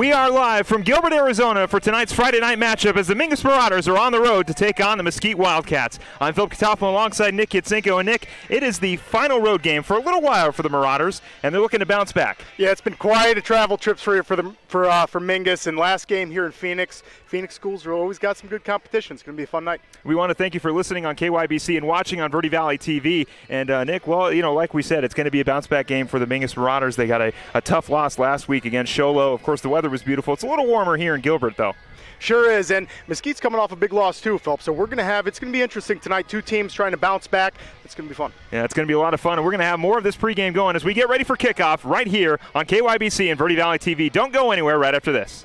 We are live from Gilbert, Arizona for tonight's Friday night matchup as the Mingus Marauders are on the road to take on the Mesquite Wildcats. I'm Philip Katopoulos alongside Nick Yatsenko. And Nick, it is the final road game for a little while for the Marauders, and they're looking to bounce back. Yeah, it's been quite a travel trip for Mingus. And last game here in Phoenix schools have always got some good competition. It's going to be a fun night. We want to thank you for listening on KYBC and watching on Verde Valley TV. And Nick, well, like we said, it's going to be a bounce back game for the Mingus Marauders. They got a tough loss last week against Sholo. Of course, the weather was beautiful. It's a little warmer here in Gilbert, though. Sure is, and Mesquite's coming off a big loss too, Philip. So it's going to be interesting tonight. Two teams trying to bounce back. It's going to be fun. Yeah, it's going to be a lot of fun, and we're going to have more of this pregame going as we get ready for kickoff right here on KYBC and Verde Valley TV. Don't go anywhere right after this.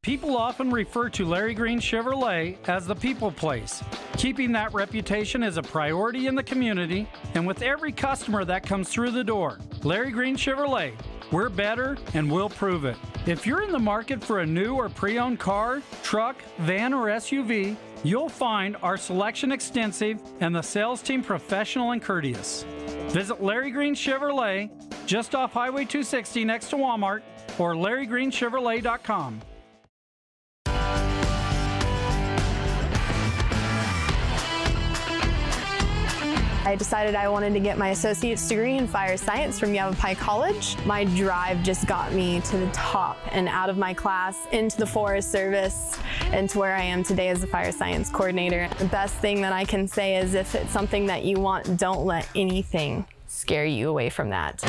People often refer to Larry Green Chevrolet as the people place. Keeping that reputation is a priority in the community and with every customer that comes through the door. Larry Green Chevrolet, we're better and we'll prove it. If you're in the market for a new or pre-owned car, truck, van, or SUV, you'll find our selection extensive and the sales team professional and courteous. Visit Larry Green Chevrolet just off Highway 260 next to Walmart or LarryGreenChevrolet.com. I decided I wanted to get my associate's degree in fire science from Yavapai College. My drive just got me to the top and out of my class, into the Forest Service, and to where I am today as a fire science coordinator. The best thing that I can say is if it's something that you want, don't let anything scare you away from that.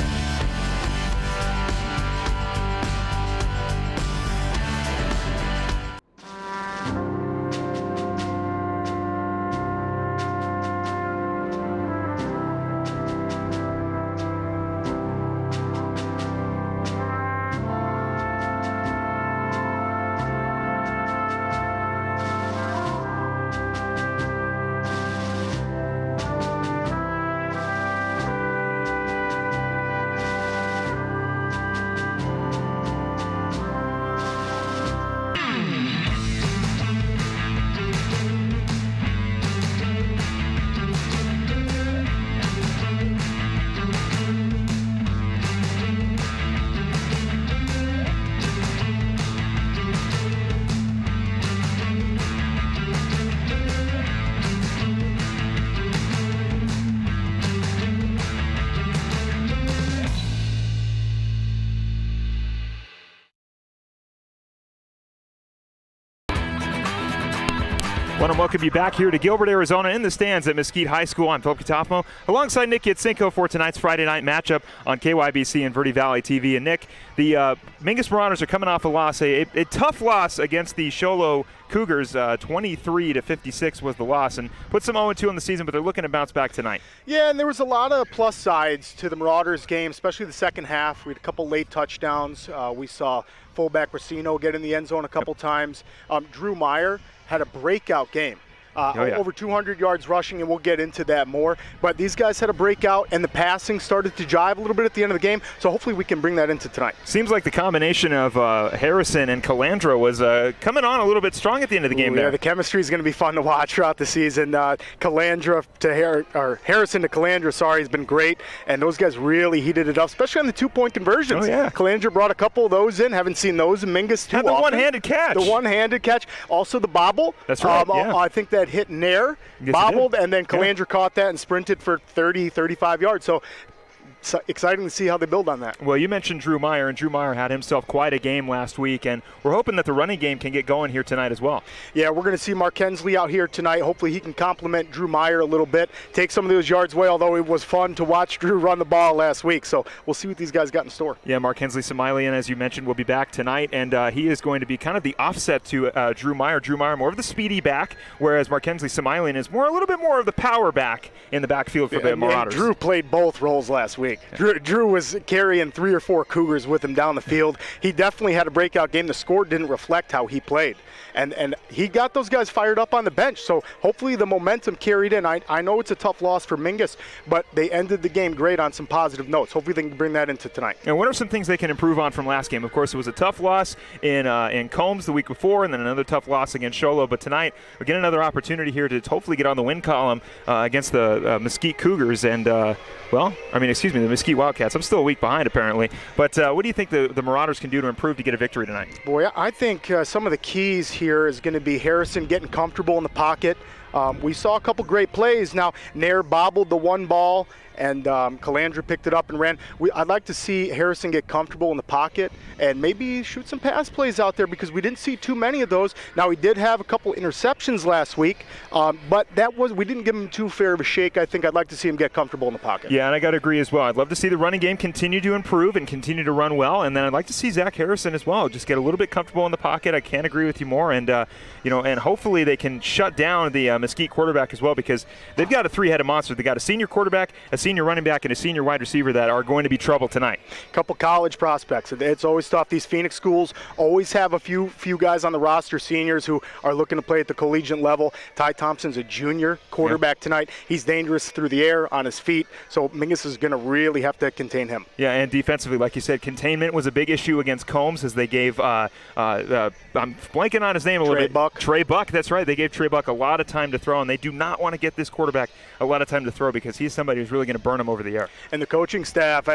I want to welcome you back here to Gilbert, Arizona, in the stands at Mesquite High School. I'm Philip Katopoulos, alongside Nick Yatsenko for tonight's Friday night matchup on KYBC and Verde Valley TV. And Nick, the Mingus Marauders are coming off a loss, a tough loss against the Sholo Cougars. 23-56 was the loss, and put some 0-2 on the season, but they're looking to bounce back tonight. Yeah, and there was a lot of plus sides to the Marauders game, especially the second half. We had a couple late touchdowns. We saw fullback Racino get in the end zone a couple times. Drew Meyer had a breakout game. Over 200 yards rushing, and we'll get into that more. But these guys had a breakout, and the passing started to jive a little bit at the end of the game, so hopefully we can bring that into tonight. Seems like the combination of Harrison and Calandra was coming on a little bit strong at the end of the game. Yeah, the chemistry is going to be fun to watch throughout the season. Harrison to Calandra, has been great, and those guys really heated it up, especially on the two-point conversions. Oh, yeah. Calandra brought a couple of those in. Haven't seen those in Mingus too often. Had the one-handed catch. The one-handed catch. Also the bobble. That's right, yeah. I think that hit Nair, bobbled, and then Calandra caught that and sprinted for 30, 35 yards. So exciting to see how they build on that. Well, you mentioned Drew Meyer, and Drew Meyer had himself quite a game last week, and we're hoping that the running game can get going here tonight as well. Yeah, we're going to see Mark Hensley out here tonight. Hopefully he can complement Drew Meyer a little bit, take some of those yards away, although it was fun to watch Drew run the ball last week. So we'll see what these guys got in store. Yeah, Mark Hensley Somailian, as you mentioned, will be back tonight, and he is going to be kind of the offset to Drew Meyer. Drew Meyer more of the speedy back, whereas Mark Hensley Somailian is a little bit more of the power back in the backfield for the Marauders. Drew played both roles last week. Yeah. Drew was carrying 3 or 4 Cougars with him down the field. He definitely had a breakout game. The score didn't reflect how he played. And he got those guys fired up on the bench. So hopefully the momentum carried in. I know it's a tough loss for Mingus, but they ended the game great on some positive notes. Hopefully they can bring that into tonight. And what are some things they can improve on from last game? Of course, it was a tough loss in Combs the week before, and then another tough loss against Sholo. But tonight, we get another opportunity here to hopefully get on the win column against the Mesquite Cougars. And, the the Mesquite Wildcats. I'm still a week behind, apparently. But what do you think the Marauders can do to improve to get a victory tonight? Boy, I think some of the keys here is going to be Harrison getting comfortable in the pocket. We saw a couple great plays. Now, Nair bobbled the one ball, and Calandra picked it up and ran. I'd like to see Harrison get comfortable in the pocket and maybe shoot some pass plays out there, because we didn't see too many of those. Now, he did have a couple interceptions last week, but we didn't give him too fair of a shake. I think I'd like to see him get comfortable in the pocket. Yeah, and I got to agree as well. I'd love to see the running game continue to improve and continue to run well, and then I'd like to see Zach Harrison as well just get a little bit comfortable in the pocket. I can't agree with you more, and and hopefully they can shut down the Mesquite quarterback as well, because they've got a three-headed monster. They've got a senior quarterback, a senior running back, and a senior wide receiver that are going to be trouble tonight. A couple college prospects. It's always tough. These Phoenix schools always have a few guys on the roster, seniors, who are looking to play at the collegiate level. Ty Thompson's a junior quarterback tonight. He's dangerous through the air, on his feet, so Mingus is going to really have to contain him. Yeah, and defensively, like you said, containment was a big issue against Combs, as they gave I'm blanking on his name a little bit. Trey Buck, that's right. They gave Trey Buck a lot of time to throw, and they do not want to get this quarterback a lot of time to throw, because he's somebody who's really going to burn him over the air. And the coaching staff,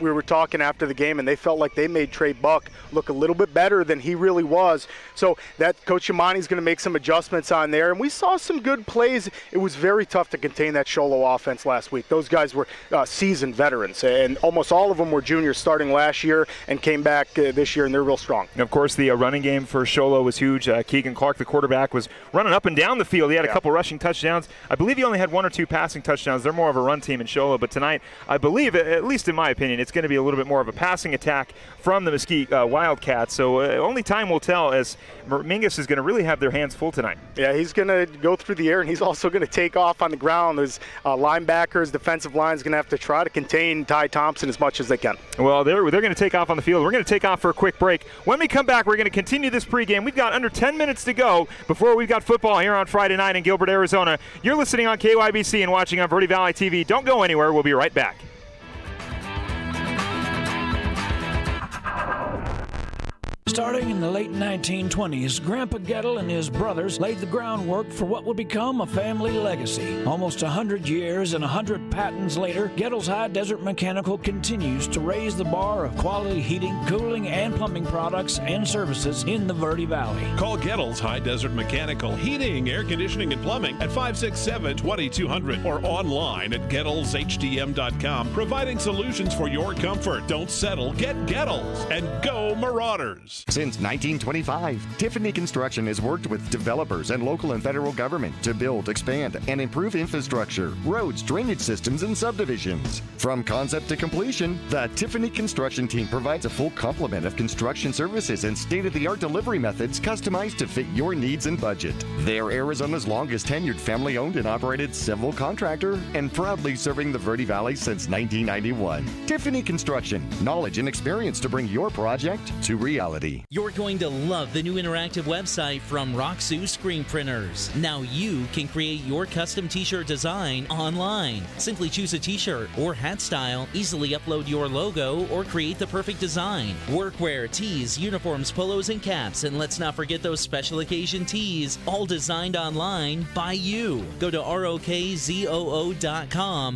we were talking after the game, and they felt like they made Trey Buck look a little bit better than he really was. So that Coach Yamani's going to make some adjustments on there, and we saw some good plays. It was very tough to contain that Sholo offense last week. Those guys were seasoned veterans, and almost all of them were juniors starting last year and came back this year, and they're real strong. And of course, the running game for Sholo was huge. Keegan Clark, the quarterback, was running up and down the field. He had a couple rushing touchdowns. I believe he only had 1 or 2 passing touchdowns. They're more of a run team in Sholo, but tonight, I believe, at least in my opinion, it's going to be a little bit more of a passing attack from the Mesquite Wildcats. So only time will tell, as Mingus is going to really have their hands full tonight. Yeah, he's going to go through the air, and he's also going to take off on the ground. His linebackers, defensive line is going to have to try to contain Ty Thompson as much as they can. Well, they're going to take off on the field. We're going to take off for a quick break. When we come back, we're going to continue this pregame. We've got under 10 minutes to go before we've got football here on Friday night in Gilbert, Arizona. You're listening on KYBC and watching on Verde Valley TV. Don't go anywhere. We'll be right back. Starting in the late 1920s, Grandpa Gettle and his brothers laid the groundwork for what would become a family legacy. Almost 100 years and 100 patents later, Gettle's High Desert Mechanical continues to raise the bar of quality heating, cooling, and plumbing products and services in the Verde Valley. Call Gettle's High Desert Mechanical Heating, Air Conditioning, and Plumbing at 567-2200 or online at GettlesHDM.com, providing solutions for your comfort. Don't settle. Get Gettles and go Marauders. Since 1925, Tiffany Construction has worked with developers and local and federal government to build, expand, and improve infrastructure, roads, drainage systems, and subdivisions. From concept to completion, the Tiffany Construction team provides a full complement of construction services and state-of-the-art delivery methods customized to fit your needs and budget. They're Arizona's longest tenured family-owned and operated civil contractor and proudly serving the Verde Valley since 1991. Tiffany Construction, knowledge and experience to bring your project to reality. You're going to love the new interactive website from Roxu Screen Printers. Now you can create your custom t-shirt design online. Simply choose a t-shirt or hat style, easily upload your logo, or create the perfect design. Workwear, tees, uniforms, polos, and caps, and let's not forget those special occasion tees, all designed online by you. Go to ROKZOO.com,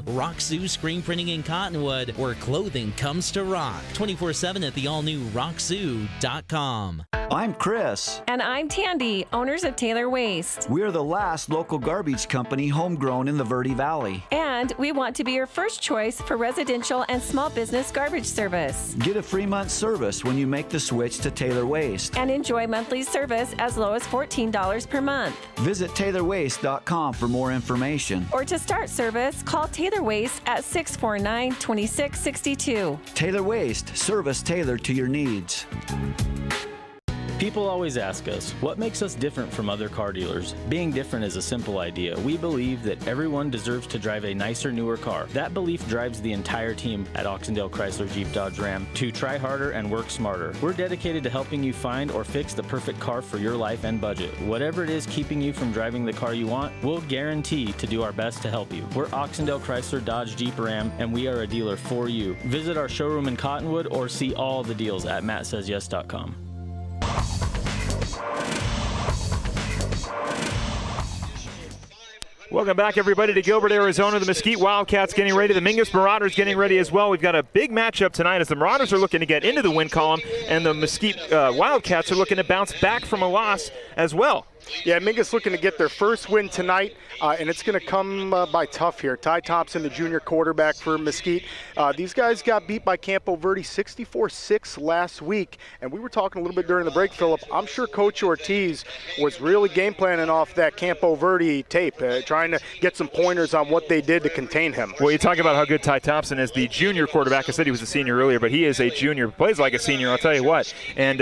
Roxu Screen Printing in Cottonwood, where clothing comes to rock. 24/7 at the all-new Roxu.com. I'm Chris. And I'm Tandy, owners of Taylor Waste. We're the last local garbage company homegrown in the Verde Valley. And we want to be your first choice for residential and small business garbage service. Get a free month service when you make the switch to Taylor Waste. And enjoy monthly service as low as $14 per month. Visit TaylorWaste.com for more information. Or to start service, call Taylor Waste at 649-2662. Taylor Waste, service tailored to your needs. People always ask us, what makes us different from other car dealers? Being different is a simple idea. We believe that everyone deserves to drive a nicer, newer car. That belief drives the entire team at Oxendale Chrysler Jeep Dodge Ram to try harder and work smarter. We're dedicated to helping you find or fix the perfect car for your life and budget. Whatever it is keeping you from driving the car you want, we'll guarantee to do our best to help you. We're Oxendale Chrysler Dodge Jeep Ram, and we are a dealer for you. Visit our showroom in Cottonwood or see all the deals at MattSaysYes.com. Welcome back, everybody, to Gilbert, Arizona. The Mesquite Wildcats getting ready. The Mingus Marauders getting ready as well. We've got a big matchup tonight as the Marauders are looking to get into the win column, and the Mesquite Wildcats are looking to bounce back from a loss as well. Yeah, Mingus looking to get their first win tonight, and it's going to come by tough here. Ty Thompson, the junior quarterback for Mesquite. These guys got beat by Campo Verde 64-6 last week, and we were talking a little bit during the break, Philip. I'm sure Coach Ortiz was really game planning off that Campo Verde tape, trying to get some pointers on what they did to contain him. Well, you talk about how good Ty Thompson is, the junior quarterback. I said he was a senior earlier, but he is a junior, plays like a senior, I'll tell you what. And,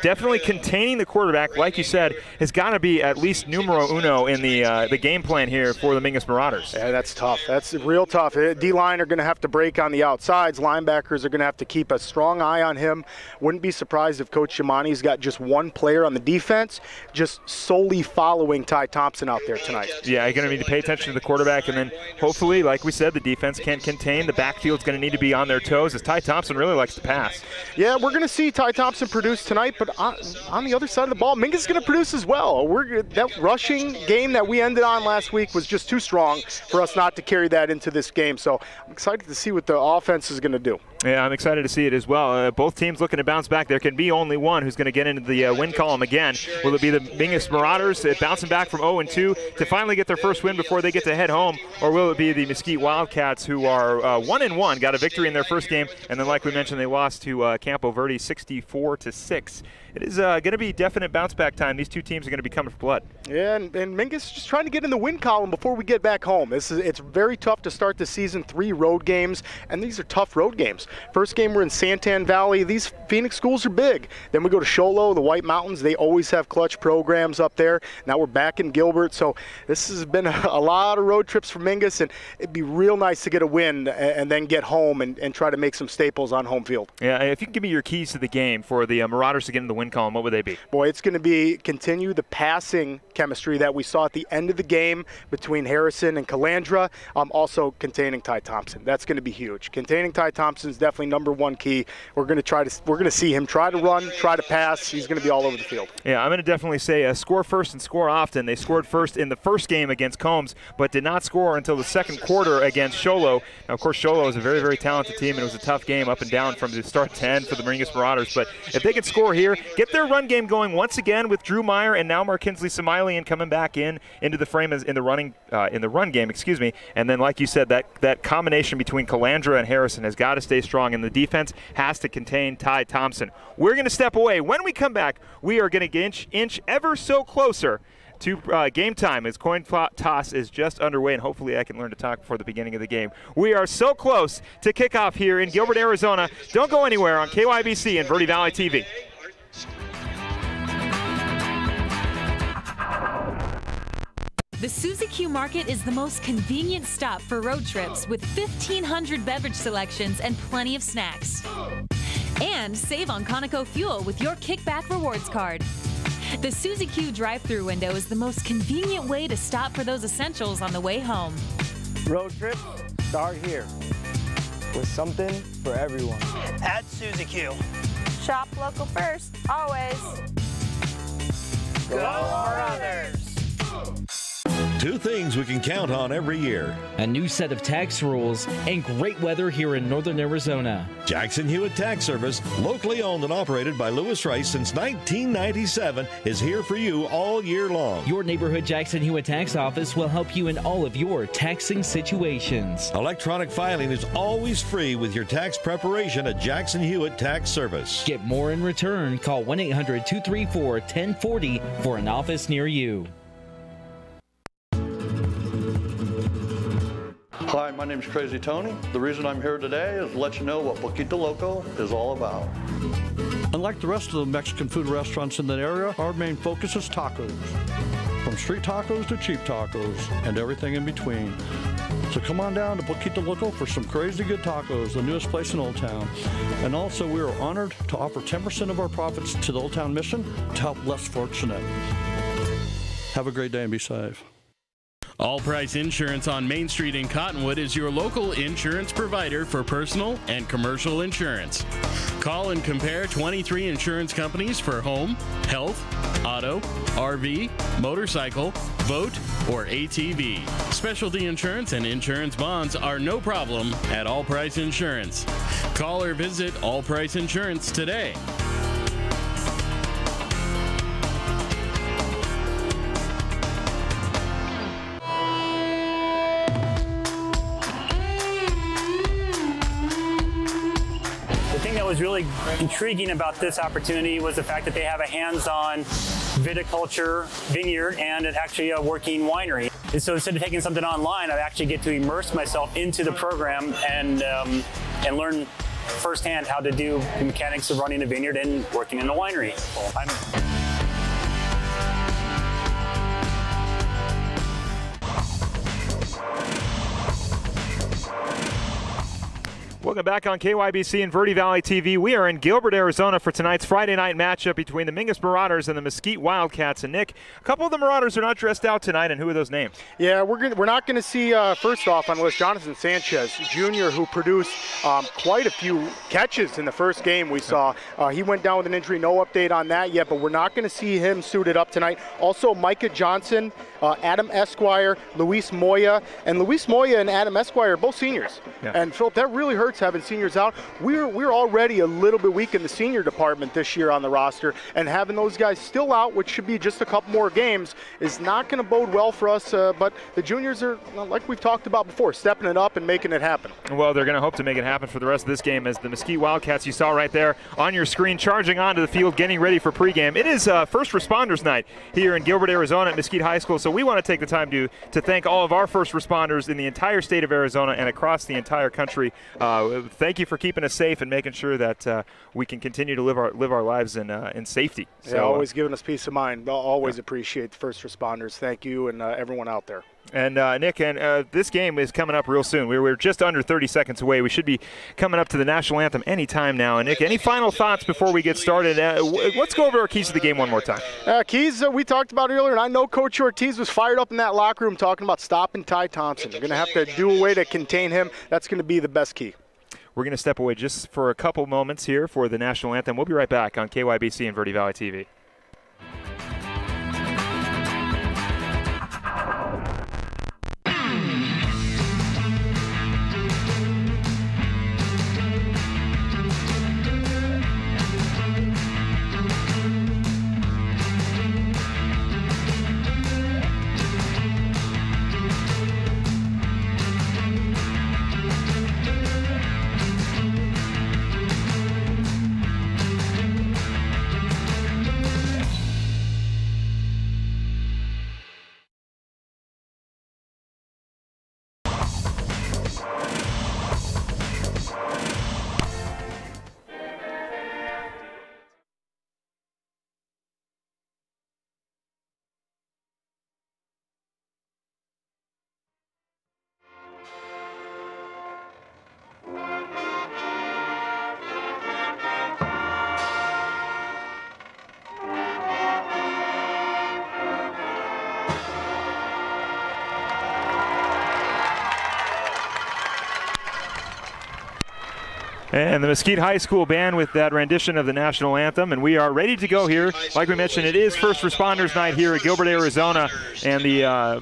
definitely containing the quarterback, like you said, has got to be at least numero uno in the game plan here for the Mingus Marauders. Yeah, that's tough. That's real tough. D-line are going to have to break on the outsides. Linebackers are going to have to keep a strong eye on him. Wouldn't be surprised if Coach Shimani's got just one player on the defense, just solely following Ty Thompson out there tonight. Yeah, you're going to need to pay attention to the quarterback, and then hopefully, like we said, the defense can contain. The backfield's going to need to be on their toes, as Ty Thompson really likes to pass. Yeah, we're going to see Ty Thompson produce tonight, but on the other side of the ball, Mingus is going to produce as well. That rushing game that we ended on last week was just too strong for us not to carry that into this game. So I'm excited to see what the offense is going to do. Yeah, I'm excited to see it as well. Both teams looking to bounce back. There can be only one who's going to get into the win column again. Will it be the Mingus Marauders bouncing back from 0-2 to finally get their first win before they get to head home, or will it be the Mesquite Wildcats who are 1-1, got a victory in their first game, and then, like we mentioned, they lost to Campo Verde 64-6. It is going to be definite bounce-back time. These two teams are going to be coming for blood. Yeah, and Mingus is just trying to get in the win column before we get back home. It's very tough to start the season, 3 road games, and these are tough road games. First game, we're in Santan Valley. These Phoenix schools are big. Then we go to Sholo, the White Mountains. They always have clutch programs up there. Now we're back in Gilbert, so this has been a lot of road trips for Mingus, and it'd be real nice to get a win and then get home and try to make some staples on home field. Yeah, if you can give me your keys to the game for the Marauders to get in the win column, what would they be? Boy, it's going to be continue the passing chemistry that we saw at the end of the game between Harrison and Calandra. Also containing Ty Thompson. That's going to be huge. Containing Ty Thompson is definitely number one key. We're going to see him try to run, try to pass. He's going to be all over the field. Yeah, I'm going to definitely say score first and score often. They scored first in the first game against Combs, but did not score until the second quarter against Sholo. Now, of course, Sholo is a very, very talented team, and it was a tough game up and down from the start to end for the Mingus Marauders. But if they can score here, get their run game going once again with Drew Meyer and now Markinsley Samilian coming back into the frame in the run game, and then, like you said, that combination between Calandra and Harrison has got to stay strong, and the defense has to contain Ty Thompson. We're going to step away. When we come back, we are going to inch ever so closer to game time as coin toss is just underway, and hopefully I can learn to talk before the beginning of the game. We are so close to kickoff here in Gilbert, Arizona. Don't go anywhere on KYBC and Verde Valley TV. The Suzy Q Market is the most convenient stop for road trips with 1,500 beverage selections and plenty of snacks. And save on Conoco fuel with your Kickback Rewards card. The Suzy Q drive-thru window is the most convenient way to stop for those essentials on the way home. Road trips start here with something for everyone. At Suzy Q. Shop local first, always. Go Marauders! 2 things we can count on every year. A new set of tax rules and great weather here in northern Arizona. Jackson Hewitt Tax Service, locally owned and operated by Lewis Rice since 1997, is here for you all year long. Your neighborhood Jackson Hewitt Tax Office will help you in all of your taxing situations. Electronic filing is always free with your tax preparation at Jackson Hewitt Tax Service. Get more in return. Call 1-800-234-1040 for an office near you. Hi, my name is Crazy Tony. The reason I'm here today is to let you know what Boquita Loco is all about. Unlike the rest of the Mexican food restaurants in that area, our main focus is tacos. From street tacos to cheap tacos and everything in between. So come on down to Boquita Loco for some crazy good tacos, the newest place in Old Town. And also we are honored to offer 10% of our profits to the Old Town Mission to help less fortunate. Have a great day and be safe. All Price Insurance on Main Street in Cottonwood is your local insurance provider for personal and commercial insurance. Call and compare 23 insurance companies for home, health, auto, RV, motorcycle, boat, or ATV. Specialty insurance and insurance bonds are no problem at All Price Insurance. Call or visit All Price Insurance today. Was really intriguing about this opportunity was the fact that they have a hands-on viticulture vineyard and actually a working winery. And so instead of taking something online, I actually get to immerse myself into the program and learn firsthand how to do the mechanics of running a vineyard and working in a winery. Welcome back on KYBC and Verde Valley TV. We are in Gilbert, Arizona for tonight's Friday night matchup between the Mingus Marauders and the Mesquite Wildcats. And Nick, a couple of the Marauders are not dressed out tonight, and who are those names? Yeah, we're not going to see, first off on the list, Jonathan Sanchez Jr., who produced quite a few catches in the first game we saw. He went down with an injury, no update on that yet, but we're not going to see him suited up tonight. Also, Micah Johnson, Adam Esquire, Luis Moya, and Luis Moya and Adam Esquire are both seniors. Yeah. And Philip, that really hurts having seniors out. We're already a little bit weak in the senior department this year on the roster, and having those guys still out, which should be just a couple more games, is not going to bode well for us. But the juniors are, like we've talked about before, stepping it up and making it happen. Well, they're going to hope to make it happen for the rest of this game, as the Mesquite Wildcats you saw right there on your screen charging onto the field, getting ready for pregame. It is First Responders Night here in Gilbert, Arizona at Mesquite High School, so we want to take the time to thank all of our first responders in the entire state of Arizona and across the entire country. Thank you for keeping us safe and making sure that we can continue to live our lives in safety. So, yeah, always giving us peace of mind. Always appreciate the first responders. Thank you and everyone out there. And Nick, and this game is coming up real soon. We're just under 30 seconds away. We should be coming up to the national anthem any time now. And Nick, any final thoughts before we get started? Let's go over our keys to the game one more time. Keys we talked about earlier, and I know Coach Ortiz was fired up in that locker room talking about stopping Ty Thompson. They're going to have to do a way to contain him. That's going to be the best key. We're going to step away just for a couple moments here for the national anthem. We'll be right back on KYBC and Verde Valley TV. And the Mesquite High School band with that rendition of the national anthem, and we are ready to go here. Like we mentioned, it is First Responders Night here at Gilbert, Arizona, and the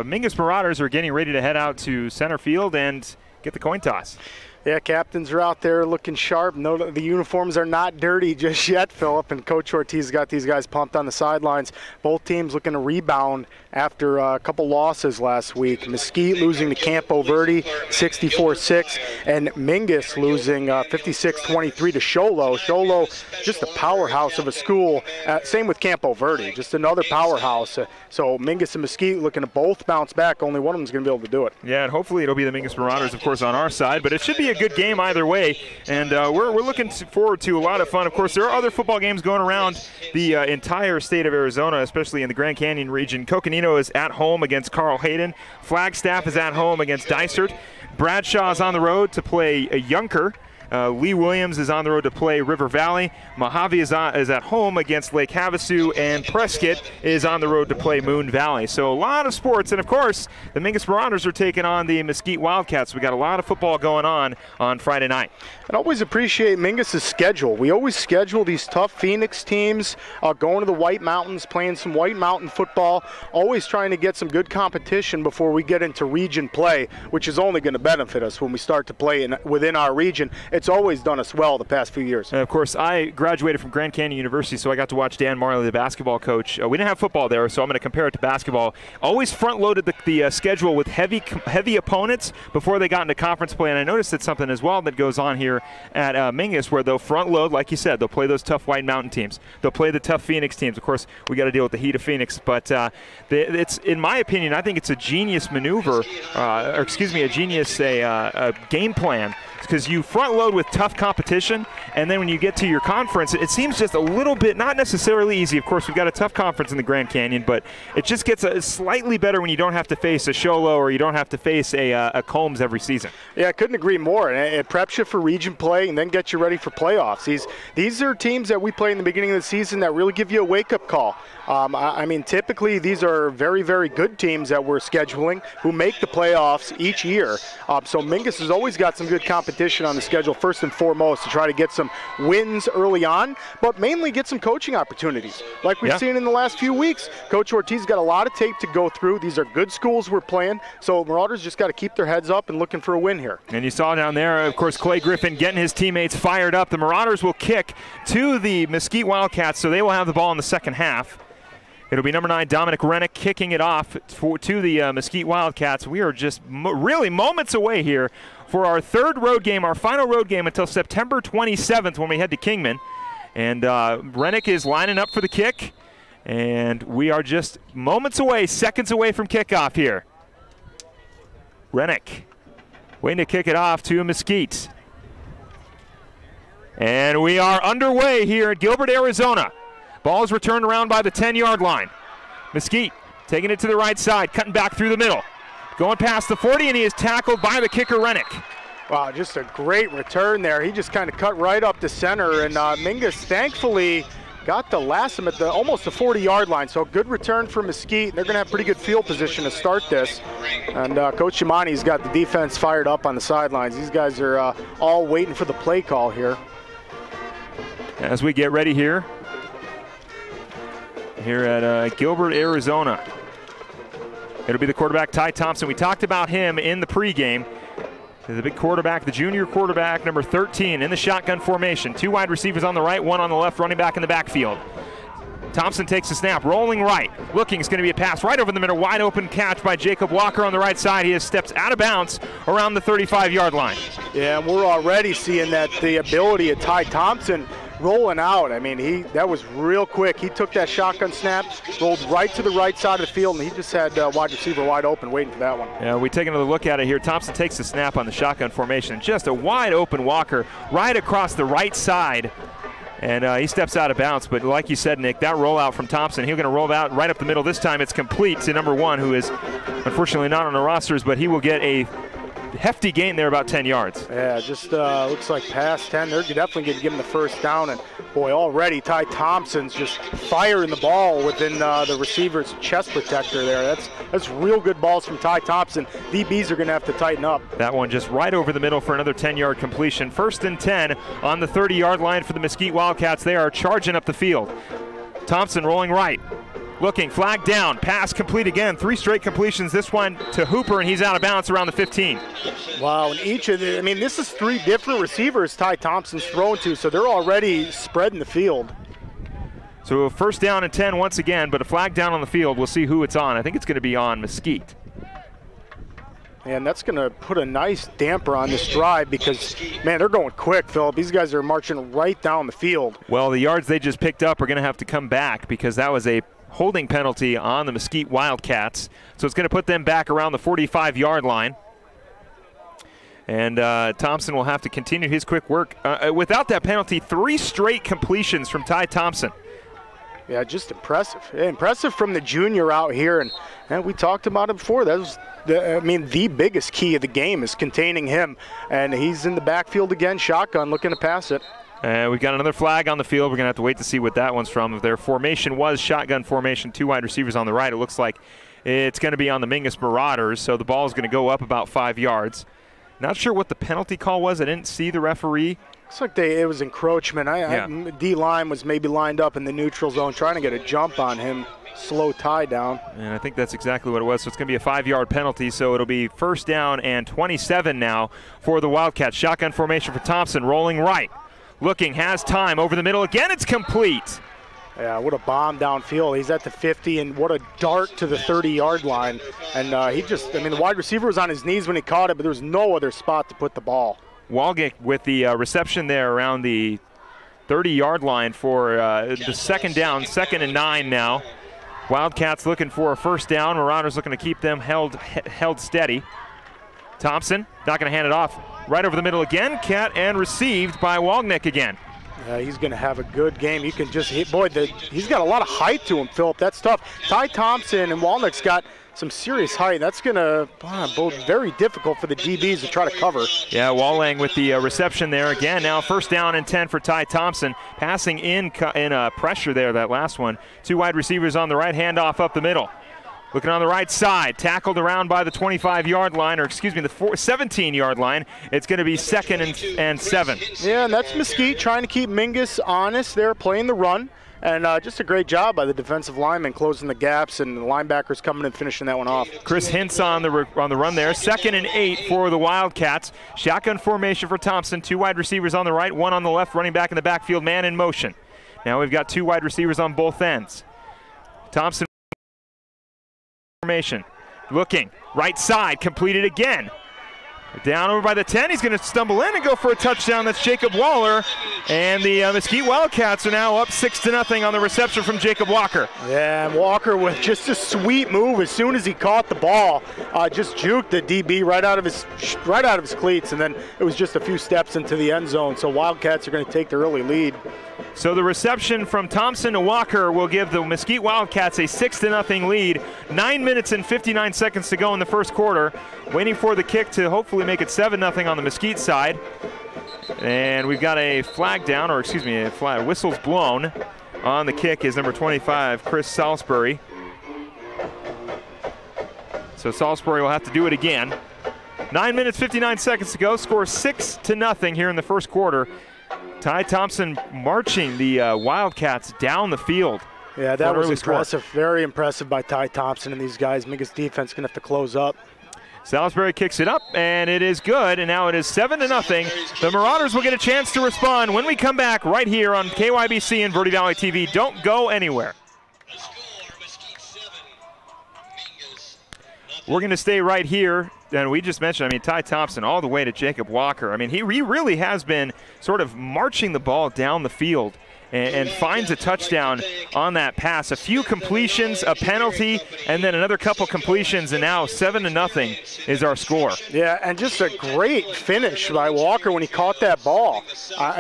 Mingus Marauders are getting ready to head out to center field and get the coin toss. Yeah, captains are out there looking sharp. No, the uniforms are not dirty just yet, Philip, and Coach Ortiz got these guys pumped on the sidelines. Both teams looking to rebound after a couple losses last week. Mesquite losing to Campo Verde 64-6, and Mingus losing 56-23 to Sholo. Sholo, just a powerhouse of a school. Same with Campo Verde, just another powerhouse. So Mingus and Mesquite looking to both bounce back. Only one of them is going to be able to do it. Yeah, and hopefully it'll be the Mingus Marauders, of course, on our side, but it should be a good game either way, and we're looking forward to a lot of fun. Of course, there are other football games going around the entire state of Arizona, especially in the Grand Canyon region. Coconino is at home against Carl Hayden. Flagstaff is at home against Dysart. Bradshaw is on the road to play Yunker. Lee Williams is on the road to play River Valley. Mojave is at home against Lake Havasu, and Prescott is on the road to play Moon Valley. So a lot of sports, and of course, the Mingus Marauders are taking on the Mesquite Wildcats. We got a lot of football going on Friday night. I always appreciate Mingus's schedule. We always schedule these tough Phoenix teams going to the White Mountains, playing some White Mountain football, always trying to get some good competition before we get into region play, which is only going to benefit us when we start to play within our region. It's always done us well the past few years. And of course, I graduated from Grand Canyon University, so I got to watch Dan Marley, the basketball coach. We didn't have football there, so I'm going to compare it to basketball. Always front-loaded the schedule with heavy opponents before they got into conference play, and I noticed it's something as well that goes on here at Mingus, where they'll front-load, like you said, they'll play those tough White Mountain teams. They'll play the tough Phoenix teams. Of course, we got to deal with the heat of Phoenix, but it's, in my opinion, I think it's a genius maneuver, a genius game plan, because you front load with tough competition, and then when you get to your conference, it seems just a little bit, not necessarily easy. Of course, we've got a tough conference in the Grand Canyon, but it just gets slightly better when you don't have to face a Sholo or you don't have to face a Combs every season. Yeah, I couldn't agree more. It preps you for region play and then gets you ready for playoffs. These are teams that we play in the beginning of the season that really give you a wake-up call. I mean, typically these are very, very good teams that we're scheduling who make the playoffs each year. So Mingus has always got some good competition on the schedule, first and foremost, to try to get some wins early on, but mainly get some coaching opportunities. Like we've seen in the last few weeks, Coach Ortiz got a lot of tape to go through. These are good schools we're playing, so Marauders just got to keep their heads up and looking for a win here. And you saw down there, of course, Clay Griffin getting his teammates fired up. The Marauders will kick to the Mesquite Wildcats, so they will have the ball in the second half. It'll be number 9, Dominic Rennick, kicking it off to the Mesquite Wildcats. We are just really moments away here for our third road game, our final road game until September 27th when we head to Kingman. And Rennick is lining up for the kick, and we are just moments away, seconds away from kickoff here. Rennick waiting to kick it off to Mesquite. And we are underway here at Gilbert, Arizona. Ball is returned around by the 10-yard line. Mesquite taking it to the right side, cutting back through the middle. Going past the 40, and he is tackled by the kicker, Rennick. Wow, just a great return there. He just kind of cut right up the center, and Mingus thankfully got to last him at almost the 40-yard line. So good return for Mesquite. They're going to have pretty good field position to start this. And Coach Shimani's got the defense fired up on the sidelines. These guys are all waiting for the play call here. As we get ready here at Gilbert, Arizona. It'll be the quarterback, Ty Thompson. We talked about him in the pregame. The big quarterback, the junior quarterback, number 13 in the shotgun formation. 2 wide receivers on the right, 1 on the left, running back in the backfield. Thompson takes the snap, rolling right. Looking, it's going to be a pass right over the middle. Wide open catch by Jacob Walker on the right side. He has steps out of bounds around the 35-yard line. Yeah, and we're already seeing that the ability of Ty Thompson rolling out. I mean, that was real quick. He took that shotgun snap, rolled right to the right side of the field, and he just had wide receiver wide open waiting for that one. Yeah, we take another look at it here. Thompson takes the snap on the shotgun formation. Just a wide open Walker right across the right side. And he steps out of bounds. But like you said, Nick, that rollout from Thompson, he's going to roll out right up the middle. This time it's complete to number 1, who is unfortunately not on the rosters, but he will get a hefty gain there, about 10 yards. Yeah, just looks like past 10. They're definitely going to give him the first down. And boy, already Ty Thompson's just firing the ball within the receiver's chest protector there. That's real good balls from Ty Thompson. DBs are going to have to tighten up. That one just right over the middle for another 10-yard completion. 1st and 10 on the 30-yard line for the Mesquite Wildcats. They are charging up the field. Thompson rolling right. Looking, flag down, pass complete again. 3 straight completions, this one to Hooper, and he's out of bounds around the 15. Wow, and each of the, I mean, this is 3 different receivers Ty Thompson's thrown to, so they're already spreading the field. So a 1st down and 10 once again, but a flag down on the field. We'll see who it's on. I think it's going to be on Mesquite. And that's going to put a nice damper on this drive because, man, they're going quick, Philip. These guys are marching right down the field. Well, the yards they just picked up are going to have to come back because that was a holding penalty on the Mesquite Wildcats. So it's going to put them back around the 45-yard line. And Thompson will have to continue his quick work. Without that penalty, 3 straight completions from Ty Thompson. Yeah, just impressive. Impressive from the junior out here, and we talked about it before. That was, the biggest key of the game is containing him, and he's in the backfield again, shotgun, looking to pass it. We've got another flag on the field. We're going to have to wait to see what that one's from. If their formation was shotgun formation, 2 wide receivers on the right, it looks like it's going to be on the Mingus Marauders, so the ball is going to go up about 5 yards. Not sure what the penalty call was. I didn't see the referee. Looks like it was encroachment. D-line was maybe lined up in the neutral zone trying to get a jump on him. Slow tie down. And I think that's exactly what it was. So it's going to be a 5-yard penalty. So it'll be 1st down and 27 now for the Wildcats. Shotgun formation for Thompson, rolling right. Looking, has time, over the middle again. It's complete. Yeah, what a bomb downfield. He's at the 50, and what a dart to the 30-yard line. And the wide receiver was on his knees when he caught it, but there was no other spot to put the ball. Walgick with the reception there around the 30-yard line for the 2nd down, 2nd and 9 now. Wildcats looking for a 1st down. Marauders looking to keep them held steady. Thompson not going to hand it off. Right over the middle again, and received by Walgnick again. He's going to have a good game. You can just hit, he's got a lot of height to him, Philip. That's tough. Ty Thompson and Walnick's got some serious height. That's going to bode very difficult for the DBs to try to cover. Yeah, Wallang with the reception there again. Now 1st down and 10 for Ty Thompson. Passing in pressure there, that last one. 2 wide receivers on the right, handoff up the middle. Looking on the right side, tackled around by the 25-yard line, or excuse me, the 17-yard line. It's going to be 2nd and 7. Yeah, and that's Mesquite trying to keep Mingus honest there, playing the run. And just a great job by the defensive lineman closing the gaps, and the linebackers coming and finishing that one off. Chris Hintz on the run there. 2nd and 8 for the Wildcats. Shotgun formation for Thompson. 2 wide receivers on the right, 1 on the left, running back in the backfield, man in motion. Now we've got 2 wide receivers on both ends. Thompson formation. Looking, right side, completed again. Down over by the 10, he's going to stumble in and go for a touchdown. That's Jacob Waller. And the Mesquite Wildcats are now up 6-0 on the reception from Jacob Walker. Yeah, and Walker with just a sweet move as soon as he caught the ball. Just juked the DB right out of his cleats, and then it was just a few steps into the end zone. So Wildcats are going to take the early lead. So the reception from Thompson to Walker will give the Mesquite Wildcats a 6-0 lead. 9 minutes and 59 seconds to go in the 1st quarter. Waiting for the kick to hopefully make it 7-0 on the Mesquite side. And we've got a flag down, or excuse me, a flag, whistle's blown on the kick is number 25, Chris Salisbury. So Salisbury will have to do it again. 9 minutes, 59 seconds to go. Score 6-0 here in the 1st quarter. Ty Thompson marching the Wildcats down the field. Yeah, that was impressive. Very impressive by Ty Thompson and these guys. Mingus defense going to have to close up. Salisbury kicks it up, and it is good, and now it is 7-0. The Marauders will get a chance to respond when we come back right here on KYBC and Verde Valley TV. Don't go anywhere. We're going to stay right here. And we just mentioned, Ty Thompson all the way to Jacob Walker. He really has been sort of marching the ball down the field and finds a touchdown on that pass. A few completions, a penalty, and then another couple completions, and now 7-0 is our score. Yeah, and just a great finish by Walker when he caught that ball.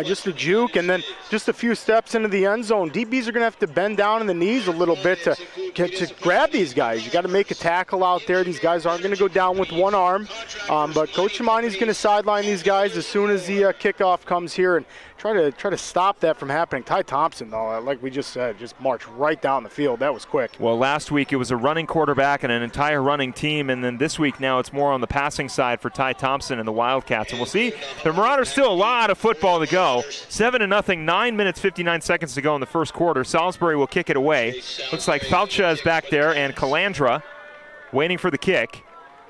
Just a juke, and then just a few steps into the end zone. DBs are going to have to bend down in the knees a little bit to grab these guys. You got to make a tackle out there. These guys aren't going to go down with one arm, but Coach Shimani's going to sideline these guys as soon as the kickoff comes here and try to stop that from happening. Ty Thompson, though, like we just said, just marched right down the field. That was quick. Well, last week it was a running quarterback and an entire running team, and then this week now it's more on the passing side for Ty Thompson and the Wildcats. And we'll see. The Marauders still a lot of football to go. 7-0, 9 minutes, 59 seconds to go in the 1st quarter. Salisbury will kick it away. Looks like Falcha is back there and Calandra waiting for the kick.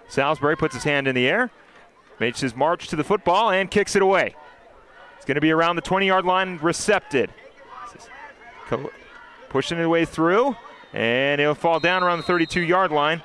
Salisbury puts his hand in the air, makes his march to the football, and kicks it away. It's going to be around the 20-yard line, recepted. Pushing it way through, and it'll fall down around the 32-yard line.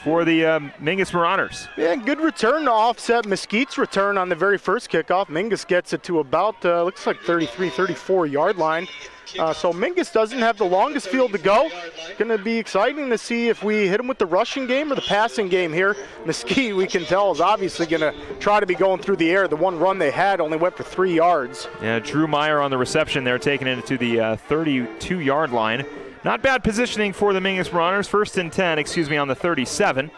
for the Mingus Marauders. Yeah, good return to offset Mesquite's return on the very first kickoff. Mingus gets it to about, looks like 33, 34-yard line. So Mingus doesn't have the longest field to go. Going to be exciting to see if we hit him with the rushing game or the passing game here. Mesquite, we can tell, is obviously going to try to be going through the air. The one run they had only went for 3 yards. Yeah, Drew Meyer on the reception there, taking it to the 32-yard line. Not bad positioning for the Mingus Marauders. 1st and 10, on the 37.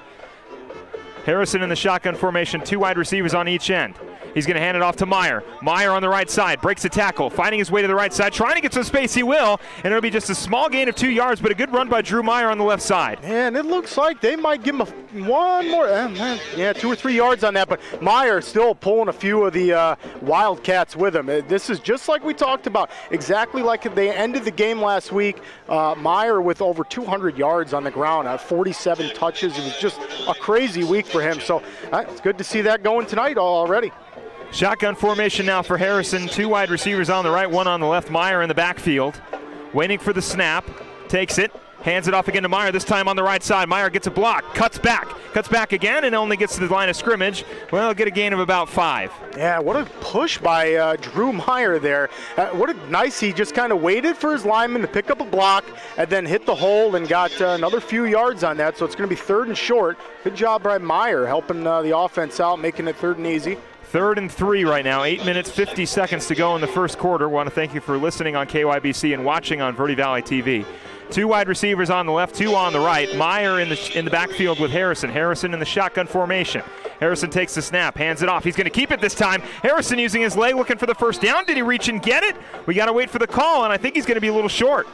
Harrison in the shotgun formation, 2 wide receivers on each end. He's going to hand it off to Meyer. Meyer on the right side, breaks a tackle, finding his way to the right side, trying to get some space, he will, and it'll be just a small gain of 2 yards, but a good run by Drew Meyer on the left side. And it looks like they might give him one more, 2 or 3 yards on that, but Meyer still pulling a few of the Wildcats with him. This is just like we talked about, exactly like they ended the game last week. Meyer with over 200 yards on the ground, 47 touches. It was just a crazy week for him, so it's good to see that going tonight already. Shotgun formation now for Harrison. 2 wide receivers on the right, 1 on the left. Meyer in the backfield, waiting for the snap, takes it, hands it off again to Meyer, this time on the right side. Meyer gets a block, cuts back again, and only gets to the line of scrimmage. Well, get a gain of about 5. Yeah, what a push by Drew Meyer there. What a nice, he just kind of waited for his lineman to pick up a block and then hit the hole and got another few yards on that, so it's going to be 3rd and short. Good job by Meyer helping the offense out, making it 3rd and easy. 3rd and 3 right now, 8 minutes, 50 seconds to go in the first quarter. Want to thank you for listening on KYBC and watching on Verde Valley TV. 2 wide receivers on the left, 2 on the right. Meyer in the backfield with Harrison. Harrison in the shotgun formation. Harrison takes the snap, hands it off. He's going to keep it this time. Harrison using his leg, looking for the first down. Did he reach and get it? We got to wait for the call, and I think he's going to be a little short.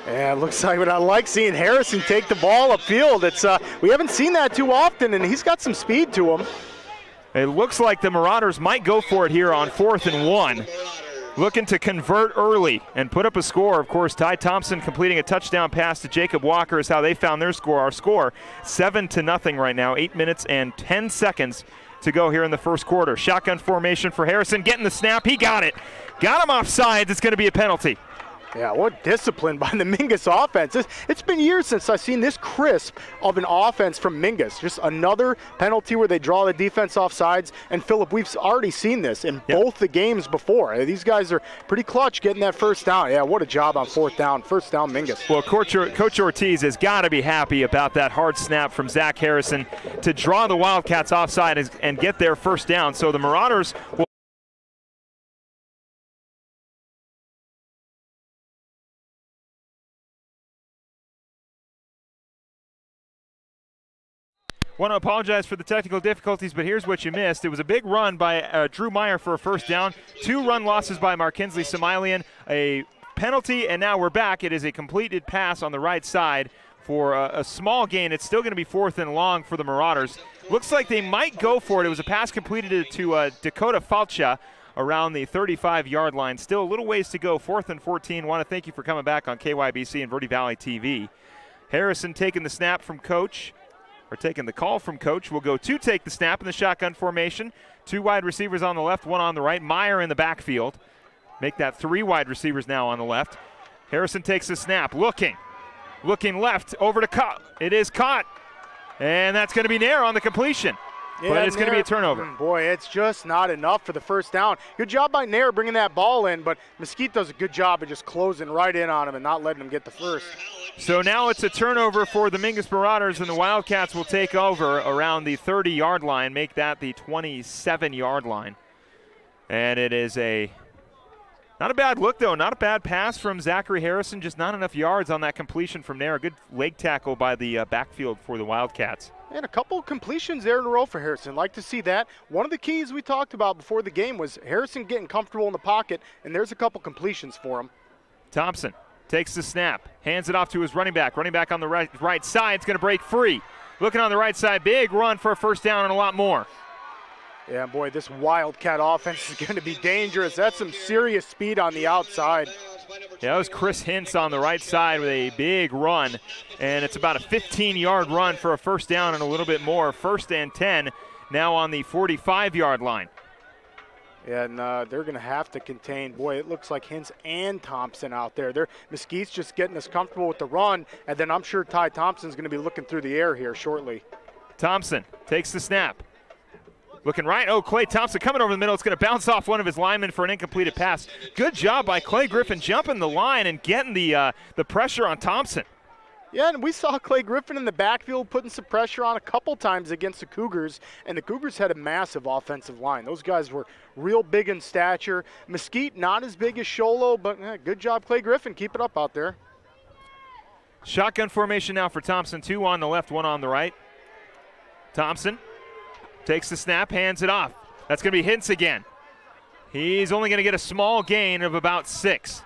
Yeah, it looks like, but I like seeing Harrison take the ball upfield. It's we haven't seen that too often, and he's got some speed to him. It looks like the Marauders might go for it here on 4th and 1. Looking to convert early and put up a score. Of course, Ty Thompson completing a touchdown pass to Jacob Walker is how they found their score. Our score, 7-0 right now. 8 minutes and 10 seconds to go here in the first quarter. Shotgun formation for Harrison, getting the snap. He got it. Got him offsides. It's going to be a penalty. Yeah, what discipline by the Mingus offense. It's been years since I've seen this crisp of an offense from Mingus. Just another penalty where they draw the defense off sides. And, Philip, we've already seen this in both the games before. These guys are pretty clutch getting that first down. Yeah, what a job on 4th down. First down, Mingus. Well, Coach Ortiz has got to be happy about that hard snap from Zach Harrison to draw the Wildcats offside and get their first down. So the Marauders will want to apologize for the technical difficulties, but here's what you missed. It was a big run by Drew Meyer for a first down, 2 run losses by Markinsley Samilian, a penalty, and now we're back. It is a completed pass on the right side for a small gain. It's still going to be 4th and long for the Marauders. Looks like they might go for it. It was a pass completed to Dakota Falcha around the 35-yard line. Still a little ways to go. 4th and 14. Want to thank you for coming back on KYBC and Verde Valley TV. Harrison taking the snap from Coach. Or taking the call from Coach. Will go to take the snap in the shotgun formation. 2 wide receivers on the left, 1 on the right. Meyer in the backfield. Make that 3 wide receivers now on the left. Harrison takes the snap, looking left, over to Cott. It is caught, and that's going to be Nair on the completion. Yeah, but it's going to be a turnover. Boy, it's just not enough for the first down. Good job by Nair bringing that ball in, but Mesquite does a good job of just closing right in on him and not letting him get the first. So now it's a turnover for the Mingus Marauders, and the Wildcats will take over around the 30-yard line, make that the 27-yard line. And it is not a bad look, though. Not a bad pass from Zachary Harrison, just not enough yards on that completion from there. A good leg tackle by the backfield for the Wildcats. And a couple completions there in a row for Harrison. Like to see that. One of the keys we talked about before the game was Harrison getting comfortable in the pocket, and there's a couple completions for him. Thompson takes the snap, hands it off to his running back. Running back on the right side is going to break free. Looking on the right side, big run for a first down and a lot more. Yeah, boy, this Wildcat offense is going to be dangerous. That's some serious speed on the outside. Yeah, that was Chris Hintz on the right side with a big run, and it's about a 15-yard run for a first down and a little bit more. 1st and 10 now on the 45-yard line. Yeah, and they're going to have to contain. Boy, it looks like Hintz and Thompson out there. Mesquite's just getting us comfortable with the run, and then I'm sure Ty Thompson's going to be looking through the air here shortly. Thompson takes the snap. Looking right. Oh, Clay Thompson coming over the middle. It's going to bounce off one of his linemen for an incompleted pass. Good job by Clay Griffin jumping the line and getting the pressure on Thompson. Yeah, and we saw Clay Griffin in the backfield putting some pressure on a couple times against the Cougars, and the Cougars had a massive offensive line. Those guys were real big in stature. Mesquite, not as big as Sholo, but good job, Clay Griffin. Keep it up out there. Shotgun formation now for Thompson. 2 on the left, 1 on the right. Thompson takes the snap, hands it off. That's going to be Hintz again. He's only going to get a small gain of about 6.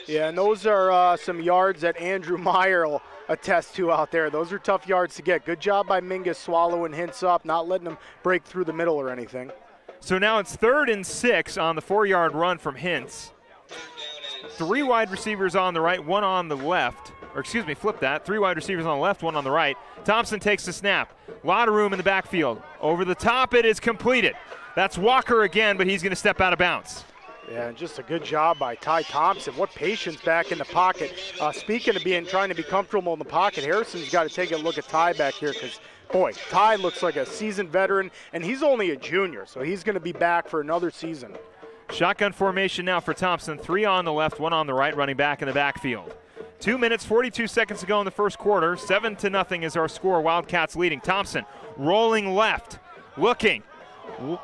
Yeah, and those are some yards that Andrew Meyer will attest to out there. Those are tough yards to get. Good job by Mingus swallowing Hintz up, not letting him break through the middle or anything. So now it's 3rd and 6 on the 4-yard run from Hintz. 3 wide receivers on the right, 1 on the left. Or excuse me, flip that. 3 wide receivers on the left, 1 on the right. Thompson takes the snap. A lot of room in the backfield. Over the top, it is completed. That's Walker again, but he's going to step out of bounds. Yeah, and just a good job by Ty Thompson. What patience back in the pocket. Speaking of trying to be comfortable in the pocket, Harrison's got to take a look at Ty back here because, boy, Ty looks like a seasoned veteran, and he's only a junior, so he's going to be back for another season. Shotgun formation now for Thompson. 3 on the left, 1 on the right, running back in the backfield. 2 minutes, 42 seconds to go in the first quarter. 7-0 is our score. Wildcats leading. Thompson rolling left, looking.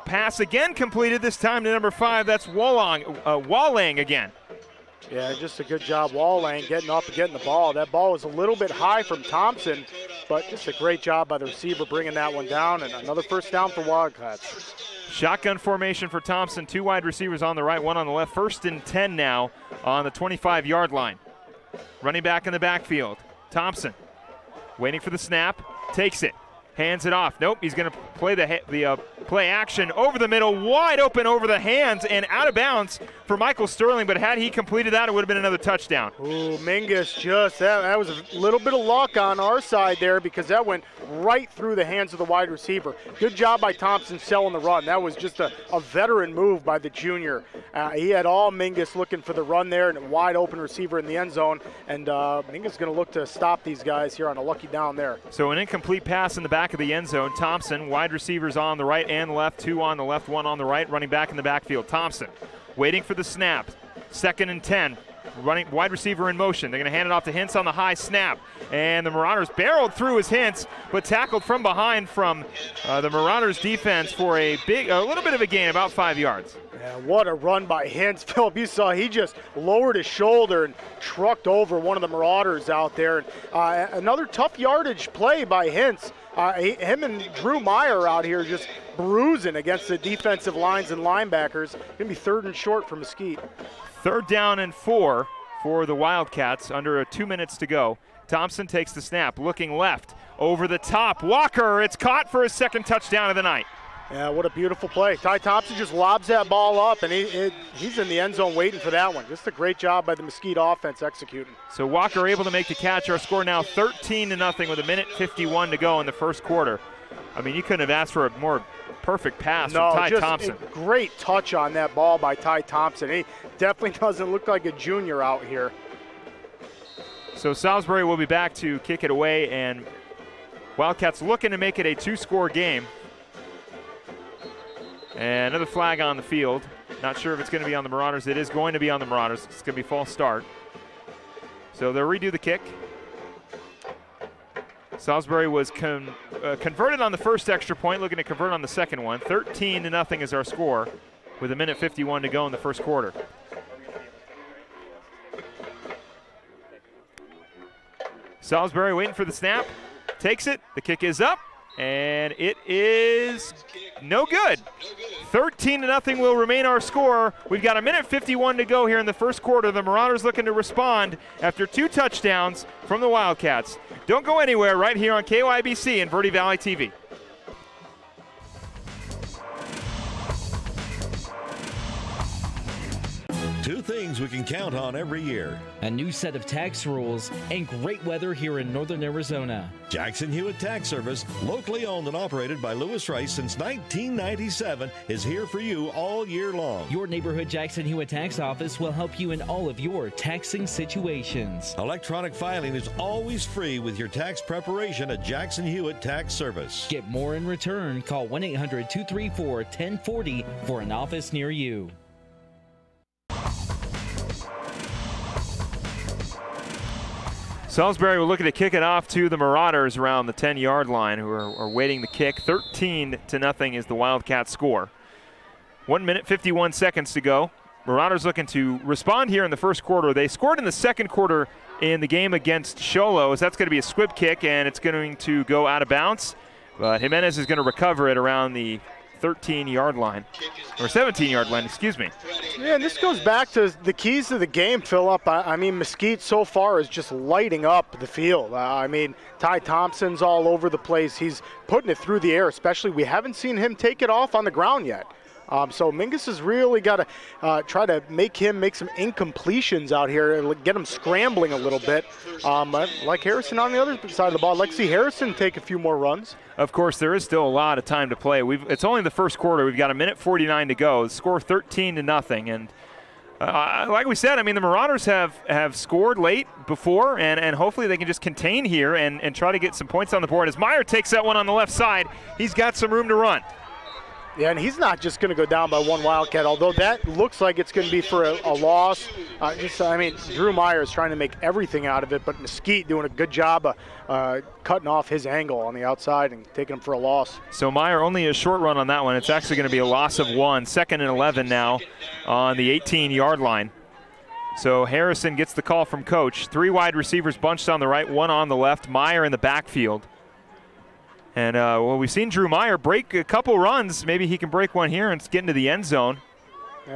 Pass again completed, this time to number 5. That's Wallang again. Yeah, just a good job. Wallang getting up and getting the ball. That ball was a little bit high from Thompson, but just a great job by the receiver bringing that one down, and another first down for Wildcats. Shotgun formation for Thompson. 2 wide receivers on the right, 1 on the left. 1st and 10 now on the 25-yard line. Running back in the backfield. Thompson waiting for the snap, takes it. Hands it off. Nope, he's going to play the play action over the middle, wide open over the hands and out of bounds for Michael Sterling, but had he completed that, it would have been another touchdown. Ooh, Mingus that was a little bit of luck on our side there because that went right through the hands of the wide receiver. Good job by Thompson selling the run. That was just a veteran move by the junior. He had all Mingus looking for the run there and a wide open receiver in the end zone, and Mingus is going to look to stop these guys here on a lucky down there. So an incomplete pass in the back of the end zone. Thompson, wide receivers on the right and left, 2 on the left, 1 on the right, running back in the backfield. Thompson waiting for the snap. 2nd and 10. Running wide receiver in motion. They're going to hand it off to Hintz on the high snap. And the Marauders barreled through his Hintz, but tackled from behind from the Marauders defense for a little bit of a gain, about 5 yards. Yeah, what a run by Hintz. Philip, you saw he just lowered his shoulder and trucked over one of the Marauders out there. Another tough yardage play by Hintz. Him and Drew Meyer out here just bruising against the defensive lines and linebackers. Going to be 3rd and short for Mesquite. 3rd down and 4 for the Wildcats, under 2 minutes to go. Thompson takes the snap, looking left, over the top. Walker, it's caught for his 2nd touchdown of the night. Yeah, what a beautiful play. Ty Thompson just lobs that ball up, and he's in the end zone waiting for that one. Just a great job by the Mesquite offense executing. So Walker able to make the catch. Our score now 13-0 with 1:51 to go in the first quarter. I mean, you couldn't have asked for a more perfect pass from Ty Thompson. A great touch on that ball by Ty Thompson. He definitely doesn't look like a junior out here. So Salisbury will be back to kick it away, and Wildcats looking to make it a 2-score game. And another flag on the field. Not sure if it's going to be on the Marauders. It is going to be on the Marauders. It's going to be false start. So they'll redo the kick. Salisbury was converted on the first extra point, looking to convert on the second one. 13-0 is our score with 1:51 to go in the first quarter. Salisbury waiting for the snap. Takes it. The kick is up. And it is no good. 13-0 will remain our score. We've got 1:51 to go here in the first quarter. The Marauders looking to respond after 2 touchdowns from the Wildcats. Don't go anywhere, right here on KYBC and Verde Valley TV. Two things we can count on every year. A new set of tax rules and great weather here in northern Arizona. Jackson Hewitt Tax Service, locally owned and operated by Lewis Rice since 1997, is here for you all year long. Your neighborhood Jackson Hewitt Tax Office will help you in all of your taxing situations. Electronic filing is always free with your tax preparation at Jackson Hewitt Tax Service. Get more in return. Call 1-800-234-1040 for an office near you. Salisbury will look to kick it off to the Marauders around the 10-yard line, who are waiting the kick. 13-0 is the Wildcats score. 1 minute, 51 seconds to go. Marauders looking to respond here in the first quarter. They scored in the second quarter in the game against Sholos. That's going to be a squib kick, and it's going to go out of bounds. But Jimenez is going to recover it around the 13-yard line, or 17-yard line, excuse me. Yeah, and this goes back to the keys to the game, Phillip. I mean, Mesquite so far is just lighting up the field. I mean, Ty Thompson's all over the place. He's putting it through the air, especially. We haven't seen him take it off on the ground yet. So Mingus has really got to try to make some incompletions out here and get him scrambling a little bit. Like Harrison on the other side of the ball. I'd like to see Harrison take a few more runs. Of course, there is still a lot of time to play. It's only the first quarter. We've got 1 minute 49 to go. The score 13-0. And like we said, I mean, the Marauders have scored late before, and hopefully they can just contain here and try to get some points on the board. As Meyer takes that one on the left side, he's got some room to run. Yeah, and he's not just going to go down by one Wildcat, although that looks like it's going to be for a loss. I mean, Drew Meyer is trying to make everything out of it, but Mesquite doing a good job of cutting off his angle on the outside and taking him for a loss. So Meyer only a short run on that one. It's actually going to be a loss of 1. 2nd and 11 now on the 18-yard line. So Harrison gets the call from coach. 3 wide receivers bunched on the right, 1 on the left. Meyer in the backfield. And we've seen Drew Meyer break a couple runs. Maybe he can break one here and get into the end zone.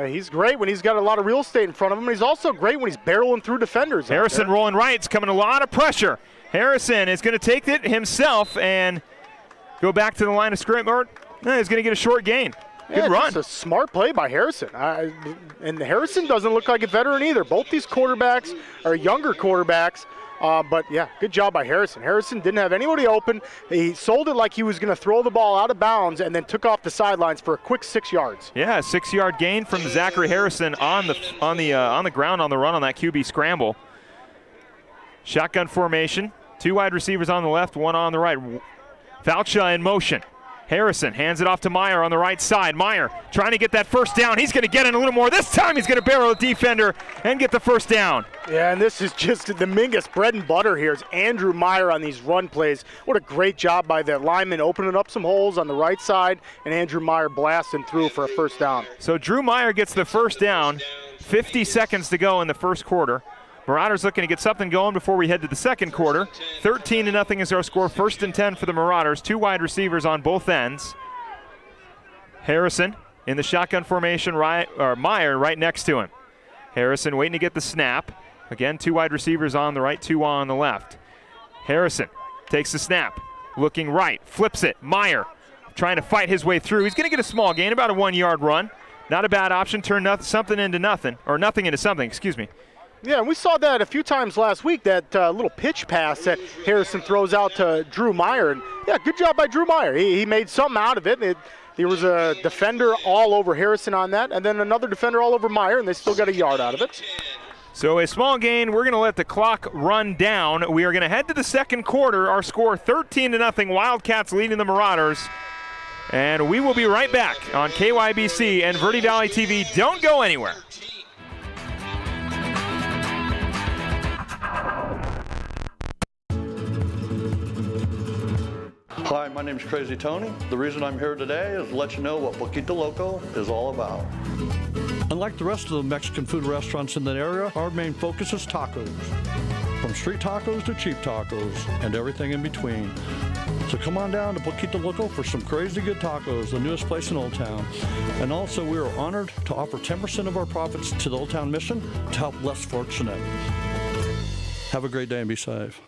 He's great when he's got a lot of real estate in front of him. He's also great when he's barreling through defenders. Harrison rolling right. It's coming a lot of pressure. Harrison is going to take it himself and go back to the line of scrimmage. He's going to get a short gain. Good run. It's a smart play by Harrison. And Harrison doesn't look like a veteran either. Both these quarterbacks are younger quarterbacks. But, yeah, good job by Harrison. Harrison didn't have anybody open. He sold it like he was going to throw the ball out of bounds and then took off the sidelines for a quick 6 yards. Yeah, a 6-yard gain from Zachary Harrison on the ground on the run on that QB scramble. Shotgun formation. 2 wide receivers on the left, 1 on the right. Faucha in motion. Harrison hands it off to Meyer on the right side. Meyer trying to get that first down. He's going to get in a little more. This time he's going to barrel a defender and get the first down. Yeah, and this is just the Mingus bread and butter here is Andrew Meyer on these run plays. What a great job by the lineman opening up some holes on the right side, and Andrew Meyer blasting through for a first down. So Drew Meyer gets the first down. 50 seconds to go in the first quarter. Marauders looking to get something going before we head to the second quarter. 13-0 is our score. 1st and 10 for the Marauders. 2 wide receivers on both ends. Harrison in the shotgun formation, Meyer right next to him. Harrison waiting to get the snap. Again, 2 wide receivers on the right, 2 on the left. Harrison takes the snap, looking right, flips it. Meyer trying to fight his way through. He's going to get a small gain, about a 1-yard run. Not a bad option. Turn something into nothing, or nothing into something, excuse me. Yeah, and we saw that a few times last week, that little pitch pass that Harrison throws out to Drew Meyer. And, yeah, good job by Drew Meyer. He made something out of it. There was a defender all over Harrison on that, and then another defender all over Meyer, and they still got a yard out of it. So a small gain. We're going to let the clock run down. We are going to head to the second quarter. Our score 13-0. Wildcats leading the Marauders. And we will be right back on KYBC and Verde Valley TV. Don't go anywhere. Hi, my name is Crazy Tony. The reason I'm here today is to let you know what Poquito Loco is all about. Unlike the rest of the Mexican food restaurants in that area, our main focus is tacos. From street tacos to cheap tacos and everything in between. So come on down to Poquito Loco for some crazy good tacos, the newest place in Old Town. And also we are honored to offer 10% of our profits to the Old Town Mission to help less fortunate. Have a great day and be safe.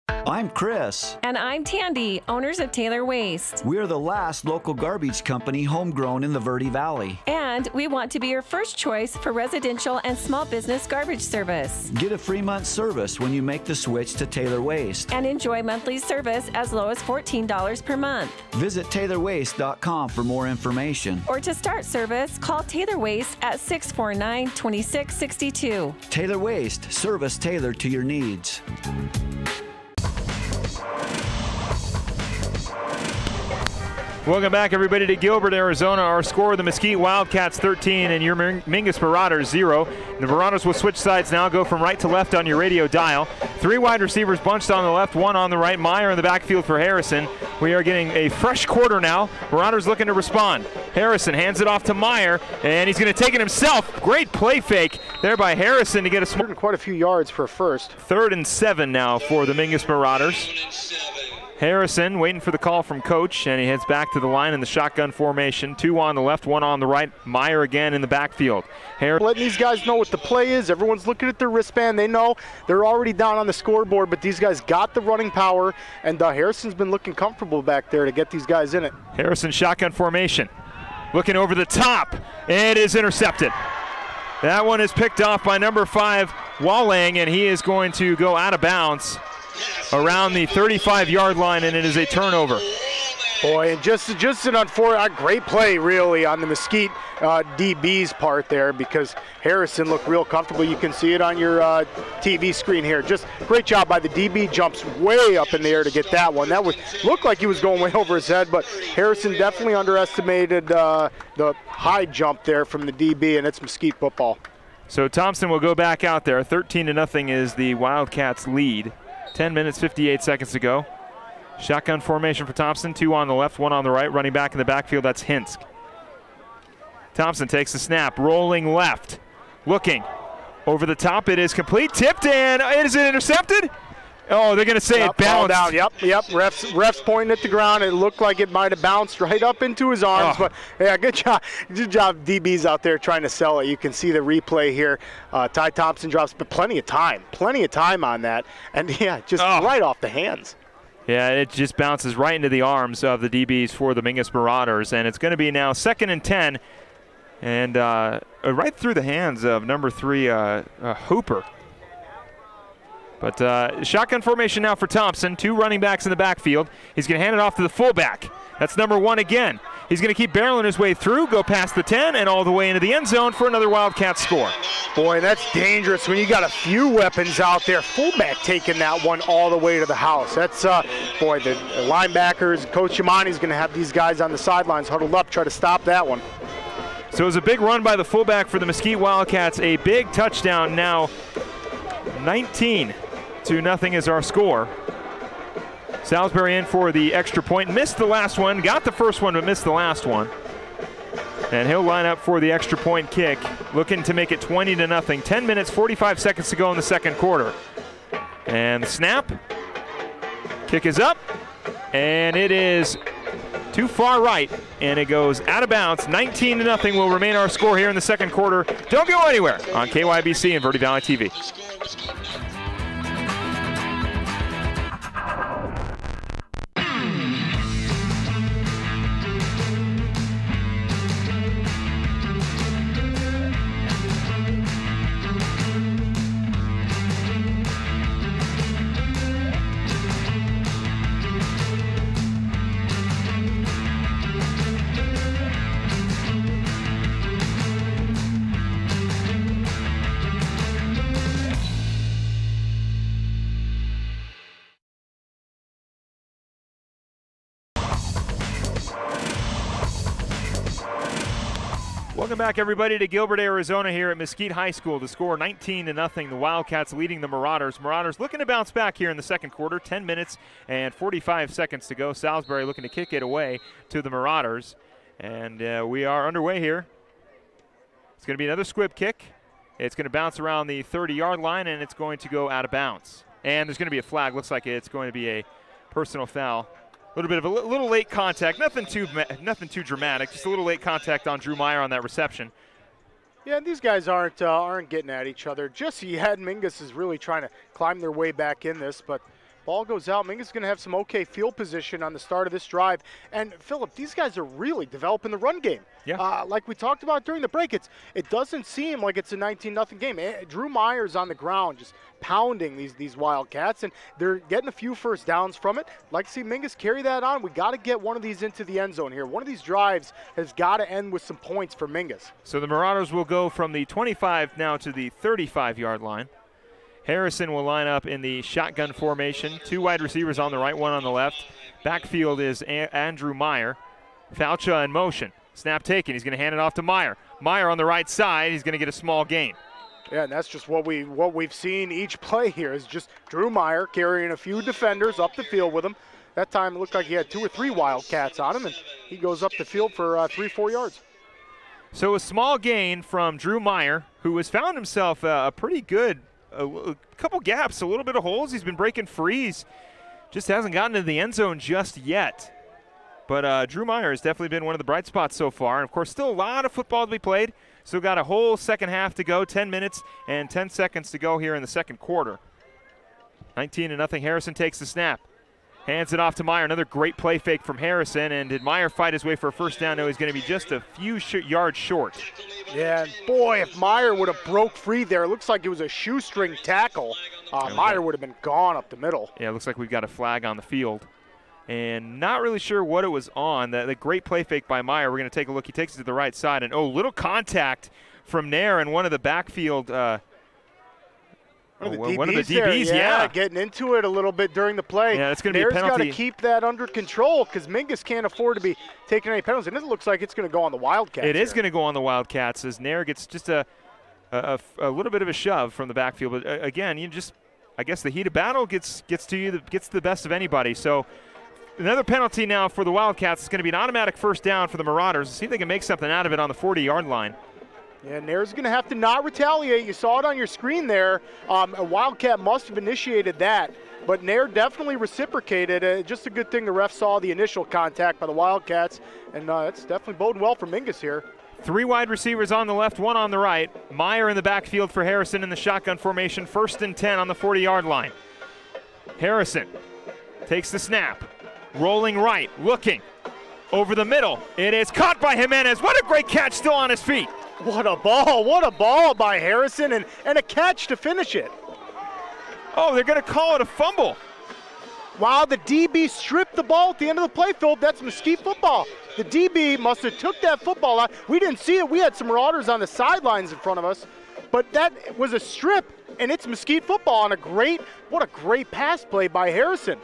I'm Chris. And I'm Tandy, owners of Taylor Waste. We're the last local garbage company homegrown in the Verde Valley. And we want to be your first choice for residential and small business garbage service. Get a free month service when you make the switch to Taylor Waste. And enjoy monthly service as low as $14 per month. Visit TaylorWaste.com for more information. Or to start service, call Taylor Waste at 649-2662. Taylor Waste, service tailored to your needs. Welcome back, everybody, to Gilbert, Arizona. Our score, the Mesquite Wildcats 13 and your Mingus Marauders 0. The Marauders will switch sides now, go from right to left on your radio dial. 3 wide receivers bunched on the left, 1 on the right. Meyer in the backfield for Harrison. We are getting a fresh quarter now. Marauders looking to respond. Harrison hands it off to Meyer, and he's going to take it himself. Great play fake there by Harrison to get a smart. Quite a few yards for a first. 3rd and 7 now for the Mingus Marauders. Harrison waiting for the call from coach, and he heads back to the line in the shotgun formation. 2 on the left, 1 on the right. Meyer again in the backfield. Letting these guys know what the play is. Everyone's looking at their wristband. They know they're already down on the scoreboard, but these guys got the running power, and Harrison's been looking comfortable back there to get these guys in it. Harrison shotgun formation. Looking over the top. It is intercepted. That one is picked off by number 5, Walling, and he is going to go out of bounds around the 35-yard line, and it is a turnover. Boy, and just an unfortunate, great play really on the Mesquite DB's part there, because Harrison looked real comfortable. You can see it on your TV screen here. Just great job by the DB, jumps way up in the air to get that one. That looked like he was going way over his head, but Harrison definitely underestimated the high jump there from the DB, and it's Mesquite football. So Thompson will go back out there. 13-0 is the Wildcats' lead. 10 minutes, 58 seconds to go. Shotgun formation for Thompson. 2 on the left, 1 on the right. Running back in the backfield, that's Hinsk. Thompson takes the snap, rolling left. Looking over the top. It is complete. Tipped, and is it intercepted? Oh, they're going to say it bounced. Down. Yep. Ref's pointing at the ground. It looked like it might have bounced right up into his arms, but yeah, good job. Good job, DBs out there trying to sell it. You can see the replay here. Ty Thompson drops, but plenty of time on that, and yeah, just right off the hands. Yeah, it just bounces right into the arms of the DBs for the Mingus Marauders, and it's going to be now 2nd and 10, and right through the hands of number 3, Hooper. But shotgun formation now for Thompson. 2 running backs in the backfield. He's going to hand it off to the fullback. That's number 1 again. He's going to keep barreling his way through, go past the 10, and all the way into the end zone for another Wildcat score. Boy, that's dangerous when you got a few weapons out there. Fullback taking that one all the way to the house. That's, boy, the linebackers, Coach Yamani's going to have these guys on the sidelines huddled up, try to stop that one. So it was a big run by the fullback for the Mesquite Wildcats. A big touchdown now. 19-0 is our score. Salisbury in for the extra point. Missed the last one. Got the first one, but missed the last one. And he'll line up for the extra point kick. Looking to make it 20-0. 10 minutes, 45 seconds to go in the second quarter. And the snap. Kick is up. And it is too far right. And it goes out of bounds. 19-0 will remain our score here in the second quarter. Don't go anywhere on KYBC and Verde Valley TV. Welcome back, everybody, to Gilbert, Arizona here at Mesquite High School. The score 19-0. The Wildcats leading the Marauders. Marauders looking to bounce back here in the second quarter. 10 minutes and 45 seconds to go. Salisbury looking to kick it away to the Marauders. And we are underway here. It's going to be another squib kick. It's going to bounce around the 30-yard line, and it's going to go out of bounds. And there's going to be a flag. Looks like it's going to be a personal foul. A little bit of a little late contact, nothing too dramatic, just a little late contact on Drew Meyer on that reception. Yeah, these guys aren't getting at each other just yet. Mingus is really trying to climb their way back in this, but Ball goes out. Mingus is going to have some okay field position on the start of this drive. And, Philip, these guys are really developing the run game. Yeah. Like we talked about during the break, it doesn't seem like it's a 19-0 game. Drew Myers on the ground just pounding these Wildcats, and they're getting a few first downs from it. Like to see Mingus carry that on. We got to get one of these into the end zone here. One of these drives has got to end with some points for Mingus. So the Marauders will go from the 25 now to the 35-yard line. Harrison will line up in the shotgun formation. 2 wide receivers on the right, 1 on the left. Backfield is Andrew Meyer. Falcha in motion. Snap taken. He's going to hand it off to Meyer. Meyer on the right side. He's going to get a small gain. Yeah, and that's just what we've seen each play here is just Drew Meyer carrying a few defenders up the field with him. That time it looked like he had 2 or 3 Wildcats on him, and he goes up the field for 3-4 yards. So a small gain from Drew Meyer, who has found himself a pretty good a couple gaps, a little bit of holes. He's been breaking frees. Just hasn't gotten into the end zone just yet. But Drew Meyer has definitely been one of the bright spots so far. And, of course, still a lot of football to be played. Still got a whole second half to go, 10 minutes and 10 seconds to go here in the second quarter. 19-0. Harrison takes the snap. Hands it off to Meyer. Another great play fake from Harrison. And did Meyer fight his way for a first down? No, he's going to be just a few yards short. Yeah, and boy, if Meyer would have broke free there, it looks like it was a shoestring tackle. Meyer would have been gone up the middle. Yeah, it looks like we've got a flag on the field. And not really sure what it was on. The great play fake by Meyer. We're going to take a look. He takes it to the right side. And, little contact from Nair and one of the backfield one of the DBs, yeah, getting into it a little bit during the play. Yeah, it's going to be a penalty. Nair's got to keep that under control because Mingus can't afford to be taking any penalties. And it looks like it's going to go on the Wildcats. It is going to go on the Wildcats as Nair gets just a little bit of a shove from the backfield. But again, I guess the heat of battle gets to you, gets the best of anybody. So another penalty now for the Wildcats. It's going to be an automatic first down for the Marauders. See if they can make something out of it on the 40-yard line. Yeah, Nair's going to have to not retaliate. You saw it on your screen there. A Wildcat must have initiated that, but Nair definitely reciprocated. Just a good thing the ref saw the initial contact by the Wildcats, and it's definitely boding well for Mingus here. 3 wide receivers on the left, 1 on the right. Meyer in the backfield for Harrison in the shotgun formation. 1st and 10 on the 40-yard line. Harrison takes the snap. Rolling right, looking. Over the middle. It is caught by Jimenez. What a great catch, still on his feet. What a ball by Harrison, and a catch to finish it. Oh, they're going to call it a fumble. Wow, the DB stripped the ball at the end of the play, Phil. That's Mesquite football. The DB must have took that football out. We didn't see it. We had some Marauders on the sidelines in front of us, but that was a strip, and it's Mesquite football on what a great pass play by Harrison.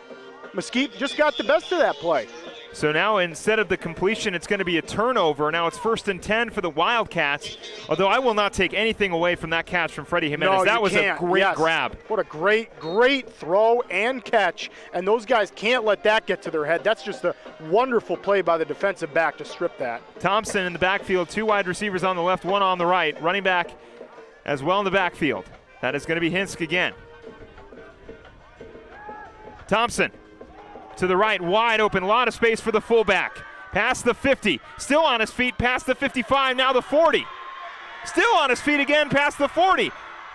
Mesquite just got the best of that play. So now instead of the completion, it's going to be a turnover. Now it's 1st and 10 for the Wildcats, although I will not take anything away from that catch from Freddie Jimenez. No, that was can't. A great Yes. grab. What a great throw and catch. And those guys can't let that get to their head. That's just a wonderful play by the defensive back to strip that. Thompson in the backfield, 2 wide receivers on the left, 1 on the right. Running back as well in the backfield. That is going to be Hinsk again. Thompson. To the right, wide open, a lot of space for the fullback. Past the 50, still on his feet, past the 55, now the 40. Still on his feet again, past the 40.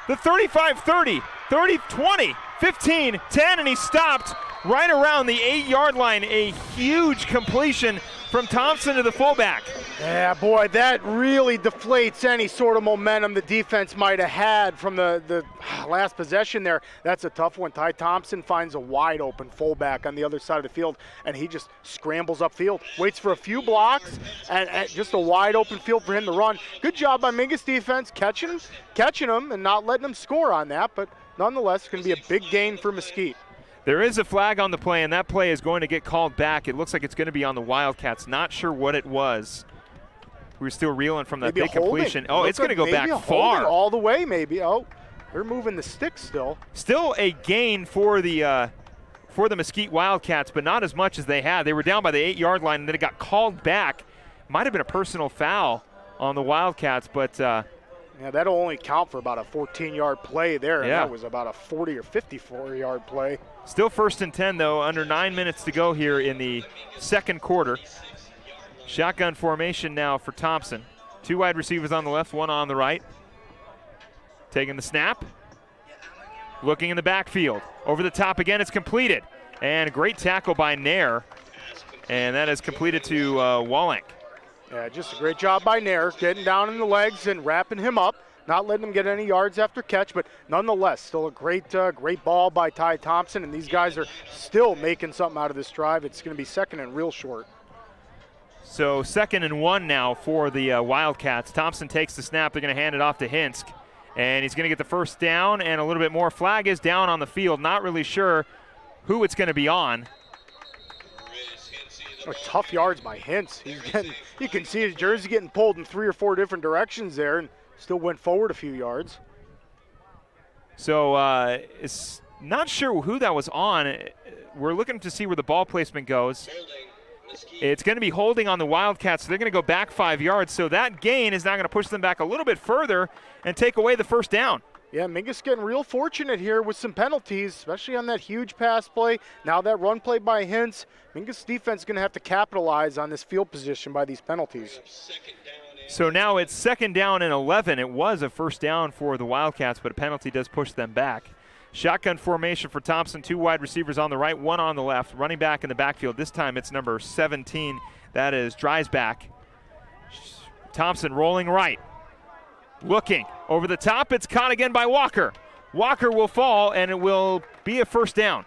The 35, 30, 30, 20, 15, 10, and he stopped right around the 8-yard line. A huge completion from Thompson to the fullback. Yeah, boy, that really deflates any sort of momentum the defense might have had from the last possession there. That's a tough one. Ty Thompson finds a wide open fullback on the other side of the field, and he just scrambles upfield, waits for a few blocks, and just a wide open field for him to run. Good job by Mingus defense catching him and not letting him score on that, but nonetheless, it's going to be a big gain for Mesquite. There is a flag on the play, and that play is going to get called back. It looks like it's going to be on the Wildcats. Not sure what it was. We're still reeling from that big completion. Oh, it's going to go back far. All the way, maybe. Oh, they're moving the sticks still. Still a gain for the Mesquite Wildcats, but not as much as they had. They were down by the 8-yard line, and then it got called back. Might have been a personal foul on the Wildcats, but yeah, that'll only count for about a 14-yard play there, and that was about a 40 or 54-yard play. Still 1st and 10, though, under 9 minutes to go here in the second quarter. Shotgun formation now for Thompson. 2 wide receivers on the left, 1 on the right. Taking the snap. looking in the backfield. Over the top again, it's completed. And a great tackle by Nair. And that is completed to Wallenk. Yeah, just a great job by Nair, getting down in the legs and wrapping him up. Not letting him get any yards after catch, but nonetheless, still a great ball by Ty Thompson, and these guys are still making something out of this drive. It's going to be second and real short. So 2nd and 1 now for the Wildcats. Thompson takes the snap. They're going to hand it off to Hinsk, and he's going to get the first down and a little bit more. Flag is down on the field. Not really sure who it's going to be on. Oh, tough yards by Hintz. You can see his jersey getting pulled in 3 or 4 different directions there, and still went forward a few yards. So it's not sure who that was on. We're looking to see where the ball placement goes. It's going to be holding on the Wildcats, so they're going to go back 5 yards. So that gain is now going to push them back a little bit further and take away the first down. Yeah, Mingus getting real fortunate here with some penalties, especially on that huge pass play. Now that run play by Hintz, Mingus defense is going to have to capitalize on this field position by these penalties. So now it's 2nd down and 11. It was a first down for the Wildcats, but a penalty does push them back. Shotgun formation for Thompson, 2 wide receivers on the right, 1 on the left, running back in the backfield. This time it's number 17. That is Dreisbach. Thompson rolling right. Looking over the top. It's caught again by Walker. Walker will fall, and it will be a first down.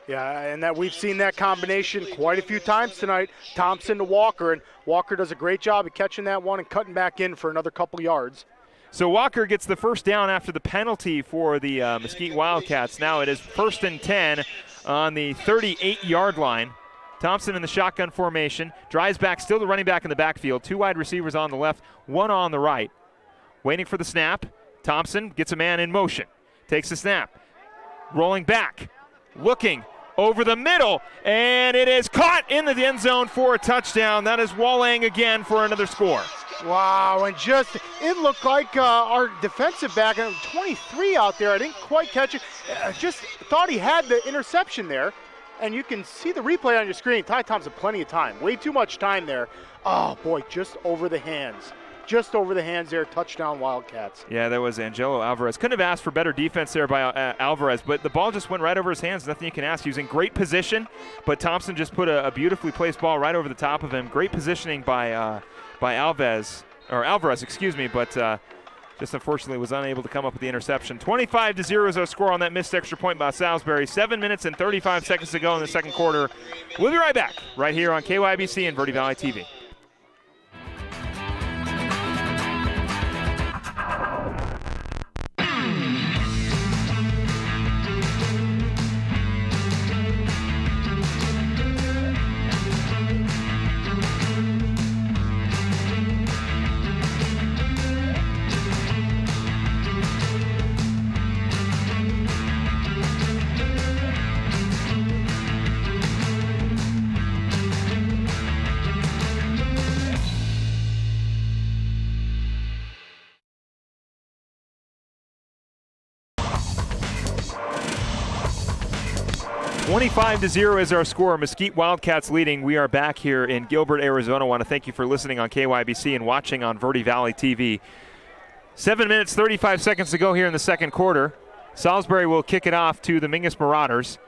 Yeah, and that we've seen that combination quite a few times tonight. Thompson to Walker, and Walker does a great job of catching that one and cutting back in for another couple yards. So Walker gets the first down after the penalty for the Mesquite Wildcats. Now it is 1st and 10 on the 38-yard line. Thompson in the shotgun formation. Dreisbach still the running back in the backfield. 2 wide receivers on the left, 1 on the right. Waiting for the snap. Thompson gets a man in motion. Takes the snap. Rolling back. Looking over the middle. And it is caught in the end zone for a touchdown. That is Wallang again for another score. Wow, and just, it looked like our defensive back, 23 out there, I didn't quite catch it. Just thought he had the interception there. And you can see the replay on your screen. Ty Thompson, plenty of time. Way too much time there. Oh, boy, just over the hands. Just over the hands there, touchdown Wildcats. Yeah, that was Angelo Alvarez. Couldn't have asked for better defense there by Alvarez, but the ball just went right over his hands. Nothing you can ask. He was in great position, but Thompson just put a beautifully placed ball right over the top of him. Great positioning by Alvarez, but just unfortunately was unable to come up with the interception. 25-0 is our score on that missed extra point by Salisbury. 7 minutes and 35 seconds to go in the second quarter. We'll be right back right here on KYBC and Verde Valley TV. $25-0 is our score. Mesquite Wildcats leading. We are back here in Gilbert, Arizona. I want to thank you for listening on KYBC and watching on Verde Valley TV. 7 minutes, 35 seconds to go here in the second quarter. Salisbury will kick it off to the Mingus Marauders.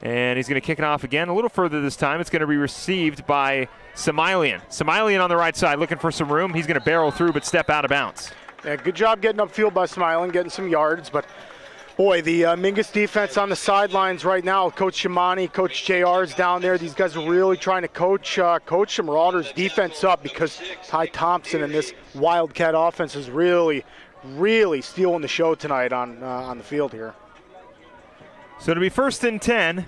And he's going to kick it off again a little further this time. It's going to be received by Samilian. Samilian on the right side looking for some room. He's going to barrel through but step out of bounds. Yeah, good job getting upfield by Samilian, getting some yards, but boy, the Mingus defense on the sidelines right now. Coach Shimani, Coach JR is down there. These guys are really trying to coach the Marauders defense up because Ty Thompson and this Wildcat offense is really stealing the show tonight on the field here. So it'll be 1st and 10.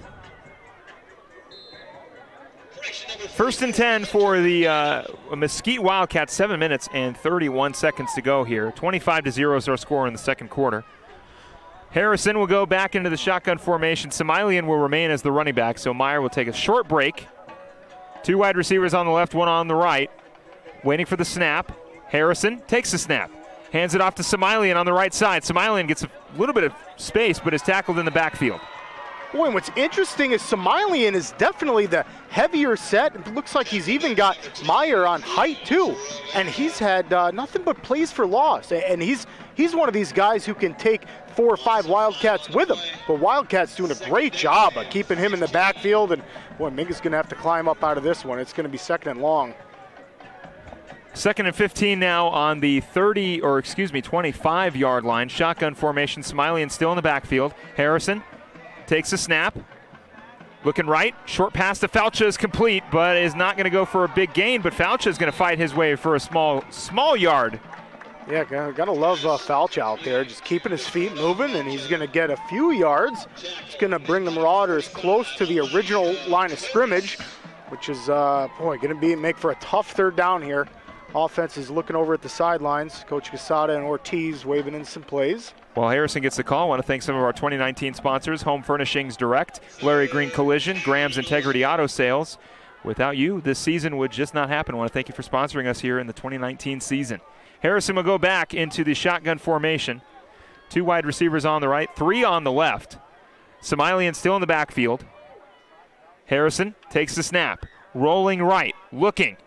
1st and 10 for the Mesquite Wildcats. 7 minutes and 31 seconds to go here. 25-0 is our score in the second quarter. Harrison will go back into the shotgun formation. Samilian will remain as the running back, so Meyer will take a short break. 2 wide receivers on the left, 1 on the right. Waiting for the snap. Harrison takes the snap. Hands it off to Samilian on the right side. Samilian gets a little bit of space, but is tackled in the backfield. Boy, and what's interesting is Somalian is definitely the heavier set. It looks like he's even got Meyer on height too. And he's had nothing but plays for loss. And he's one of these guys who can take 4 or 5 Wildcats with him. But Wildcats doing a great job of keeping him in the backfield. And boy, Mingus going to have to climb up out of this one. It's going to be 2nd and long. 2nd and 15 now on the 25-yard line. Shotgun formation. Somalian still in the backfield. Harrison takes a snap. Looking right. Short pass to Falcha is complete, but is not going to go for a big gain. But Falcha is going to fight his way for a small yard. Yeah, gotta love Falcha out there, just keeping his feet moving, and he's going to get a few yards. It's going to bring the Marauders close to the original line of scrimmage, which is, going to make for a tough 3rd down here. Offense is looking over at the sidelines. Coach Casada and Ortiz waving in some plays. While Harrison gets the call, I want to thank some of our 2019 sponsors: Home Furnishings Direct, Larry Green Collision, Graham's Integrity Auto Sales. Without you, this season would just not happen. I want to thank you for sponsoring us here in the 2019 season. Harrison will go back into the shotgun formation. 2 wide receivers on the right, 3 on the left. Somalian still in the backfield. Harrison takes the snap, rolling right, looking,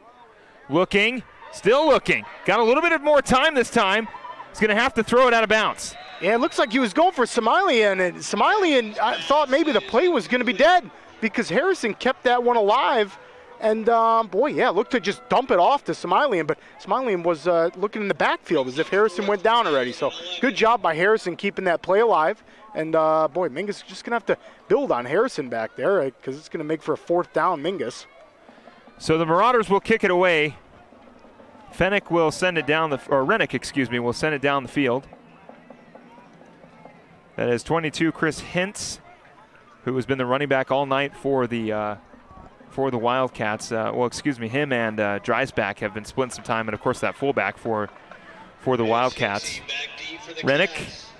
still looking. Got a little bit of more time this time. He's going to have to throw it out of bounds. Yeah, it looks like he was going for Somalian, and Somalian, I thought maybe the play was going to be dead because Harrison kept that one alive. And, looked to just dump it off to Somalian, but Somalian was looking in the backfield as if Harrison went down already. So good job by Harrison keeping that play alive. And, Mingus is just going to have to build on Harrison back there because it's going to make for a 4th down, Mingus. So the Marauders will kick it away. Rennick, will send it down the field. That is 22, Chris Hintz, who has been the running back all night for the Wildcats. Him and Dreisbach have been splitting some time, and of course that fullback for the Wildcats. Rennick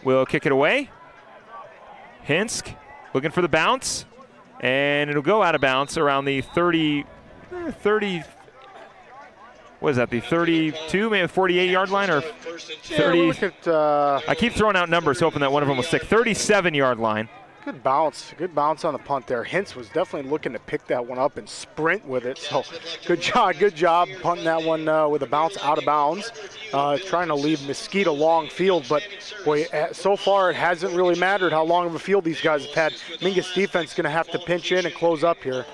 will kick it away. Hinsk looking for the bounce, and it'll go out of bounds around the 30. What is that, the 32, maybe 48-yard line, or 30? I keep throwing out numbers hoping that one of them will stick. 37-yard line. Good bounce on the punt there. Hintz was definitely looking to pick that one up and sprint with it. So good job punting that one with a bounce out of bounds. Trying to leave Mesquite a long field, but boy, so far it hasn't really mattered how long of a field these guys have had. Mingus defense is going to have to pinch in and close up here.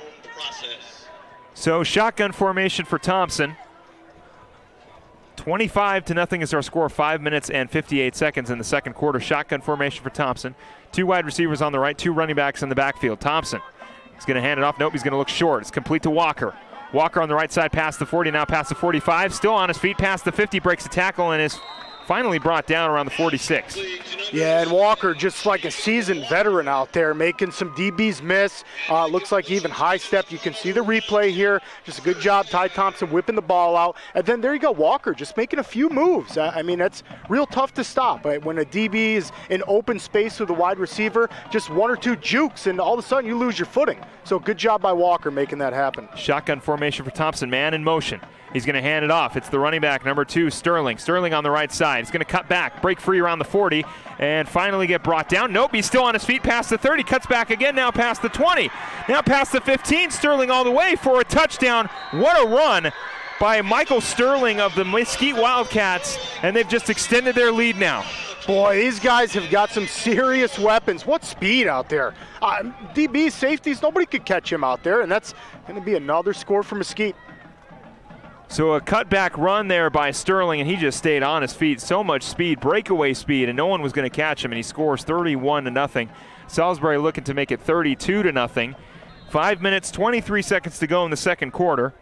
So shotgun formation for Thompson. 25-0 is our score. 5 minutes and 58 seconds in the 2nd quarter. Shotgun formation for Thompson. 2 wide receivers on the right, 2 running backs in the backfield. Thompson is going to hand it off. Nope, he's going to look short. It's complete to Walker. Walker on the right side past the 40, now past the 45. Still on his feet past the 50, breaks a tackle, and is finally brought down around the 46. Yeah, and Walker, just like a seasoned veteran out there, making some DBs miss. Looks like he even high-stepped. You can see the replay here. Just a good job, Ty Thompson whipping the ball out. And then there you go, Walker just making a few moves. I mean, that's real tough to stop. When a DB is in open space with a wide receiver, just 1 or 2 jukes, and all of a sudden you lose your footing. So good job by Walker making that happen. Shotgun formation for Thompson, man in motion. He's going to hand it off. It's the running back, number 2, Sterling. Sterling on the right side. He's going to cut back, break free around the 40, and finally get brought down. Nope, he's still on his feet past the 30. Cuts back again, now past the 20. Now past the 15. Sterling all the way for a touchdown. What a run by Michael Sterling of the Mesquite Wildcats, and they've just extended their lead now. Boy, these guys have got some serious weapons. What speed out there. DB, safeties, nobody could catch him out there, and that's going to be another score for Mesquite. So a cutback run there by Sterling, and he just stayed on his feet. So much speed, breakaway speed, and no one was going to catch him, and he scores 31-0. Salisbury looking to make it 32-0. 5 minutes, 23 seconds to go in the 2nd quarter.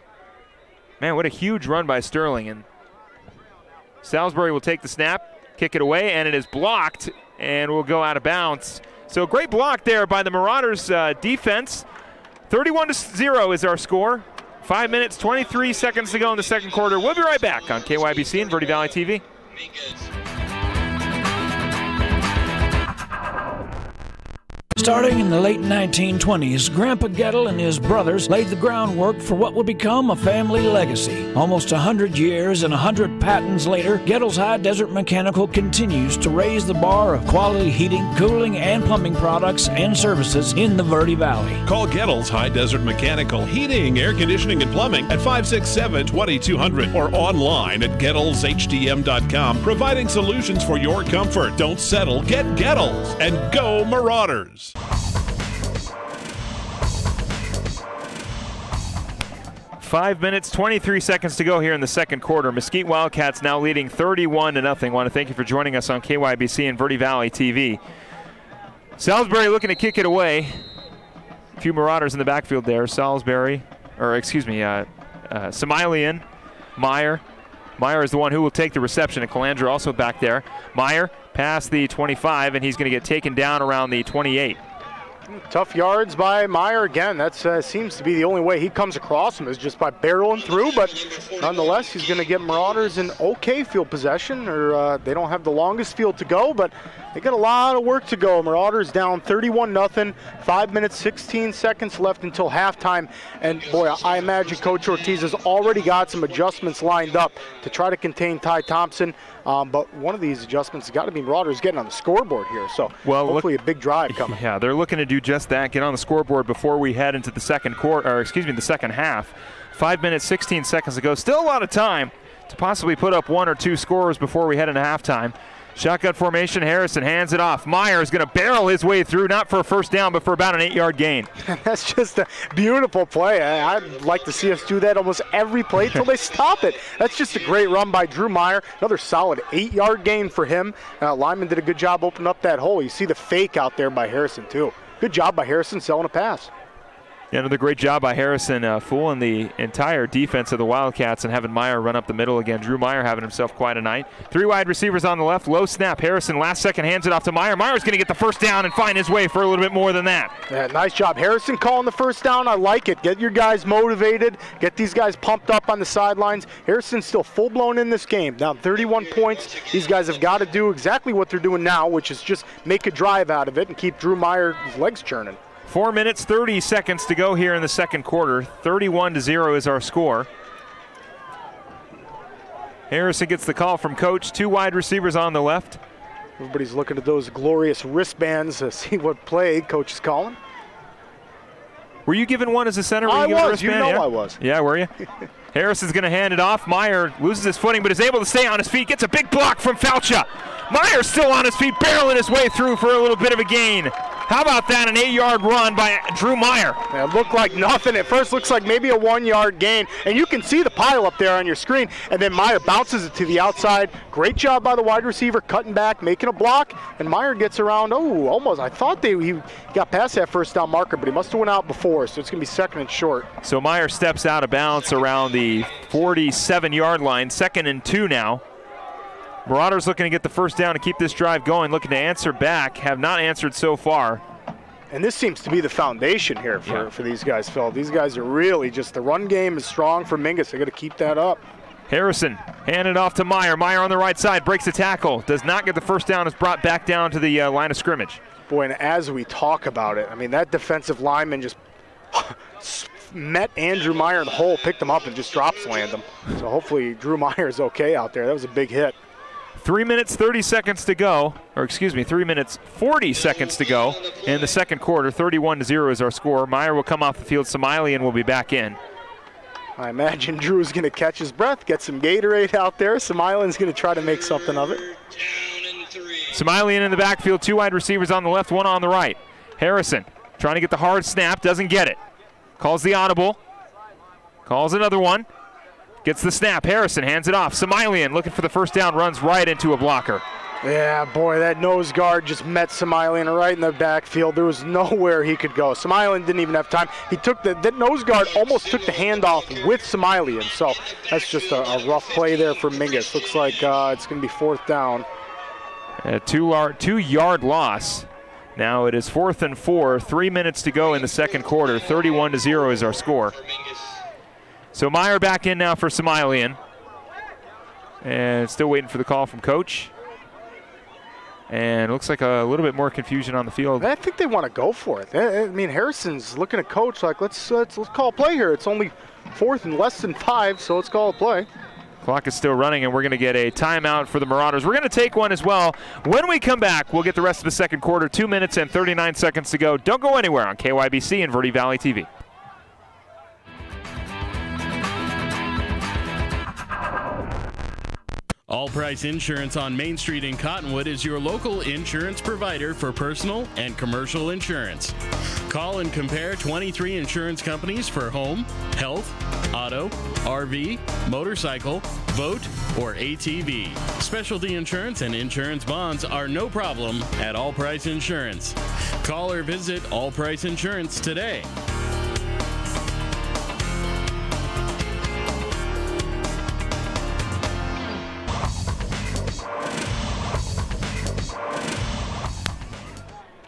Man, what a huge run by Sterling. And Salisbury will take the snap, kick it away, and it is blocked and will go out of bounds. So great block there by the Marauders defense. 31-0 is our score. 5 minutes, 23 seconds to go in the 2nd quarter. We'll be right back on KYBC and Verde Valley TV. Starting in the late 1920s, Grandpa Gettle and his brothers laid the groundwork for what would become a family legacy. Almost 100 years and 100 patents later, Gettle's High Desert Mechanical continues to raise the bar of quality heating, cooling, and plumbing products and services in the Verde Valley. Call Gettle's High Desert Mechanical Heating, Air Conditioning, and Plumbing at 567-2200 or online at GettlesHDM.com, providing solutions for your comfort. Don't settle, get Gettles, and go Marauders. 5 minutes, 23 seconds to go here in the second quarter. Mesquite Wildcats now leading 31-0. Want to thank you for joining us on KYBC and Verde Valley TV. Salisbury looking to kick it away. A few Marauders in the backfield there. Salisbury, or excuse me, Samilian, Meyer. Meyer is the one who will take the reception, and Calandra also back there. Meyer past the 25, and he's going to get taken down around the 28. Tough yards by Meyer again. That seems to be the only way he comes across him is just by barreling through, but nonetheless, he's going to get Marauders an okay field possession, or they don't have the longest field to go, but they got a lot of work to go. Marauders down 31-0, 5 minutes, 16 seconds left until halftime, and boy, I imagine Coach Ortiz has already got some adjustments lined up to try to contain Ty Thompson, but one of these adjustments has got to be Marauders getting on the scoreboard here, so hopefully a big drive coming. Yeah, they're looking to do just that, get on the scoreboard before we head into the second quarter, or excuse me, the second half. 5 minutes, 16 seconds to go. Still a lot of time to possibly put up one or two scores before we head into halftime. Shotgun formation, Harrison hands it off. Meyer is going to barrel his way through, not for a first down, but for about an 8-yard gain. That's just a beautiful play. I'd like to see us do that almost every play until they stop it. That's just a great run by Drew Meyer. Another solid 8-yard gain for him. Lyman did a good job opening up that hole. You see the fake out there by Harrison, too. Good job by Harrison selling a pass. Yeah, another great job by Harrison, fooling the entire defense of the Wildcats and having Meyer run up the middle again. Drew Meyer having himself quite a night. Three wide receivers on the left, low snap. Harrison last second hands it off to Meyer. Meyer's going to get the first down and find his way for a little bit more than that. Yeah, nice job. Harrison calling the first down. I like it. Get your guys motivated. Get these guys pumped up on the sidelines. Harrison's still full-blown in this game. Now 31 points. These guys have got to do exactly what they're doing now, which is just make a drive out of it and keep Drew Meyer's legs churning. 4 minutes, 30 seconds to go here in the second quarter. 31-0 is our score. Harrison gets the call from Coach. Two wide receivers on the left. Everybody's looking at those glorious wristbands to see what play Coach is calling. Were you given one as a center? I was. You know I was. Yeah, were you? Harrison's going to hand it off. Meyer loses his footing, but is able to stay on his feet. Gets a big block from Falcha. Meyer's still on his feet, barreling his way through for a little bit of a gain. How about that, an 8-yard run by Drew Meyer? Yeah, it looked like nothing. At first looks like maybe a 1-yard gain, and you can see the pile up there on your screen, and then Meyer bounces it to the outside. Great job by the wide receiver, cutting back, making a block, and Meyer gets around, almost. I thought he got past that first down marker, but he must have went out before, so it's going to be second and short. So Meyer steps out of bounds around the 47-yard line, 2nd and 2 now. Marauders looking to get the first down to keep this drive going, looking to answer back, have not answered so far. And this seems to be the foundation here for these guys, Phil. These guys are really just, the run game is strong for Mingus. They got to keep that up. Harrison handed off to Meyer. Meyer on the right side, breaks the tackle, does not get the first down, is brought back down to the line of scrimmage. Boy, and as we talk about it, I mean, that defensive lineman just met Andrew Meyer in the hole, picked him up, and just drop slammed him. So hopefully Drew Meyer's okay out there. That was a big hit. 3 minutes, 30 seconds to go, or excuse me, 3 minutes, 40 seconds to go in the second quarter. 31-0 is our score. Meyer will come off the field. Samilian will be back in. I imagine Drew's going to catch his breath, get some Gatorade out there. Samilian's going to try to make something of it. Samilian in the backfield, two wide receivers on the left, one on the right. Harrison trying to get the hard snap, doesn't get it. Calls the audible, calls another one. Gets the snap. Harrison hands it off. Samilian looking for the first down, runs right into a blocker. Yeah, boy, that nose guard just met Samilian right in the backfield. There was nowhere he could go. Samilian didn't even have time. He took that nose guard almost took the handoff with Samilian. So that's just a rough play there for Mingus. Looks like it's going to be fourth down. A two-yard loss. Now it is 4th and 4. 3 minutes to go in the second quarter. 31-0 is our score. So Meyer back in now for Samilian. And still waiting for the call from Coach. And it looks like a little bit more confusion on the field. I think they want to go for it. I mean, Harrison's looking at coach like, let's call a play here. It's only 4th and less than 5, so let's call a play. Clock is still running, and we're going to get a timeout for the Marauders. We're going to take one as well. When we come back, we'll get the rest of the second quarter. 2 minutes and 39 seconds to go. Don't go anywhere on KYBC and Verde Valley TV. All Price Insurance on Main Street in Cottonwood is your local insurance provider for personal and commercial insurance. Call and compare 23 insurance companies for home, health, auto, RV, motorcycle, boat, or ATV. Specialty insurance and insurance bonds are no problem at All Price Insurance. Call or visit All Price Insurance today.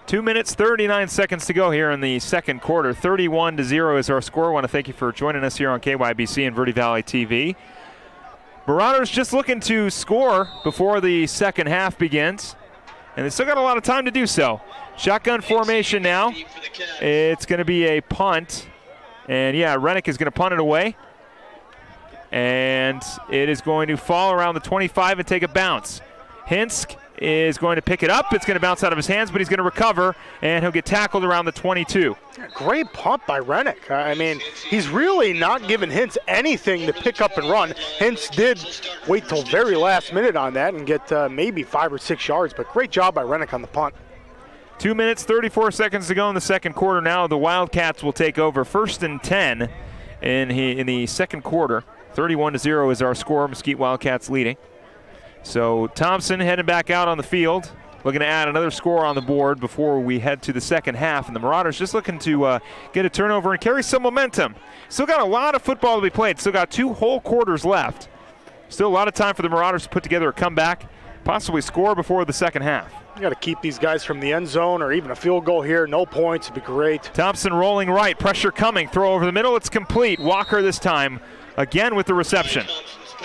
Two minutes, 39 seconds to go here in the second quarter. 31-0 is our score. I want to thank you for joining us here on KYBC and Verde Valley TV. Marauders just looking to score before the second half begins, and they still got a lot of time to do so. Shotgun formation now. It's going to be a punt, and yeah, Rennick is going to punt it away, and it is going to fall around the 25 and take a bounce. Hinsk is going to pick it up. It's going to bounce out of his hands, but he's going to recover, and he'll get tackled around the 22. Great punt by Rennick. I mean, he's really not giving Hintz anything to pick up and run. Hintz did wait till very last minute on that and get maybe 5 or 6 yards, but great job by Rennick on the punt. 2 minutes, 34 seconds to go in the second quarter now. The Wildcats will take over 1st and 10 in the second quarter. 31-0 is our score. Mesquite Wildcats leading. So Thompson heading back out on the field, looking to add another score on the board before we head to the second half. And the Marauders just looking to get a turnover and carry some momentum. Still got a lot of football to be played. Still got 2 whole quarters left. Still a lot of time for the Marauders to put together a comeback, possibly score before the second half. You got to keep these guys from the end zone or even a field goal here. No points would be great. Thompson rolling right, pressure coming, throw over the middle. It's complete. Walker this time again with the reception.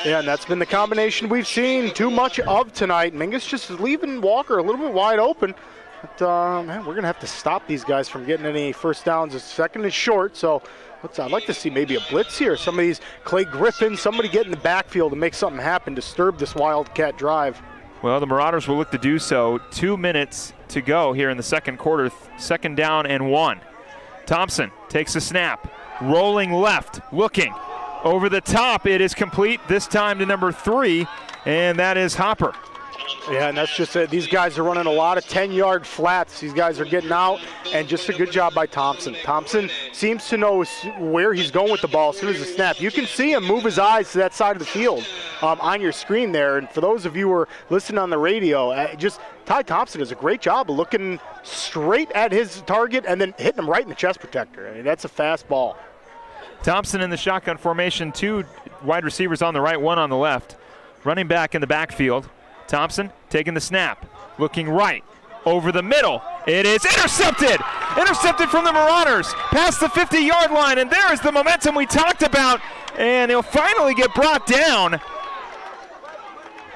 Yeah, and that's been the combination we've seen too much of tonight. Mingus just leaving Walker a little bit wide open. But, man, we're going to have to stop these guys from getting any first downs. The second is short, so I'd like to see maybe a blitz here. Some of these, Clay Griffin, somebody get in the backfield and make something happen, disturb this Wildcat drive. Well, the Marauders will look to do so. 2 minutes to go here in the second quarter. 2nd down and 1. Thompson takes a snap, rolling left, looking. Over the top, it is complete, this time to number 3, and that is Hopper. Yeah, and that's just it. These guys are running a lot of 10-yard flats. These guys are getting out, and just a good job by Thompson. Thompson seems to know where he's going with the ball as soon as the snap. You can see him move his eyes to that side of the field on your screen there. And for those of you who are listening on the radio, Ty Thompson does a great job of looking straight at his target and then hitting him right in the chest protector. I mean, that's a fast ball. Thompson in the shotgun formation, 2 wide receivers on the right, 1 on the left. Running back in the backfield. Thompson taking the snap, looking right, over the middle. It is intercepted! Intercepted from the Marauders, past the 50-yard line, and there is the momentum we talked about, and he'll finally get brought down.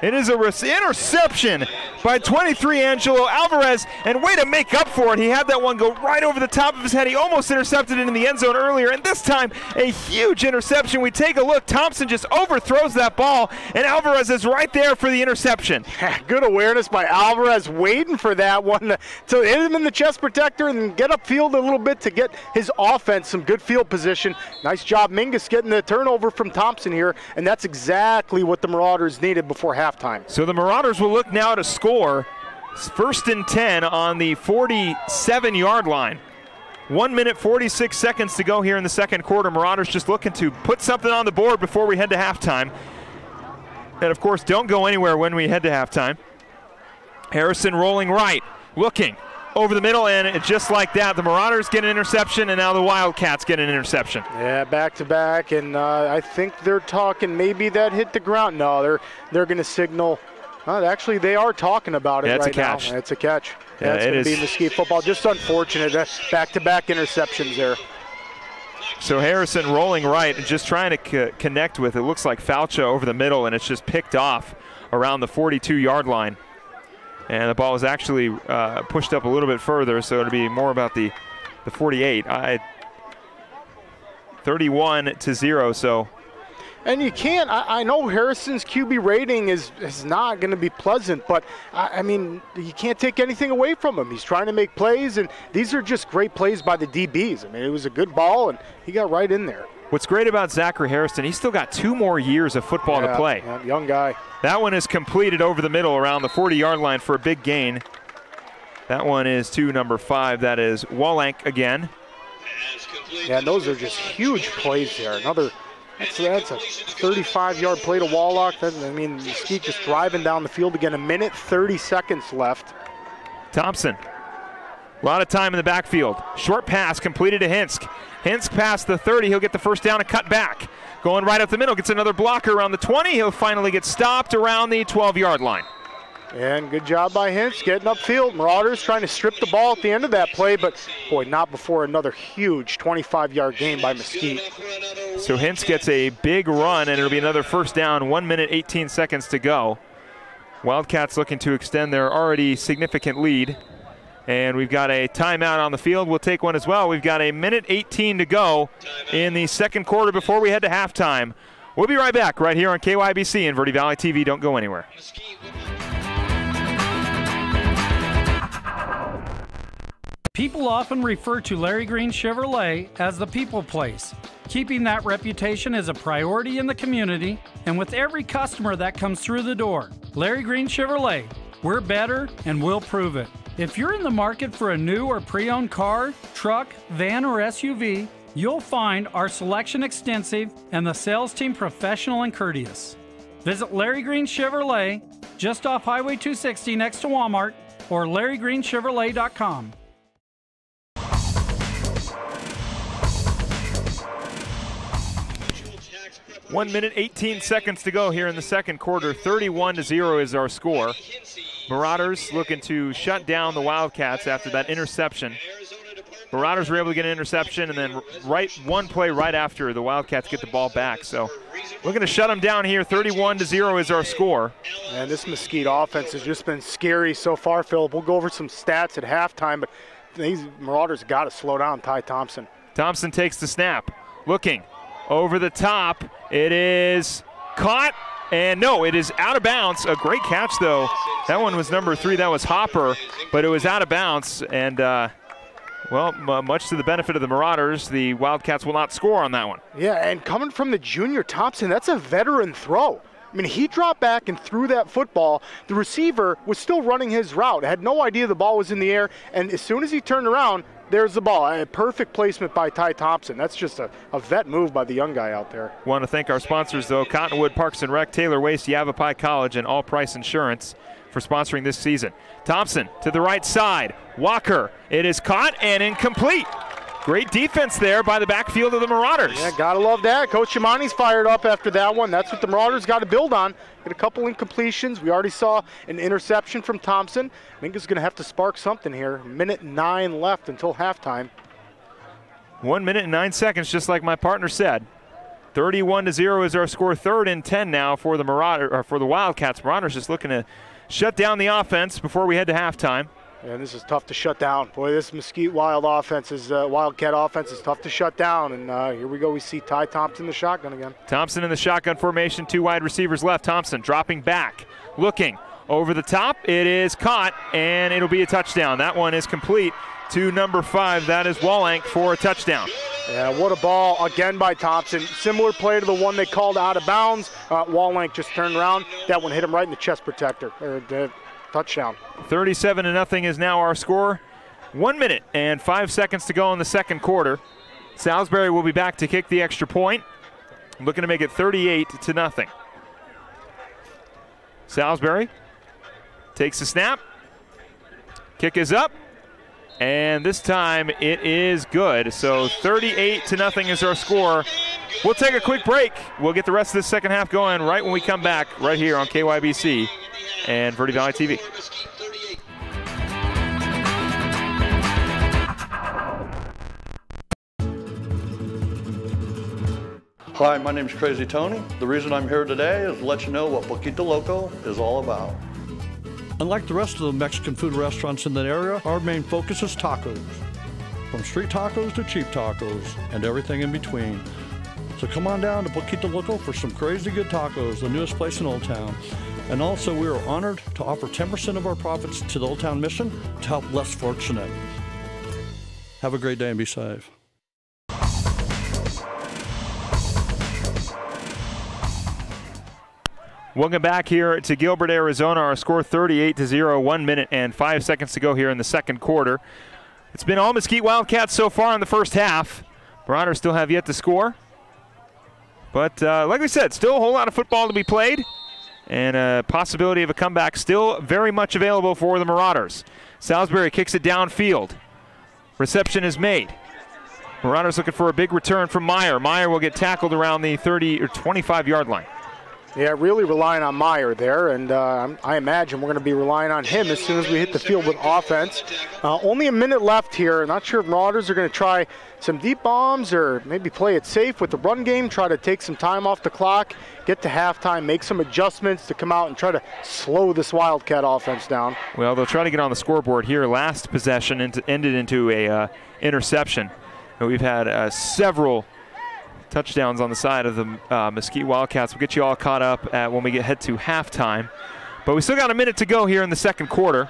It is an interception by 23 Angelo Alvarez, and way to make up for it. He had that one go right over the top of his head. He almost intercepted it in the end zone earlier, and this time a huge interception. We take a look. Thompson just overthrows that ball, and Alvarez is right there for the interception. Good awareness by Alvarez, waiting for that one to hit him in the chest protector and get upfield a little bit to get his offense some good field position. Nice job, Mingus, getting the turnover from Thompson here, and that's exactly what the Marauders needed before halftime. So the Marauders will look now to score 1st and 10 on the 47-yard line. 1 minute, 46 seconds to go here in the second quarter. Marauders just looking to put something on the board before we head to halftime. And, of course, don't go anywhere when we head to halftime. Harrison rolling right, looking over the middle, and just like that, the Marauders get an interception, and now the Wildcats get an interception. Yeah, back-to-back, and I think they're talking maybe that hit the ground. No, they're going to signal. Actually, they are talking about it right now. It's a catch. It's a catch. Yeah, it's going to be Mesquite football. Just unfortunate. Back-to-back interceptions there. So Harrison rolling right and just trying to connect with, it looks like Falcha over the middle, and it's just picked off around the 42-yard line. And the ball was actually pushed up a little bit further, so it'll be more about the 48. 31-0, so. And you can't, I know Harrison's QB rating is not going to be pleasant, but I mean, you can't take anything away from him. He's trying to make plays, and these are just great plays by the DBs. I mean, it was a good ball, and he got right in there. What's great about Zachary Harrison, he's still got 2 more years of football to play. Yeah, young guy. That one is completed over the middle around the 40-yard line for a big gain. That one is to number 5. That is Wallenk again. Yeah, and those are just huge plays there. That's a 35-yard play to Wallock. I mean, Mesquite just driving down the field again. 1:30 seconds left. Thompson, a lot of time in the backfield. Short pass completed to Hinsk. Hinsk past the 30. He'll get the first down and cut back. Going right up the middle, gets another blocker around the 20. He'll finally get stopped around the 12-yard line. And good job by Hinsk getting upfield. Marauders trying to strip the ball at the end of that play, but boy, not before another huge 25-yard gain by Mesquite. So Hinsk gets a big run, and it'll be another first down, 1 minute, 18 seconds to go. Wildcats looking to extend their already significant lead. And we've got a timeout on the field. We'll take one as well. We've got 1:18 to go in the second quarter before we head to halftime. We'll be right back right here on KYBC and Verde Valley TV. Don't go anywhere. People often refer to Larry Green Chevrolet as the people place. Keeping that reputation is a priority in the community and with every customer that comes through the door. Larry Green Chevrolet, we're better and we'll prove it. If you're in the market for a new or pre-owned car, truck, van, or SUV, you'll find our selection extensive and the sales team professional and courteous. Visit Larry Green Chevrolet just off Highway 260 next to Walmart or LarryGreenChevrolet.com. 1 minute, 18 seconds to go here in the second quarter. 31-0 is our score. Marauders looking to shut down the Wildcats after that interception. Marauders were able to get an interception, and then one play right after, the Wildcats get the ball back. So looking to shut them down here. 31-0 is our score. And this Mesquite offense has just been scary so far, Philip. We'll go over some stats at halftime, but these Marauders got to slow down Ty Thompson. Thompson takes the snap. Looking over the top. It is caught. And no, it is out of bounds. A great catch, though. That one was number 3. That was Hopper, but it was out of bounds. And, well, much to the benefit of the Marauders, the Wildcats will not score on that one. Yeah, and coming from the junior Thompson, that's a veteran throw. I mean, he dropped back and threw that football. The receiver was still running his route, had no idea the ball was in the air, and as soon as he turned around, there's the ball. A perfect placement by Ty Thompson. That's just a vet move by the young guy out there. Want to thank our sponsors, though, Cottonwood Parks and Rec, Taylor Waste, Yavapai College, and All Price Insurance for sponsoring this season. Thompson to the right side. Walker. It is caught and incomplete. Great defense there by the backfield of the Marauders. Yeah, gotta love that. Coach Shimani's fired up after that one. That's what the Marauders got to build on. Get a couple incompletions. We already saw an interception from Thompson. Mingus going to have to spark something here. 1:09 left until halftime. 1 minute and 9 seconds, just like my partner said. 31-0 is our score. 3rd and 10 now for the Wildcats. Marauders just looking to shut down the offense before we head to halftime. And this is tough to shut down. Boy, this Mesquite Wildcat offense is tough to shut down. And here we go. We see Ty Thompson in the shotgun again. Thompson in the shotgun formation. 2 wide receivers left. Thompson dropping back, looking over the top. It is caught, and it'll be a touchdown. That one is complete to number 5. That is Wallenk for a touchdown. Yeah, what a ball again by Thompson. Similar play to the one they called out of bounds. Wallenk just turned around. That one hit him right in the chest protector. Touchdown. 37-0 is now our score. 1 minute and 5 seconds to go in the second quarter. Salisbury will be back to kick the extra point. Looking to make it 38-0. Salisbury takes the snap. Kick is up. And this time it is good. So 38-0 is our score. We'll take a quick break. We'll get the rest of the second half going right when we come back right here on KYBC and Verde Valley TV. Hi, my name's Crazy Tony. The reason I'm here today is to let you know what Poquito Loco is all about. Unlike the rest of the Mexican food restaurants in that area, our main focus is tacos. From street tacos to cheap tacos and everything in between. So come on down to Poquito Loco for some crazy good tacos, the newest place in Old Town. And also we are honored to offer 10% of our profits to the Old Town Mission to help less fortunate. Have a great day and be safe. Welcome back here to Gilbert, Arizona. Our score 38-0, 1 minute and 5 seconds to go here in the second quarter. It's been all Mesquite Wildcats so far in the first half. Marauders still have yet to score. But like we said, still a whole lot of football to be played. And a possibility of a comeback still very much available for the Marauders. Salisbury kicks it downfield. Reception is made. Marauders looking for a big return from Meyer. Meyer will get tackled around the 30 or 25-yard line. Yeah, really relying on Meyer there, and I imagine we're going to be relying on him as soon as we hit the field with offense. Only a minute left here. Not sure if Marauders are going to try some deep bombs or maybe play it safe with the run game, try to take some time off the clock, get to halftime, make some adjustments to come out and try to slow this Wildcat offense down. Well, they'll try to get on the scoreboard here. Last possession ended into a interception. We've had several touchdowns on the side of the Mesquite Wildcats. We'll get you all caught up when we head to halftime. But we still got a minute to go here in the second quarter.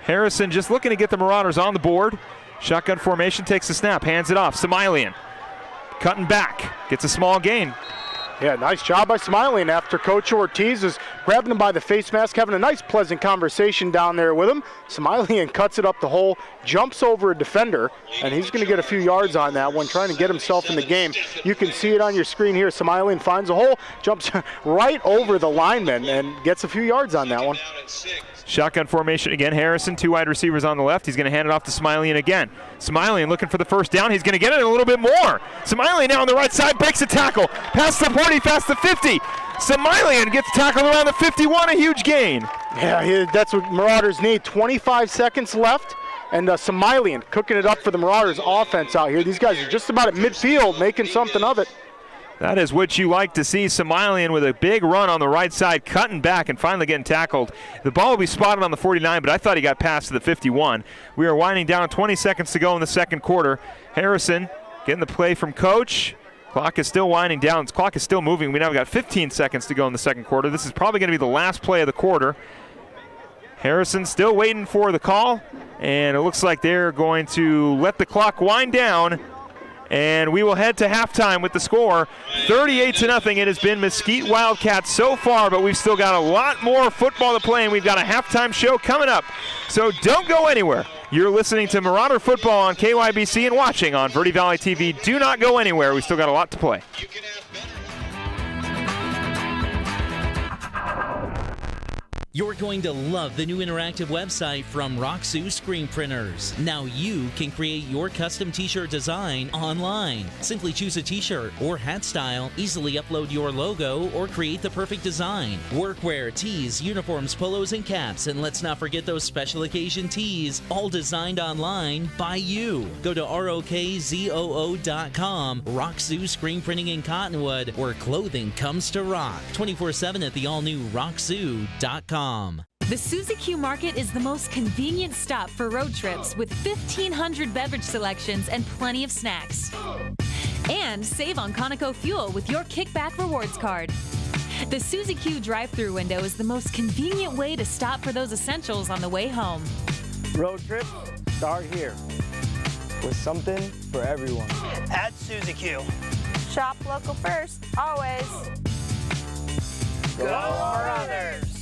Harrison just looking to get the Marauders on the board. Shotgun formation, takes the snap, hands it off. Samilian cutting back, gets a small gain. Yeah, nice job by Smiling after Coach Ortiz is grabbing him by the face mask, having a nice pleasant conversation down there with him. Smiling cuts it up the hole, jumps over a defender, and he's going to get a few yards on that one, trying to get himself in the game. You can see it on your screen here. Smiling finds a hole, jumps right over the lineman, and gets a few yards on that one. Shotgun formation again. Harrison, two wide receivers on the left. He's going to hand it off to Smiley again. Smiley looking for the first down. He's going to get it a little bit more. Smiley now on the right side, breaks a tackle. Past the 40, past the 50. Smiley gets tackled around the 51, a huge gain. Yeah, that's what Marauders need. 25 seconds left. And Smiley cooking it up for the Marauders offense out here. These guys are just about at midfield, making something of it. That is what you like to see. Somalian with a big run on the right side, cutting back and finally getting tackled. The ball will be spotted on the 49, but I thought he got past to the 51. We are winding down, 20 seconds to go in the second quarter. Harrison getting the play from Coach. Clock is still winding down. The clock is still moving. We now got 15 seconds to go in the second quarter. This is probably going to be the last play of the quarter. Harrison still waiting for the call, and it looks like they're going to let the clock wind down. And we will head to halftime with the score 38-0. It has been Mesquite Wildcats so far, but we've still got a lot more football to play, and we've got a halftime show coming up. So don't go anywhere. You're listening to Marauder Football on KYBC and watching on Verde Valley TV. Do not go anywhere. We've still got a lot to play. You're going to love the new interactive website from Roxu Screen Printers. Now you can create your custom t-shirt design online. Simply choose a t-shirt or hat style, easily upload your logo, or create the perfect design. Workwear, tees, uniforms, polos, and caps. And let's not forget those special occasion tees, all designed online by you. Go to ROKZOO.com, Roxu Screen Printing in Cottonwood, where clothing comes to rock. 24/7 at the all-new Roxu.com. The Suzy Q Market is the most convenient stop for road trips with 1,500 beverage selections and plenty of snacks. And save on Conoco fuel with your Kickback Rewards card. The Suzy Q drive-thru window is the most convenient way to stop for those essentials on the way home. Road trips start here with something for everyone. At Suzy Q. Shop local first, always. Go Marauders!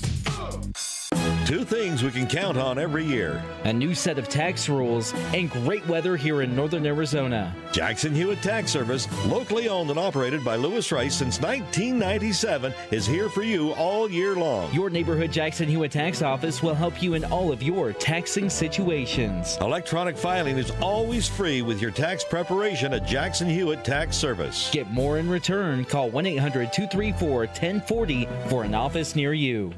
Two things we can count on every year. A new set of tax rules and great weather here in northern Arizona. Jackson Hewitt Tax Service, locally owned and operated by Lewis Rice since 1997, is here for you all year long. Your neighborhood Jackson Hewitt Tax Office will help you in all of your taxing situations. Electronic filing is always free with your tax preparation at Jackson Hewitt Tax Service. Get more in return. Call 1-800-234-1040 for an office near you.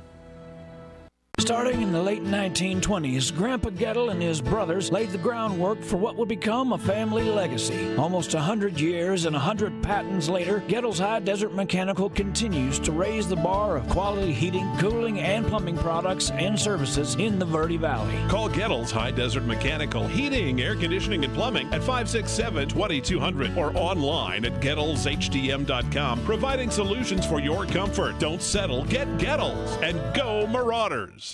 Starting in the late 1920s, Grandpa Gettle and his brothers laid the groundwork for what would become a family legacy. Almost 100 years and 100 patents later, Gettle's High Desert Mechanical continues to raise the bar of quality heating, cooling, and plumbing products and services in the Verde Valley. Call Gettle's High Desert Mechanical Heating, Air Conditioning, and Plumbing at 567-2200 or online at GettlesHDM.com, providing solutions for your comfort. Don't settle, get Gettles, and go Marauders!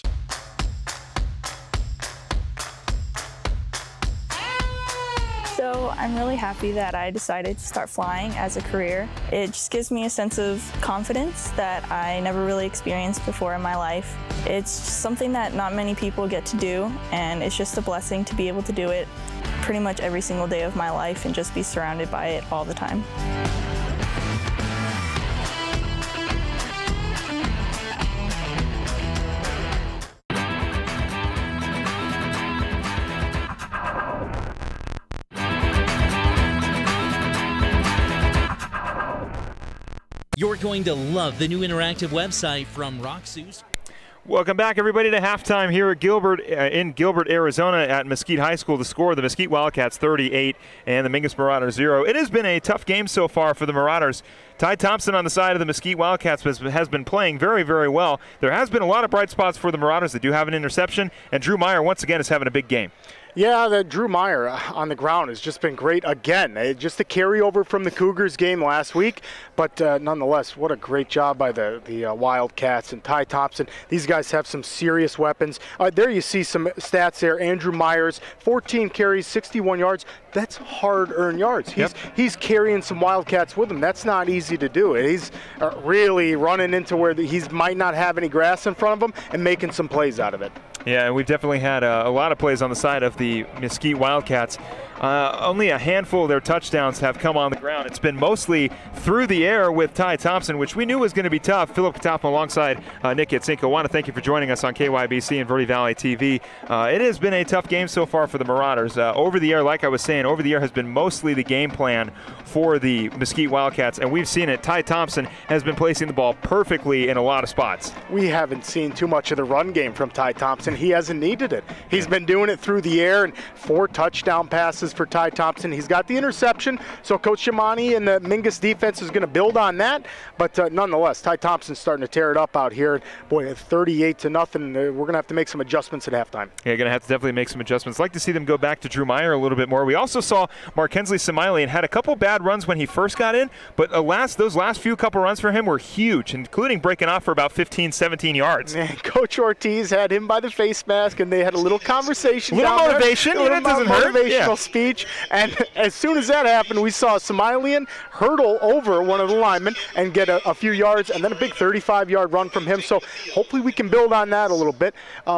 So I'm really happy that I decided to start flying as a career. It just gives me a sense of confidence that I never really experienced before in my life. It's just something that not many people get to do, and it's just a blessing to be able to do it pretty much every single day of my life and just be surrounded by it all the time. You're going to love the new interactive website from Roxu's. Welcome back, everybody, to halftime here at Gilbert, in Gilbert, Arizona, at Mesquite High School. The score: the Mesquite Wildcats 38 and the Mingus Marauders 0. It has been a tough game so far for the Marauders. Ty Thompson on the side of the Mesquite Wildcats has been playing very, very well. There has been a lot of bright spots for the Marauders. They do have an interception, and Drew Meyer once again is having a big game. Yeah, that Drew Meyer on the ground has just been great again. Just a carryover from the Cougars game last week, but nonetheless, what a great job by the Wildcats and Ty Thompson. These guys have some serious weapons. There you see some stats there. Andrew Myers, 14 carries, 61 yards. That's hard-earned yards. He's carrying some Wildcats with him. That's not easy to do. He's really running into where he might not have any grass in front of him and making some plays out of it. Yeah, we've definitely had a lot of plays on the side of the Mesquite Wildcats. Only a handful of their touchdowns have come on the ground. It's been mostly through the air with Ty Thompson, which we knew was going to be tough. Philip Katapa alongside Nick Yatsenko. I want to thank you for joining us on KYBC and Verde Valley TV. It has been a tough game so far for the Marauders. Over the air, like I was saying, over the air has been mostly the game plan for the Mesquite Wildcats, and we've seen it. Ty Thompson has been placing the ball perfectly in a lot of spots. We haven't seen too much of the run game from Ty Thompson. He hasn't needed it. He's been doing it through the air, and 4 touchdown passes for Ty Thompson. He's got the interception, so Coach Shimani and the Mingus defense is going to build on that. But nonetheless, Ty Thompson's starting to tear it up out here. Boy, 38-0. We're going to have to make some adjustments at halftime. Yeah, going to have to definitely make some adjustments. Like to see them go back to Drew Meyer a little bit more. We also saw Markensley Samailian had a couple bad runs when he first got in, but those last few couple runs for him were huge, including breaking off for about 15, 17 yards. Man, Coach Ortiz had him by the face mask, and they had a little conversation. A little motivation. There. It doesn't hurt. Motivational speech. And as soon as that happened, we saw Samailian hurdle over one of the linemen and get a few yards, and then a big 35-yard run from him. So hopefully we can build on that a little bit.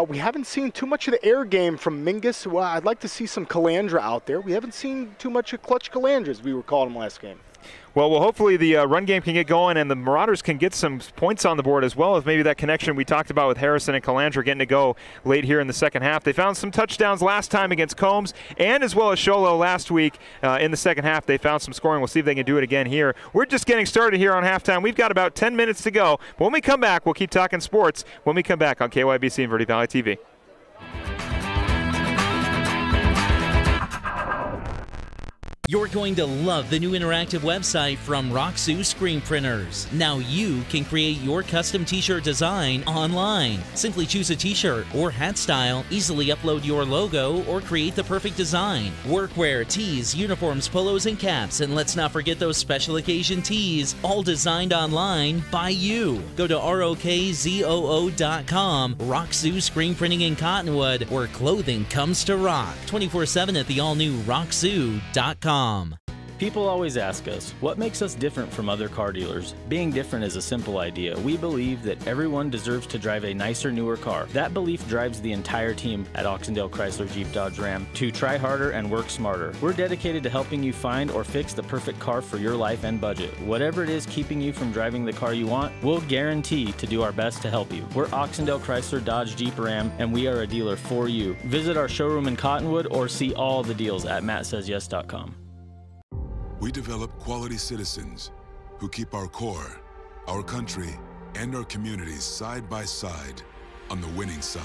We haven't seen too much of the air game from Mingus. Well, I'd like to see some Calandra out there. We haven't seen too much of Clutch Calandra, as we were calling him last game. Well, hopefully the run game can get going and the Marauders can get some points on the board, as well as maybe that connection we talked about with Harrison and Calandra getting to go late here in the second half. They found some touchdowns last time against Combs, and as well as Sholo last week in the second half. They found some scoring. We'll see if they can do it again here. We're just getting started here on halftime. We've got about 10 minutes to go. But when we come back, we'll keep talking sports when we come back on KYBC and Verde Valley TV. You're going to love the new interactive website from Roxu Screen Printers. Now you can create your custom t-shirt design online. Simply choose a t-shirt or hat style, easily upload your logo, or create the perfect design. Workwear, tees, uniforms, polos, and caps, and let's not forget those special occasion tees, all designed online by you. Go to ROKZOO.com, Roxu Screen Printing in Cottonwood, where clothing comes to rock. 24/7 at the all-new Roxu.com. People always ask us, what makes us different from other car dealers? Being different is a simple idea. We believe that everyone deserves to drive a nicer, newer car. That belief drives the entire team at Oxendale Chrysler Jeep Dodge Ram to try harder and work smarter. We're dedicated to helping you find or fix the perfect car for your life and budget. Whatever it is keeping you from driving the car you want, we'll guarantee to do our best to help you. We're Oxendale Chrysler Dodge Jeep Ram, and we are a dealer for you. Visit our showroom in Cottonwood or see all the deals at mattsays.yes.com. We develop quality citizens who keep our core, our country, and our communities side by side. on the winning side.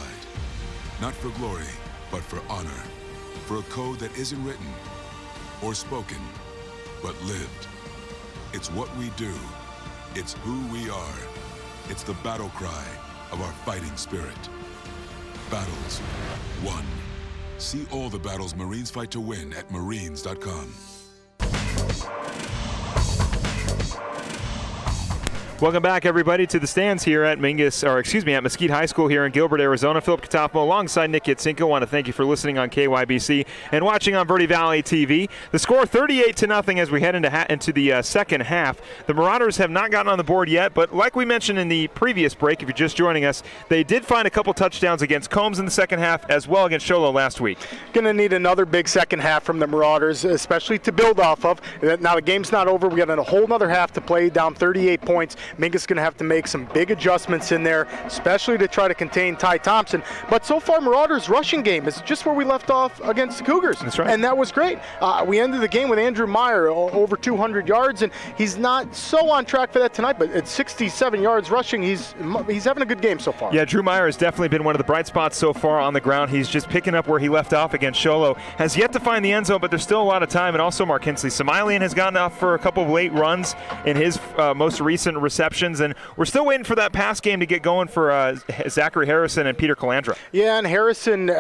Not for glory, but for honor. For a code that isn't written or spoken, but lived. It's what we do. It's who we are. It's the battle cry of our fighting spirit. Battles won. See all the battles Marines fight to win at marines.com. Welcome back, everybody, to the stands here at Mesquite High School here in Gilbert, Arizona. Philip Katafmo alongside Nick Yatsenko. Want to thank you for listening on KYBC and watching on Verde Valley TV. The score 38-0 as we head into the second half. The Marauders have not gotten on the board yet, but like we mentioned in the previous break, if you're just joining us, they did find a couple touchdowns against Combs in the second half, as well against Sholo last week. Going to need another big second half from the Marauders, especially to build off of. Now the game's not over. We got a whole other half to play, down 38 points. Mingus going to have to make some big adjustments in there, especially to try to contain Ty Thompson. But so far, Marauders' rushing game is just where we left off against the Cougars. That's right. And that was great. We ended the game with Andrew Meyer over 200 yards, and he's not so on track for that tonight, but at 67 yards rushing, he's having a good game so far. Yeah, Drew Meyer has definitely been one of the bright spots so far on the ground. He's just picking up where he left off against Sholo. Has yet to find the end zone, but there's still a lot of time. And also Mark Kinsley Samilian has gotten off for a couple of late runs in his most recent receptions. And we're still waiting for that pass game to get going for Zachary Harrison and Peter Calandra. Yeah, and Harrison's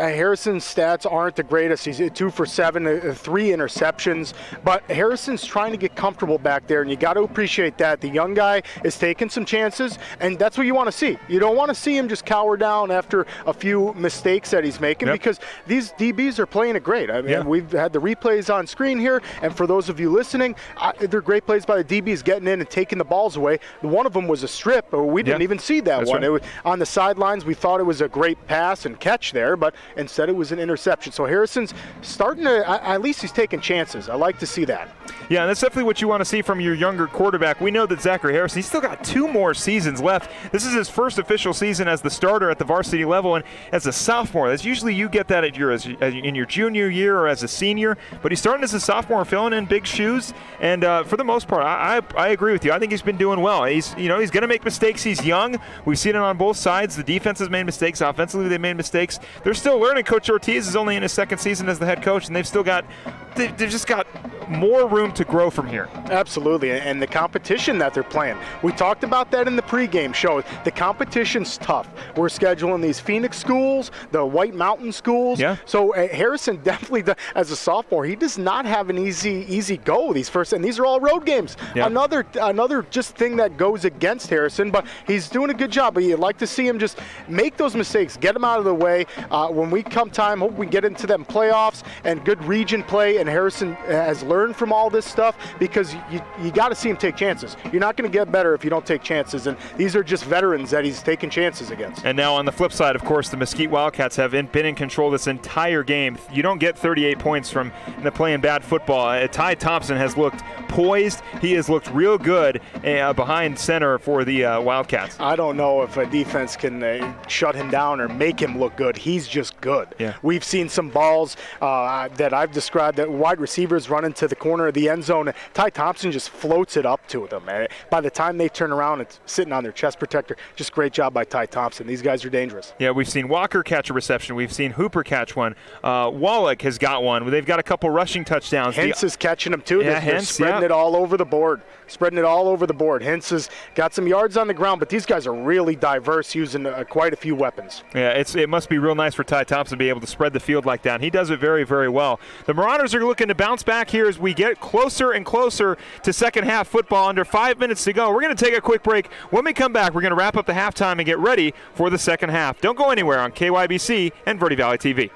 stats aren't the greatest. He's 2 for 7, 3 interceptions. But Harrison's trying to get comfortable back there, and you got to appreciate that. The young guy is taking some chances, and that's what you want to see. You don't want to see him just cower down after a few mistakes that he's making, because these DBs are playing it great. I mean, we've had the replays on screen here, and for those of you listening, they're great plays by the DBs getting in and taking the balls away. One of them was a strip, but we didn't even see that one. Right. It was on the sidelines. We thought it was a great pass and catch there, but instead it was an interception. So Harrison's starting to, at least he's taking chances. I like to see that. Yeah, and that's definitely what you want to see from your younger quarterback. We know that Zachary Harrison, he's still got 2 more seasons left. This is his first official season as the starter at the varsity level, and as a sophomore. That's usually you get that in your junior year or as a senior, but he's starting as a sophomore, filling in big shoes, and for the most part, I agree with you. I think he's been doing well. He's going to make mistakes. He's young. We've seen it on both sides. The defense has made mistakes. Offensively, they made mistakes. They're still learning. Coach Ortiz is only in his second season as the head coach, and they've just got more room to grow from here. Absolutely, and the competition that they're playing. We talked about that in the pregame show. The competition's tough. We're scheduling these Phoenix schools, the White Mountain schools. Yeah. So Harrison definitely, as a sophomore, he does not have an easy go these first, and these are all road games. Yeah. Another just thing that goes against Harrison, but he's doing a good job. But you'd like to see him just make those mistakes, get them out of the way. When we come time, hope we get into them playoffs and good region play, and Harrison has learned from all this stuff, because you got to see him take chances. You're not going to get better if you don't take chances, and these are just veterans that he's taking chances against. And now on the flip side, of course, the Mesquite Wildcats have been in control this entire game. You don't get 38 points from playing bad football. Ty Thompson has looked poised. He has looked real good behind center for the Wildcats. I don't know if a defense can shut him down or make him look good. He's just good. Yeah. We've seen some balls that I've described that wide receivers run into the corner of the end zone, and Ty Thompson just floats it up to them. And by the time they turn around, it's sitting on their chest protector. Just great job by Ty Thompson. These guys are dangerous. Yeah, we've seen Walker catch a reception. We've seen Hooper catch one. Wallach has got one. They've got a couple rushing touchdowns. Hintz is catching them too. Yeah, they're spreading it all over the board. Hintz has got some yards on the ground, but these guys are really diverse, using quite a few weapons. Yeah, it must be real nice for Ty Thompson to be able to spread the field like that. And he does it very, very well. The Marauders are looking to bounce back here as we get closer and closer to second half football. Under 5 minutes to go. We're going to take a quick break. When we come back, we're going to wrap up the halftime and get ready for the second half. Don't go anywhere on KYBC and Verde Valley TV.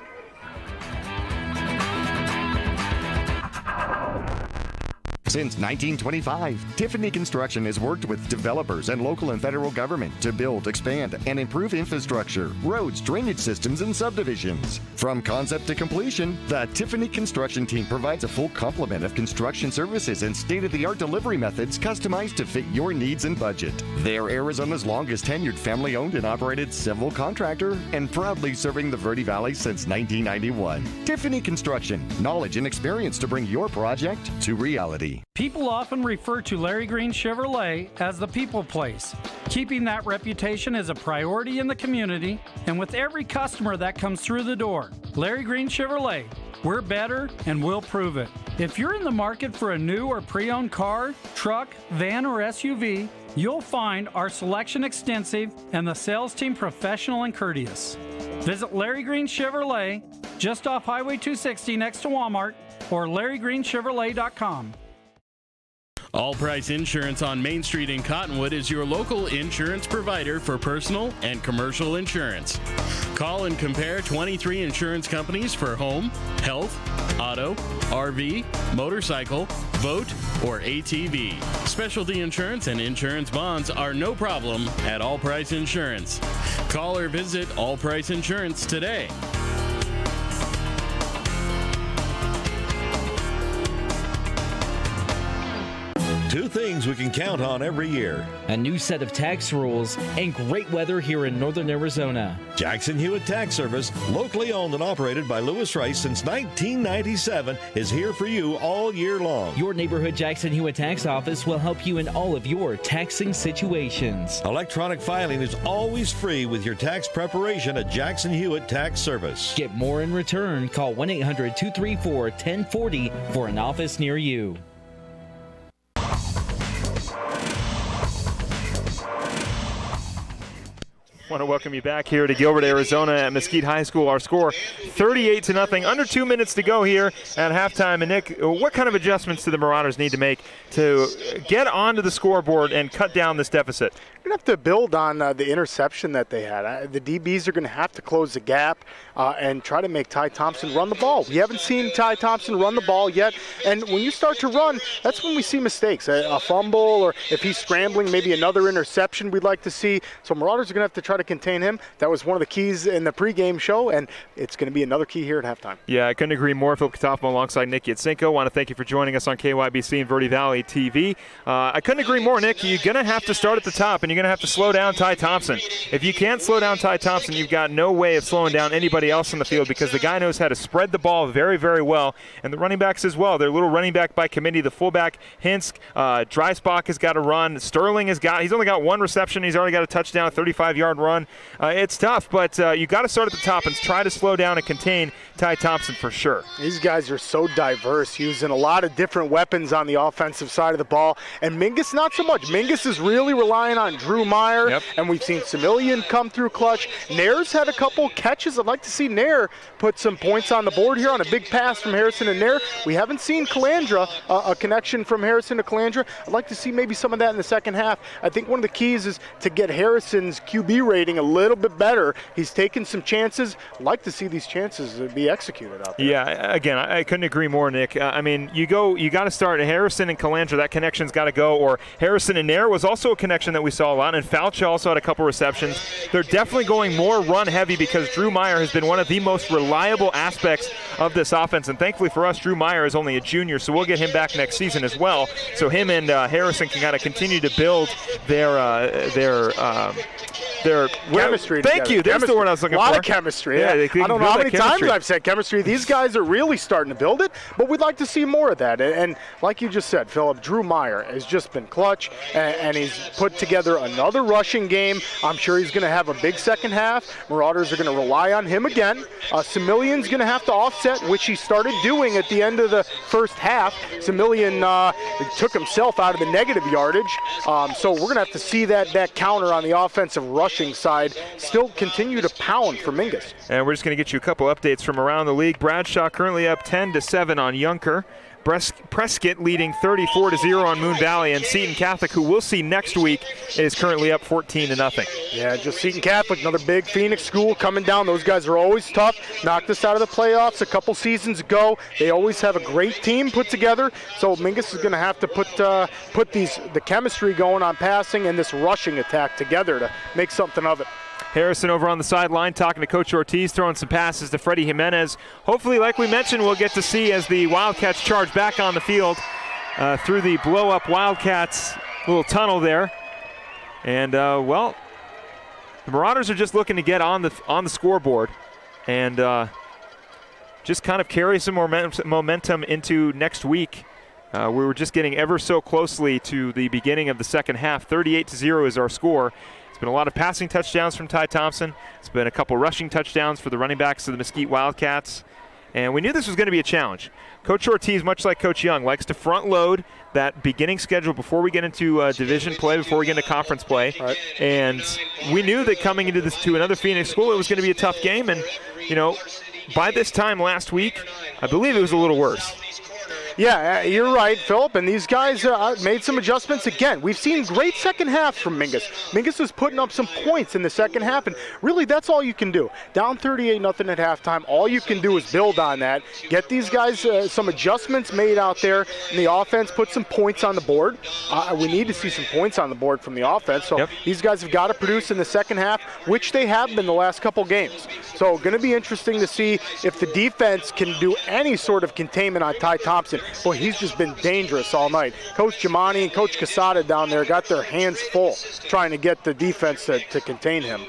Since 1925, Tiffany Construction has worked with developers and local and federal government to build, expand, and improve infrastructure, roads, drainage systems, and subdivisions. From concept to completion, the Tiffany Construction team provides a full complement of construction services and state-of-the-art delivery methods customized to fit your needs and budget. They're Arizona's longest tenured family-owned and operated civil contractor and proudly serving the Verde Valley since 1991. Tiffany Construction, knowledge and experience to bring your project to reality. People often refer to Larry Green Chevrolet as the people place. Keeping that reputation is a priority in the community and with every customer that comes through the door. Larry Green Chevrolet, we're better and we'll prove it. If you're in the market for a new or pre-owned car, truck, van, or SUV, you'll find our selection extensive and the sales team professional and courteous. Visit Larry Green Chevrolet just off Highway 260 next to Walmart or LarryGreenChevrolet.com. All Price Insurance on Main Street in Cottonwood is your local insurance provider for personal and commercial insurance. Call and compare 23 insurance companies for home, health, auto, RV, motorcycle, boat, or ATV. Specialty insurance and insurance bonds are no problem at All Price Insurance. Call or visit All Price Insurance today. Two things we can count on every year: a new set of tax rules and great weather here in northern Arizona. Jackson Hewitt Tax Service, locally owned and operated by Lewis Rice since 1997, is here for you all year long. Your neighborhood Jackson Hewitt Tax Office will help you in all of your taxing situations. Electronic filing is always free with your tax preparation at Jackson Hewitt Tax Service. Get more in return. Call 1-800-234-1040 for an office near you. I want to welcome you back here to Gilbert, Arizona at Mesquite High School. Our score 38-0. Under 2 minutes to go here at halftime. And Nick, what kind of adjustments do the Marauders need to make to get onto the scoreboard and cut down this deficit? You're going to have to build on the interception that they had. The DBs are going to have to close the gap and try to make Ty Thompson run the ball. We haven't seen Ty Thompson run the ball yet. And when you start to run, that's when we see mistakes. A fumble, or if he's scrambling, maybe another interception we'd like to see. So Marauders are going to have to try to contain him. That was one of the keys in the pregame show, and it's going to be another key here at halftime. Yeah, I couldn't agree more. Phil Katafmo alongside Nick Yatsenko. I want to thank you for joining us on KYBC and Verde Valley TV. I couldn't agree more, Nick. You're going to have to start at the top, and you're going to have to slow down Ty Thompson. If you can't slow down Ty Thompson, you've got no way of slowing down anybody else on the field, because the guy knows how to spread the ball very, very well. And the running backs as well. They're a little running back by committee. The fullback, Hinsk, Dreisbach has got to run. Sterling he's only got one reception. He's already got a touchdown, a 35-yard run. It's tough, but you got to start at the top and try to slow down and contain Ty Thompson for sure. These guys are so diverse, using a lot of different weapons on the offensive side of the ball. And Mingus, not so much. Mingus is really relying on Drew Meyer, and we've seen Semillian come through clutch. Nair's had a couple catches. I'd like to see Nair put some points on the board here on a big pass from Harrison and Nair. We haven't seen Calandra, a connection from Harrison to Calandra. I'd like to see maybe some of that in the second half. I think one of the keys is to get Harrison's QB rating a little bit better. He's taken some chances. I'd like to see these chances be executed out there. Yeah, again, I couldn't agree more, Nick. I mean, you got to start Harrison and Calandra. That connection's got to go. Or Harrison and Nair was also a connection that we saw a lot, and Faucha also had a couple receptions. They're definitely going more run heavy, because Drew Meyer has been one of the most reliable aspects of this offense. And thankfully for us, Drew Meyer is only a junior, so we'll get him back next season as well. So him and Harrison can kind of continue to build their chemistry. Thank you. There's the word I was looking for. A lot of chemistry. Yeah, I don't know how many times I've said chemistry. These guys are really starting to build it, but we'd like to see more of that. And like you just said, Philip, Drew Meyer has just been clutch, and he's put together another rushing game. I'm sure he's going to have a big second half. Marauders are going to rely on him again. Semillian's going to have to offset, which he started doing at the end of the first half. Semillian took himself out of the negative yardage. So we're going to have to see that counter on the offensive rushing side still continue to pound for Mingus. And we're just going to get you a couple updates from around the league. Bradshaw currently up 10-7 on Yunker. Prescott leading 34-0 on Moon Valley, and Seton Catholic, who we'll see next week, is currently up 14-0. Yeah, just Seton Catholic, another big Phoenix school coming down. Those guys are always tough. Knocked us out of the playoffs a couple seasons ago. They always have a great team put together. So Mingus is going to have to put the chemistry going on passing and this rushing attack together to make something of it. Harrison over on the sideline talking to Coach Ortiz, throwing some passes to Freddie Jimenez. Hopefully, like we mentioned, we'll get to see as the Wildcats charge back on the field through the blow-up Wildcats little tunnel there. And, well, the Marauders are just looking to get on the scoreboard and just kind of carry some momentum into next week. We were just getting ever so closely to the beginning of the second half. 38-0 is our score. It's been a lot of passing touchdowns from Ty Thompson. It's been a couple rushing touchdowns for the running backs of the Mesquite Wildcats. And we knew this was going to be a challenge. Coach Ortiz, much like Coach Young, likes to front load that beginning schedule before we get into division play, before we get into conference play. Right. And we knew that coming into this to another Phoenix school, it was going to be a tough game. And, you know, by this time last week, I believe it was a little worse. Yeah, you're right, Philip, and these guys made some adjustments again. We've seen great second halves from Mingus. Mingus is putting up some points in the second half, and really that's all you can do. Down 38-0 at halftime, all you can do is build on that, get these guys some adjustments made out there, and the offense put some points on the board. We need to see some points on the board from the offense, so these guys have got to produce in the second half, which they have been the last couple games. So going to be interesting to see if the defense can do any sort of containment on Ty Thompson. Boy, he's just been dangerous all night. Coach Giamani and Coach Casada down there got their hands full trying to get the defense to contain him.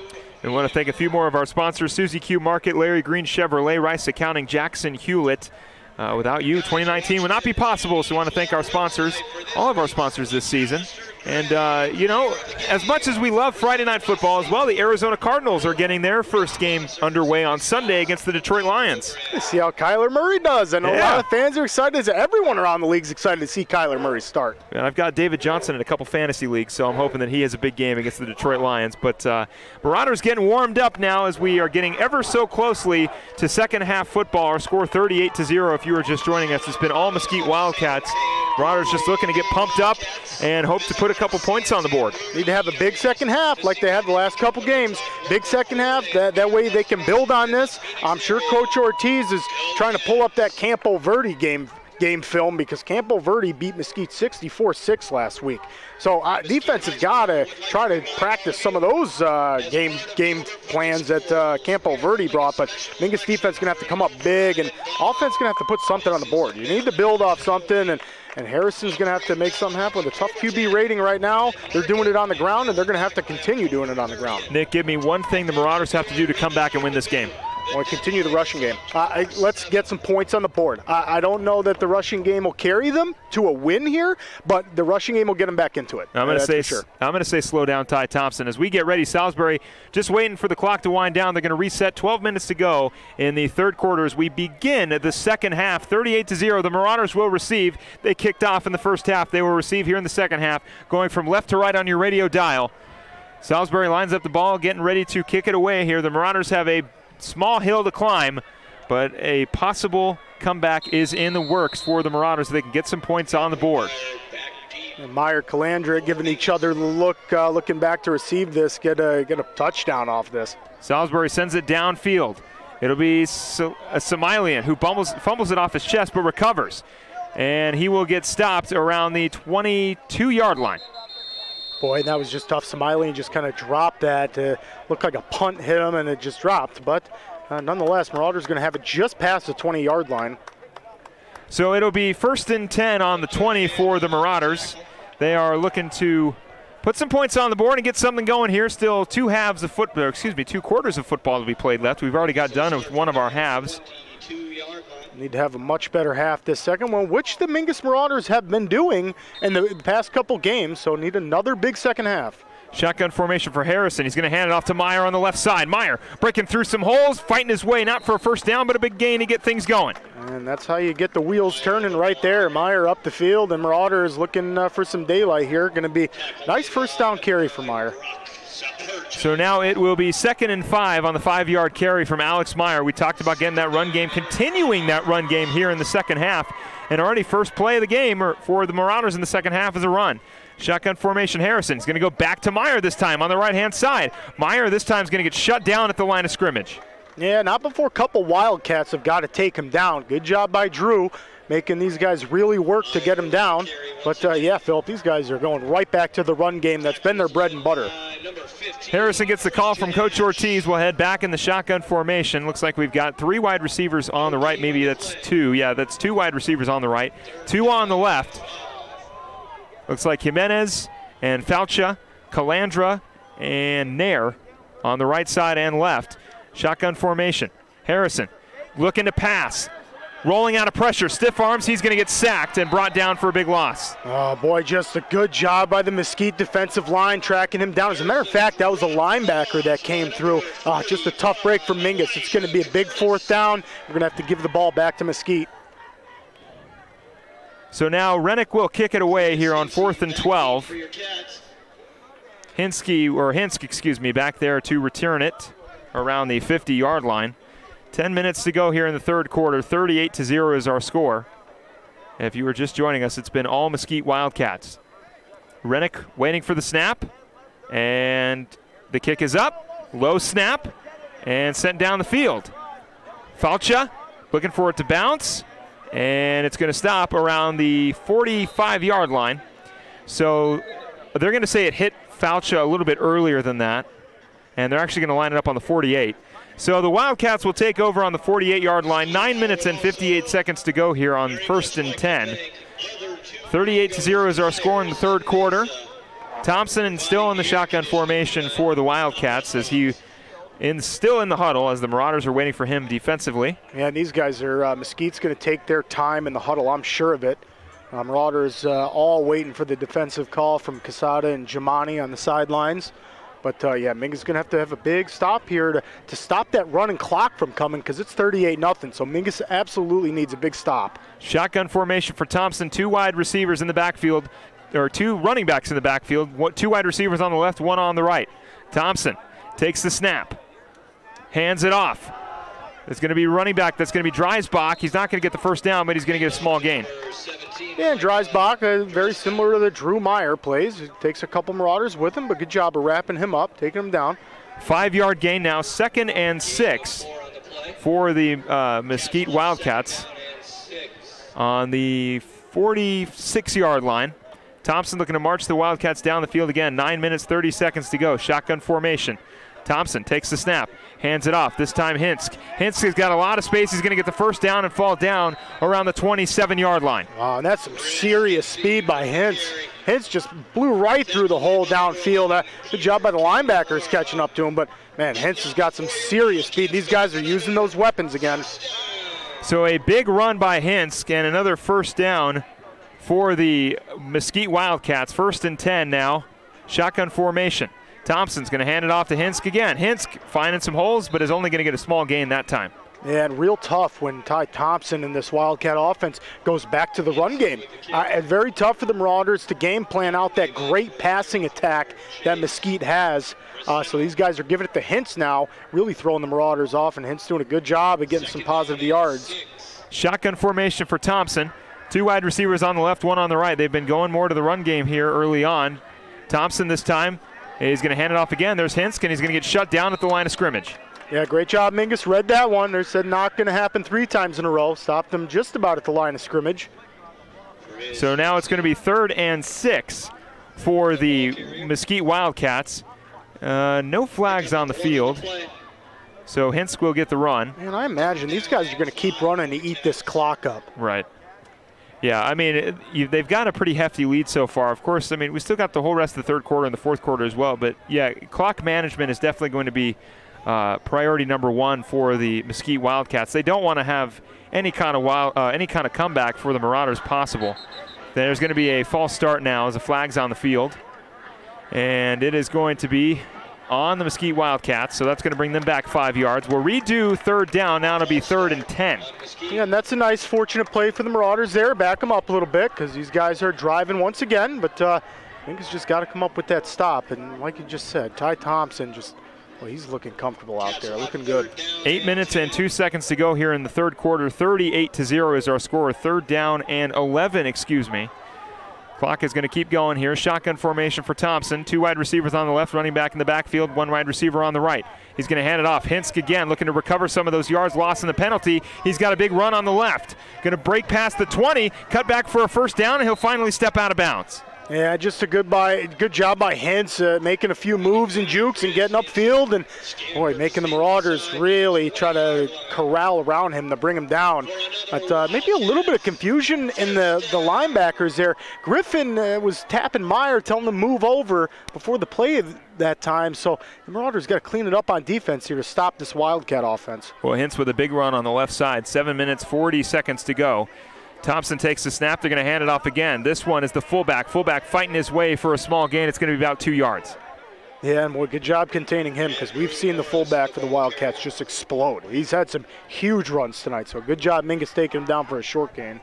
We want to thank a few more of our sponsors: Suzy Q Market, Larry Green Chevrolet, Rice Accounting, Jackson Hewlett. Without you, 2019 would not be possible, so we want to thank our sponsors, all of our sponsors this season. And, you know, as much as we love Friday night football as well, the Arizona Cardinals are getting their first game underway on Sunday against the Detroit Lions. Let's see how Kyler Murray does. I know a lot of fans are excited. Everyone around the league is excited to see Kyler Murray start. And I've got David Johnson in a couple fantasy leagues, so I'm hoping that he has a big game against the Detroit Lions. But Marauders getting warmed up now as we are getting ever so closely to second half football. Our score 38-0 if you were just joining us. It's been all Mesquite Wildcats. Marauders just looking to get pumped up and hope to put a couple points on the board. Need to have a big second half like they had the last couple games. Big second half, that way they can build on this. I'm sure Coach Ortiz is trying to pull up that Campo Verde game film because Campo Verde beat Mesquite 64-6 last week. So defense has got to try to practice some of those game plans that Campo Verde brought, but Mingus defense is going to have to come up big, and offense is going to have to put something on the board. You need to build off something, and Harrison's going to have to make something happen with a tough QB rating right now. They're doing it on the ground, and they're going to have to continue doing it on the ground. Nick, give me one thing the Marauders have to do to come back and win this game. I want to continue the rushing game. Let's get some points on the board. I don't know that the rushing game will carry them to a win here, but the rushing game will get them back into it. I'm going to say slow down Ty Thompson. As we get ready, Salisbury just waiting for the clock to wind down. They're going to reset. 12 minutes to go in the third quarter as we begin the second half. 38-0. The Marauders will receive. They kicked off in the first half. They will receive here in the second half, going from left to right on your radio dial. Salisbury lines up the ball, getting ready to kick it away here. The Marauders have a small hill to climb, but a possible comeback is in the works for the Marauders so they can get some points on the board. And Meyer, Calandra giving each other the look, looking back to receive this, get a touchdown off this. Salisbury sends it downfield. It'll be Samilian who fumbles it off his chest but recovers. And he will get stopped around the 22-yard line. Boy, that was just tough. Samilian just kind of dropped that. Looked like a punt hit him, and it just dropped. But nonetheless, Marauders going to have it just past the 20-yard line. So it'll be 1st and 10 on the 20 for the Marauders. They are looking to put some points on the board and get something going here. Still two quarters of football to be played left. We've already got done with one of our halves. Need to have a much better half this second one, which the Mingus Marauders have been doing in the past couple games, so need another big second half. Shotgun formation for Harrison. He's going to hand it off to Meyer on the left side. Meyer breaking through some holes, fighting his way, not for a first down, but a big gain to get things going. And that's how you get the wheels turning right there. Meyer up the field, and Marauders looking for some daylight here. Going to be a nice first down carry for Meyer. So now it will be 2nd and 5 on the 5-yard carry from Alex Meyer. We talked about getting that run game, continuing that run game here in the second half. And already first play of the game for the Marauders in the second half is a run. Shotgun formation, Harrison's going to go back to Meyer this time on the right-hand side. Meyer this time is going to get shut down at the line of scrimmage. Yeah, not before a couple Wildcats have got to take him down. Good job by Drew, making these guys really work to get him down. But, yeah, Philip, these guys are going right back to the run game. That's been their bread and butter. Harrison gets the call from Coach Ortiz. We'll head back in the shotgun formation. Looks like we've got 3 wide receivers on the right. Maybe that's 2. Yeah, that's 2 wide receivers on the right, 2 on the left. Looks like Jimenez and Falcha, Calandra, and Nair on the right side and left. Shotgun formation. Harrison looking to pass. rolling out of pressure. Stiff arms, he's going to get sacked and brought down for a big loss. Oh, boy, just a good job by the Mesquite defensive line tracking him down. As a matter of fact, that was a linebacker that came through. Just a tough break for Mingus. It's going to be a big 4th down. We're going to have to give the ball back to Mesquite. So now Rennick will kick it away here on 4th and 12. Hinsk, back there to return it around the 50-yard line. 10 minutes to go here in the third quarter. 38-0 is our score. If you were just joining us, it's been all Mesquite Wildcats. Rennick waiting for the snap, and the kick is up. Low snap, and sent down the field. Falcha looking for it to bounce, and it's going to stop around the 45-yard line. So they're going to say it hit Falcha a little bit earlier than that, and they're actually going to line it up on the 48. So the Wildcats will take over on the 48-yard line. 9 minutes and 58 seconds to go here on 1st and 10. 38-0 is our score in the third quarter. Thompson still in the shotgun formation for the Wildcats as he still in the huddle as the Marauders are waiting for him defensively. Yeah, and these guys are, Mesquite's going to take their time in the huddle, I'm sure of it. Marauders all waiting for the defensive call from Casada and Jamani on the sidelines. But, yeah, Mingus is going to have a big stop here to stop that running clock from coming because it's 38-0. So Mingus absolutely needs a big stop. Shotgun formation for Thompson. 2 wide receivers in the backfield, or 2 running backs in the backfield. 2 wide receivers on the left, 1 on the right. Thompson takes the snap, hands it off. It's going to be running back. That's going to be Dreisbach. He's not going to get the first down, but he's going to get a small gain. Yeah, and Dreisbach, very similar to the Drew Meyer plays. He takes a couple Marauders with him, but good job of wrapping him up, taking him down. 5-yard gain now, 2nd and 6 for the Mesquite Wildcats on the 46-yard line. Thompson looking to march the Wildcats down the field again. 9 minutes, 30 seconds to go. Shotgun formation. Thompson takes the snap, hands it off. This time Hinsk. Hinsk has got a lot of space. He's going to get the first down and fall down around the 27-yard line. Wow, and that's some serious speed by Hinsk. Hinsk just blew right through the hole downfield. Good job by the linebackers catching up to him, but man, Hinsk has got some serious speed. These guys are using those weapons again. So a big run by Hinsk and another first down for the Mesquite Wildcats. 1st and 10 now. Shotgun formation. Thompson's going to hand it off to Hinsk again. Hinsk finding some holes, but is only going to get a small gain that time. Yeah, and real tough when Ty Thompson in this Wildcat offense goes back to the run game. Very tough for the Marauders to game plan out that great passing attack that Mesquite has. So these guys are giving it to Hinsk now, really throwing the Marauders off, and Hinsk doing a good job of getting some positive yards. Shotgun formation for Thompson. 2 wide receivers on the left, 1 on the right. They've been going more to the run game here early on. Thompson this time is going to hand it off again. There's Hinsk, and he's going to get shut down at the line of scrimmage. Yeah, great job, Mingus. Read that one. They said not going to happen 3 times in a row. Stopped them just about at the line of scrimmage. So now it's going to be 3rd and 6 for the Mesquite Wildcats. No flags on the field. So Hinsk will get the run. And I imagine these guys are going to keep running to eat this clock up. Right. Yeah, I mean, they've got a pretty hefty lead so far. Of course, I mean, we still got the whole rest of the third quarter and the fourth quarter as well. But, yeah, clock management is definitely going to be priority number 1 for the Mesquite Wildcats. They don't want to have any kind of comeback for the Marauders possible. There's going to be a false start now as the flag's on the field. And it is going to be on the Mesquite Wildcats, so that's going to bring them back 5 yards. We'll redo 3rd down. Now it'll be 3rd and 10. Yeah, and that's a nice, fortunate play for the Marauders there. Back them up a little bit because these guys are driving once again, but I think it's just got to come up with that stop. And like you just said, Ty Thompson he's looking comfortable out there, looking good. 8 minutes and 2 seconds to go here in the third quarter. 38-0 is our score. 3rd down and 11, Clock is going to keep going here. Shotgun formation for Thompson. 2 wide receivers on the left, running back in the backfield, 1 wide receiver on the right. He's going to hand it off. Hinsk again looking to recover some of those yards lost in the penalty. He's got a big run on the left. Going to break past the 20, cut back for a first down, and he'll finally step out of bounds. Yeah, just a good job by Hintz, making a few moves and jukes and getting upfield, and boy, making the Marauders really try to corral around him to bring him down. But maybe a little bit of confusion in the linebackers there. Griffin was tapping Meyer, telling him to move over before the play that time, so the Marauders got to clean it up on defense here to stop this Wildcat offense. Well, Hintz with a big run on the left side, 7 minutes, 40 seconds to go. Thompson takes the snap. They're going to hand it off again. This one is the fullback. Fullback fighting his way for a small gain. It's going to be about 2 yards. Yeah, and boy, good job containing him, because we've seen the fullback for the Wildcats just explode. He's had some huge runs tonight, so good job Mingus taking him down for a short gain.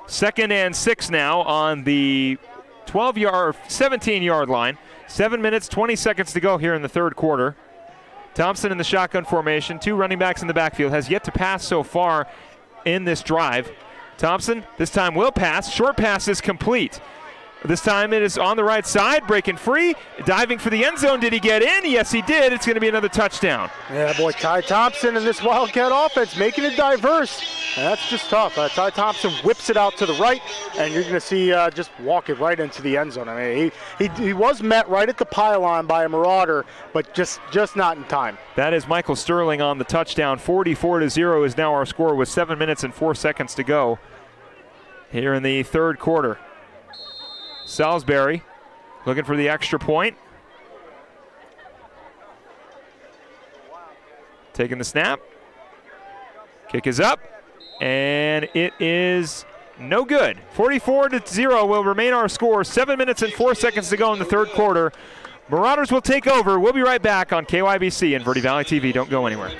2nd and 6 now on the 17-yard line. 7 minutes, 20 seconds to go here in the third quarter. Thompson in the shotgun formation. 2 running backs in the backfield. Has yet to pass so far in this drive. Thompson this time will pass. Short pass is complete. This time it is on the right side, breaking free, diving for the end zone. Did he get in? Yes, he did. It's going to be another touchdown. Yeah, boy, Ty Thompson and this Wildcat offense making it diverse. And that's just tough. Ty Thompson whips it out to the right, and you're going to see just walk it right into the end zone. I mean, he was met right at the pylon by a Marauder, but just not in time. That is Michael Sterling on the touchdown. 44-0 is now our score with 7 minutes and 4 seconds to go here in the third quarter. Salisbury looking for the extra point. Taking the snap. Kick is up, and it is no good. 44-0 will remain our score. 7 minutes and 4 seconds to go in the third quarter. Marauders will take over. We'll be right back on KYBC and Verde Valley TV. Don't go anywhere.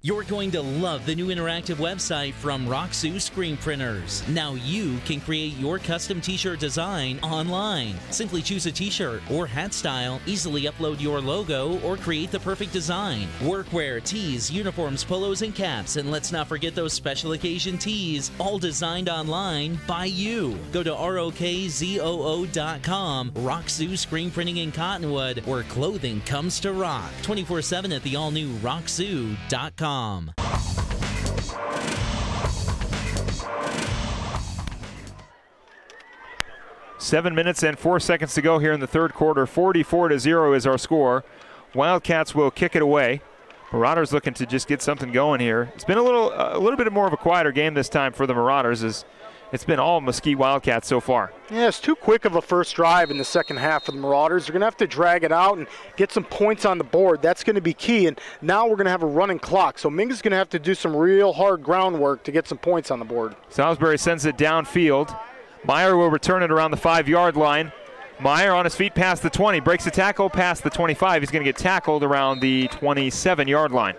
You're going to love the new interactive website from Roxu Screen Printers. Now you can create your custom t-shirt design online. Simply choose a t-shirt or hat style, easily upload your logo, or create the perfect design. Workwear, tees, uniforms, polos, and caps, and let's not forget those special occasion tees, all designed online by you. Go to ROKZOO.com, Roxu Screen Printing in Cottonwood, where clothing comes to rock. 24/7 at the all-new Roxu.com. 7 minutes and 4 seconds to go here in the third quarter. 44-0 is our score. Wildcats will kick it away. Marauders looking to just get something going here. It's been a little bit more of a quieter game this time for the Marauders, as it's been all Mesquite Wildcats so far. Yeah, it's too quick of a first drive in the second half for the Marauders. They're going to have to drag it out and get some points on the board. That's going to be key, and now we're going to have a running clock. So Mingus is going to have to do some real hard groundwork to get some points on the board. Salisbury sends it downfield. Meyer will return it around the 5-yard line. Meyer on his feet past the 20, breaks the tackle past the 25. He's going to get tackled around the 27-yard line.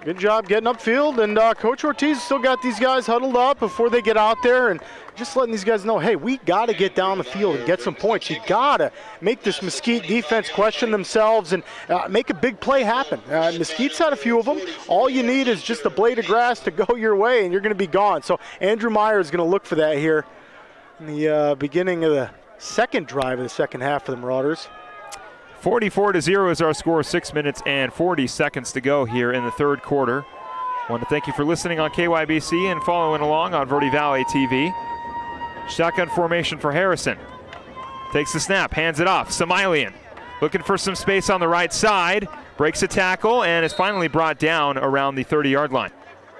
Good job getting upfield, and Coach Ortiz still got these guys huddled up before they get out there, and just letting these guys know, hey, we got to get down the field and get some points. You got to make this Mesquite defense question themselves and make a big play happen. Mesquite's had a few of them. All you need is just a blade of grass to go your way, and you're going to be gone. So Andrew Meyer is going to look for that here in the beginning of the second drive of the second half for the Marauders. 44-0 is our score. 6 minutes and 40 seconds to go here in the third quarter. I want to thank you for listening on KYBC and following along on Verde Valley TV. Shotgun formation for Harrison. Takes the snap, hands it off. Samilian looking for some space on the right side. Breaks a tackle and is finally brought down around the 30-yard line.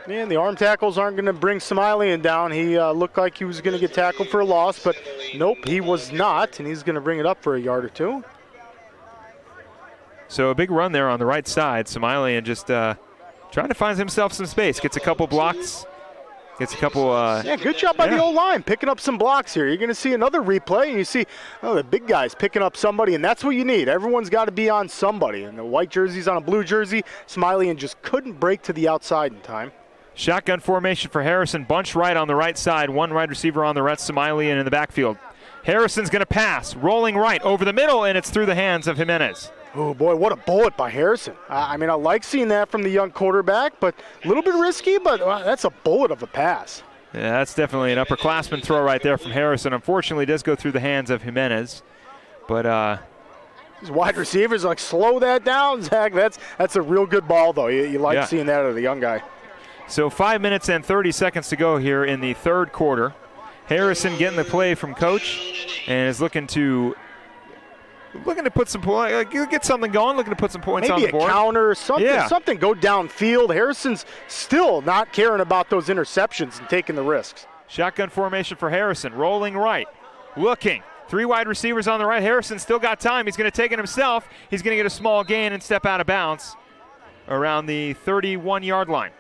Man, the arm tackles aren't going to bring Samilian down. He looked like he was going to get tackled for a loss, but nope, he was not, and he's going to bring it up for a yard or two. So a big run there on the right side. Samilian just trying to find himself some space. Gets a couple blocks. Gets a couple. Yeah, good job by the O-line picking up some blocks here. You're going to see another replay, and you see the big guys picking up somebody, and that's what you need. Everyone's got to be on somebody. And the white jersey's on a blue jersey. Samilian just couldn't break to the outside in time. Shotgun formation for Harrison. Bunch right on the right side. One wide receiver on the right. Samilian in the backfield. Harrison's going to pass. Rolling right over the middle, and it's through the hands of Jimenez. Oh, boy, what a bullet by Harrison. I mean, I like seeing that from the young quarterback, but a little bit risky, but that's a bullet of a pass. Yeah, that's definitely an upperclassman throw right there from Harrison. Unfortunately, it does go through the hands of Jimenez. But these wide receivers, like, slow that down, Zach. That's a real good ball, though. You like seeing that out of the young guy. So 5 minutes and 30 seconds to go here in the third quarter. Harrison getting the play from coach and is looking to put some get something going, looking to put some points on the board. Maybe a counter, something go downfield. Harrison's still not caring about those interceptions and taking the risks. Shotgun formation for Harrison, rolling right, looking. 3 wide receivers on the right. Harrison still got time. He's going to take it himself. He's going to get a small gain and step out of bounds around the 31-yard line.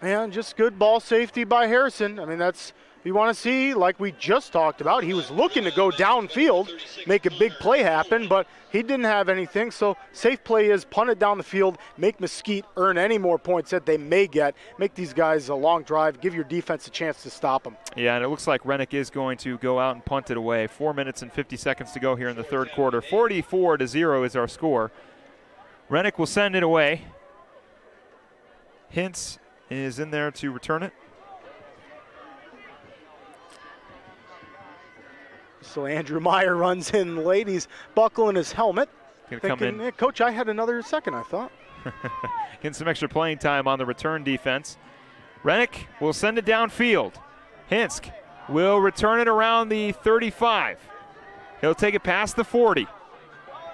And just good ball safety by Harrison. I mean, that's you want to see, like we just talked about. He was looking to go downfield, make a big play happen, but he didn't have anything. So safe play is punt it down the field, make Mesquite earn any more points that they may get, make these guys a long drive, give your defense a chance to stop them. Yeah, and it looks like Rennick is going to go out and punt it away. 4 minutes and 50 seconds to go here in the third quarter. 44-0 is our score. Rennick will send it away. Hintz is in there to return it. So Andrew Meyer runs in late. He's buckling his helmet. Thinking, Coach, I had another second, I thought. Getting some extra playing time on the return defense. Rennick will send it downfield. Hinsk will return it around the 35. He'll take it past the 40.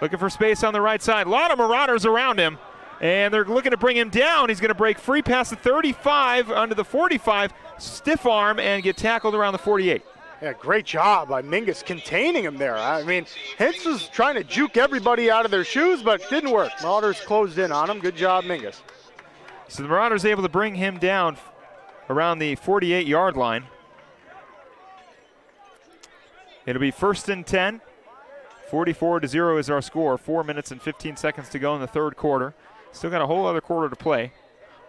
Looking for space on the right side. A lot of Marauders around him, and they're looking to bring him down. He's going to break free past the 35, under the 45, stiff arm, and get tackled around the 48. Yeah, great job by Mingus containing him there. I mean, Hintz was trying to juke everybody out of their shoes, but it didn't work. Marauders closed in on him. Good job, Mingus. So the Marauders able to bring him down around the 48-yard line. It'll be 1st and 10. 44-0 is our score. 4 minutes and 15 seconds to go in the third quarter. Still got a whole other quarter to play.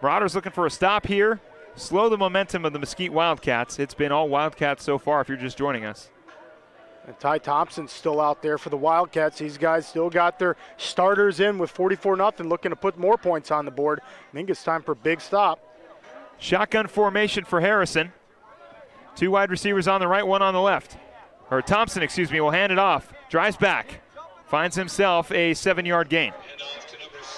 Marauders looking for a stop here. Slow the momentum of the Mesquite Wildcats. It's been all Wildcats so far if you're just joining us. And Ty Thompson's still out there for the Wildcats. These guys still got their starters in with 44-0, looking to put more points on the board. I think it's time for a big stop. Shotgun formation for Harrison. 2 wide receivers on the right, 1 on the left. Or Thompson, excuse me, will hand it off. Drives back. Finds himself a 7-yard gain.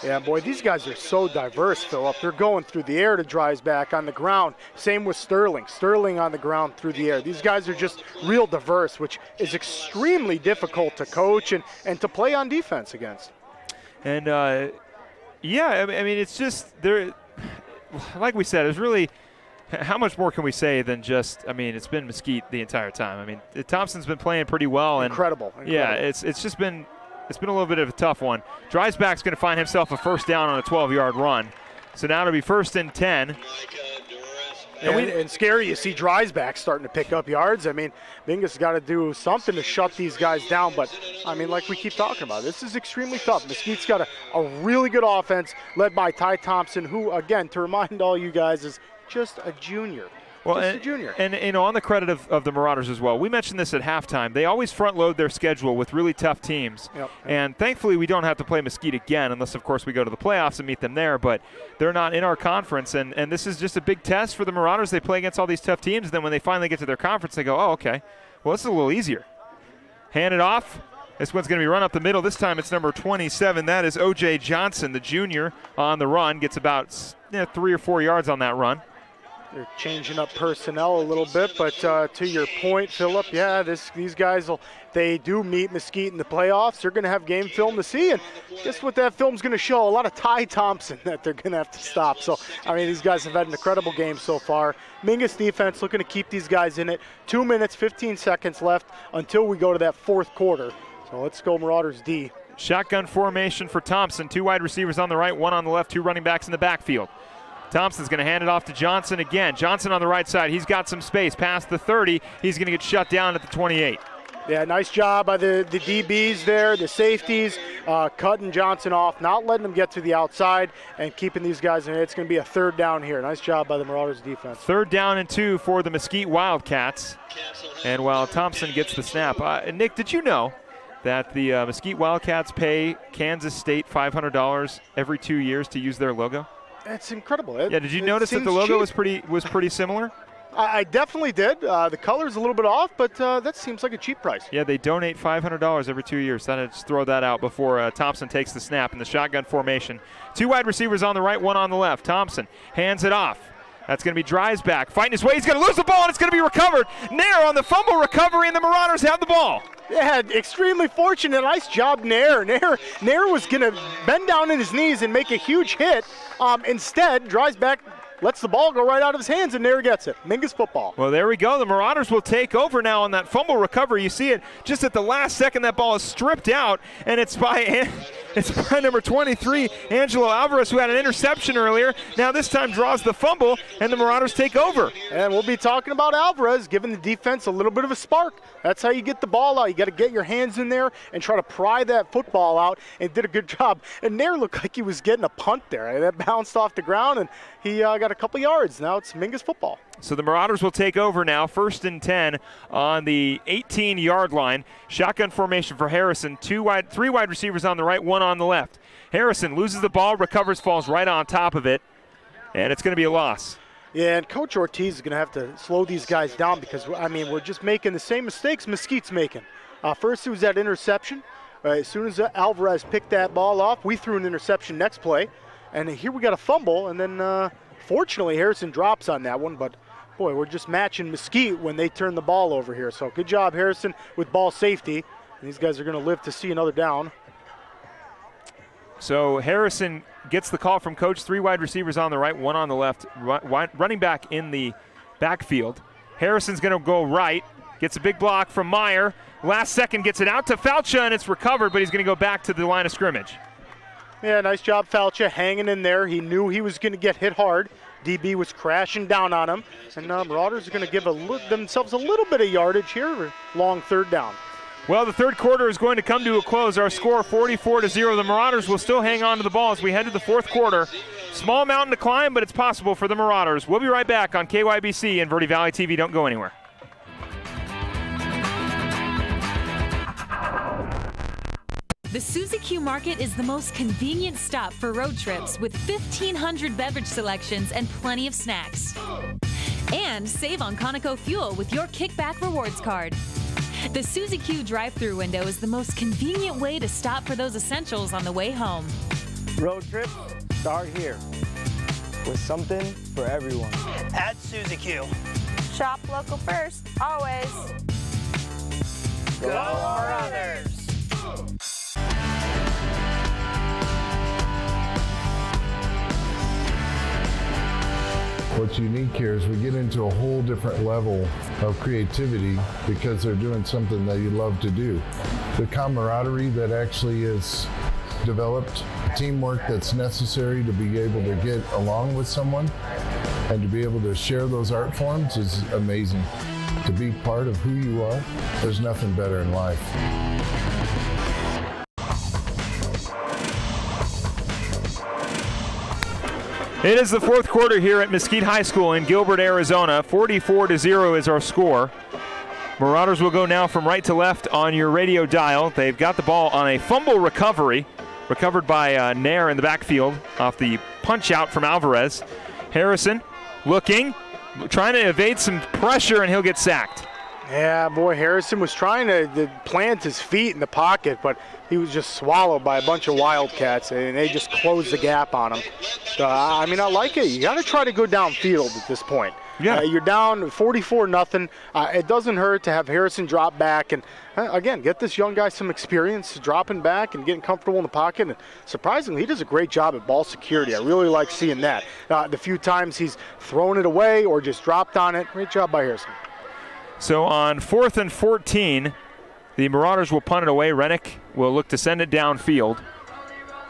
Yeah, boy, these guys are so diverse, Philip. They're going through the air to drives back on the ground. Same with Sterling. Sterling on the ground through the air. These guys are just real diverse, which is extremely difficult to coach and to play on defense against. And, yeah, I mean, it's just, there. Like we said, it's really, how much more can we say than just, I mean, it's been Mesquite the entire time. I mean, Thompson's been playing pretty well. Incredible. Yeah, it's just been, it's been a little bit of a tough one. Drives back's going to find himself a first down on a 12-yard run. So now it'll be 1st and 10. And scary, you see drives back starting to pick up yards. I mean, Mingus got to do something to shut these guys down. But, I mean, like we keep talking about, this is extremely tough. Mesquite's got a really good offense led by Ty Thompson, who, again, to remind all you guys, is just a junior. Well, and you know, on the credit of the Marauders as well, we mentioned this at halftime. They always front load their schedule with really tough teams. Yep. And thankfully we don't have to play Mesquite again, unless of course we go to the playoffs and meet them there, but they're not in our conference, and this is just a big test for the Marauders. They play against all these tough teams, and then when they finally get to their conference, they go, oh, okay, well, this is a little easier. Hand it off. This one's going to be run up the middle. This time it's number 27. That is O.J. Johnson, the junior, on the run. Gets about 3 or 4 yards on that run. They're changing up personnel a little bit, but to your point, Philip, yeah, these guys, they do meet Mesquite in the playoffs. They're going to have game film to see, and guess what that film's going to show? A lot of Ty Thompson that they're going to have to stop. So, I mean, these guys have had an incredible game so far. Mingus defense looking to keep these guys in it. 2 minutes, 15 seconds left until we go to that fourth quarter. So let's go Marauders D. Shotgun formation for Thompson. 2 wide receivers on the right, 1 on the left, 2 running backs in the backfield. Thompson's going to hand it off to Johnson again. Johnson on the right side. He's got some space past the 30. He's going to get shut down at the 28. Yeah, nice job by the DBs there, the safeties, cutting Johnson off, not letting him get to the outside and keeping these guys in it. It's going to be a 3rd down here. Nice job by the Marauders defense. 3rd down and 2 for the Mesquite Wildcats. And while Thompson gets the snap, Nick, did you know that the Mesquite Wildcats pay Kansas State $500 every 2 years to use their logo? It's incredible. Yeah, did you notice that the logo was pretty similar? I definitely did. The color's a little bit off, but that seems like a cheap price. Yeah, they donate $500 every 2 years. So I'd just throw that out before Thompson takes the snap in the shotgun formation. 2 wide receivers on the right, 1 on the left. Thompson hands it off. That's going to be Dries back, fighting his way. He's going to lose the ball, and it's going to be recovered. Nair on the fumble recovery, and the Marauders have the ball. Yeah, extremely fortunate. Nice job, Nair. Nair was going to bend down in his knees and make a huge hit. Instead, Dries back, lets the ball go right out of his hands, and Nair gets it. Mingus football. Well, there we go. The Marauders will take over now on that fumble recovery. You see it just at the last second. That ball is stripped out, and it's by number 23, Angelo Alvarez, who had an interception earlier. Now this time draws the fumble, and the Marauders take over. And we'll be talking about Alvarez giving the defense a little bit of a spark. That's how you get the ball out. You got to get your hands in there and try to pry that football out, and did a good job. And Nair looked like he was getting a punt there. That bounced off the ground, and he got a couple yards. Now it's Mingus football. So the Marauders will take over now, 1st and 10 on the 18-yard line. Shotgun formation for Harrison. 3 wide receivers on the right, 1 on the left. Harrison loses the ball, recovers, falls right on top of it, and it's going to be a loss. Yeah, and Coach Ortiz is going to have to slow these guys down because, we're just making the same mistakes Mesquite's making. First, it was that interception. As soon as Alvarez picked that ball off, we threw an interception next play. And here we got a fumble, and then fortunately Harrison drops on that one. But, boy, we're just matching Mesquite when they turn the ball over here. So good job, Harrison, with ball safety. And these guys are going to live to see another down. So Harrison gets the call from coach. 3 wide receivers on the right, 1 on the left. Running back in the backfield. Harrison's going to go right. Gets a big block from Meyer. Last second gets it out to Falcha, and it's recovered, but he's going to go back to the line of scrimmage. Yeah, nice job, Falcha, hanging in there. He knew he was going to get hit hard. DB was crashing down on him. And Marauders are going to give themselves a little bit of yardage here. Long 3rd down. Well, the 3rd quarter is going to come to a close. Our score 44-0. The Marauders will still hang on to the ball as we head to the 4th quarter. Small mountain to climb, but it's possible for the Marauders. We'll be right back on KYBC and Verde Valley TV. Don't go anywhere. The Suzy Q Market is the most convenient stop for road trips with 1,500 beverage selections and plenty of snacks. And save on Conoco fuel with your Kickback Rewards card. The Suzy Q drive-thru window is the most convenient way to stop for those essentials on the way home. Road trips start here with something for everyone. At Suzy Q. Shop local first, always. Go Marauders! What's unique here is we get into a whole different level of creativity because they're doing something that you love to do. The camaraderie that actually is developed, teamwork that's necessary to be able to get along with someone and to be able to share those art forms is amazing. To be part of who you are, there's nothing better in life. It is the 4th quarter here at Mesquite High School in Gilbert, Arizona. 44-0 is our score. Marauders will go now from right to left on your radio dial. They've got the ball on a fumble recovery, recovered by Nair in the backfield off the punch out from Alvarez. Harrison looking, trying to evade some pressure, and he'll get sacked. Yeah, boy, Harrison was trying to plant his feet in the pocket, but he was just swallowed by a bunch of Wildcats, and they just closed the gap on him. I like it. You got to try to go downfield at this point. Yeah. You're down 44-0. It doesn't hurt to have Harrison drop back and, again, get this young guy some experience dropping back and getting comfortable in the pocket. And surprisingly, he does a great job at ball security. I really like seeing that. The few times he's thrown it away or just dropped on it, great job by Harrison. So on 4th and 14, the Marauders will punt it away. Rennick will look to send it downfield.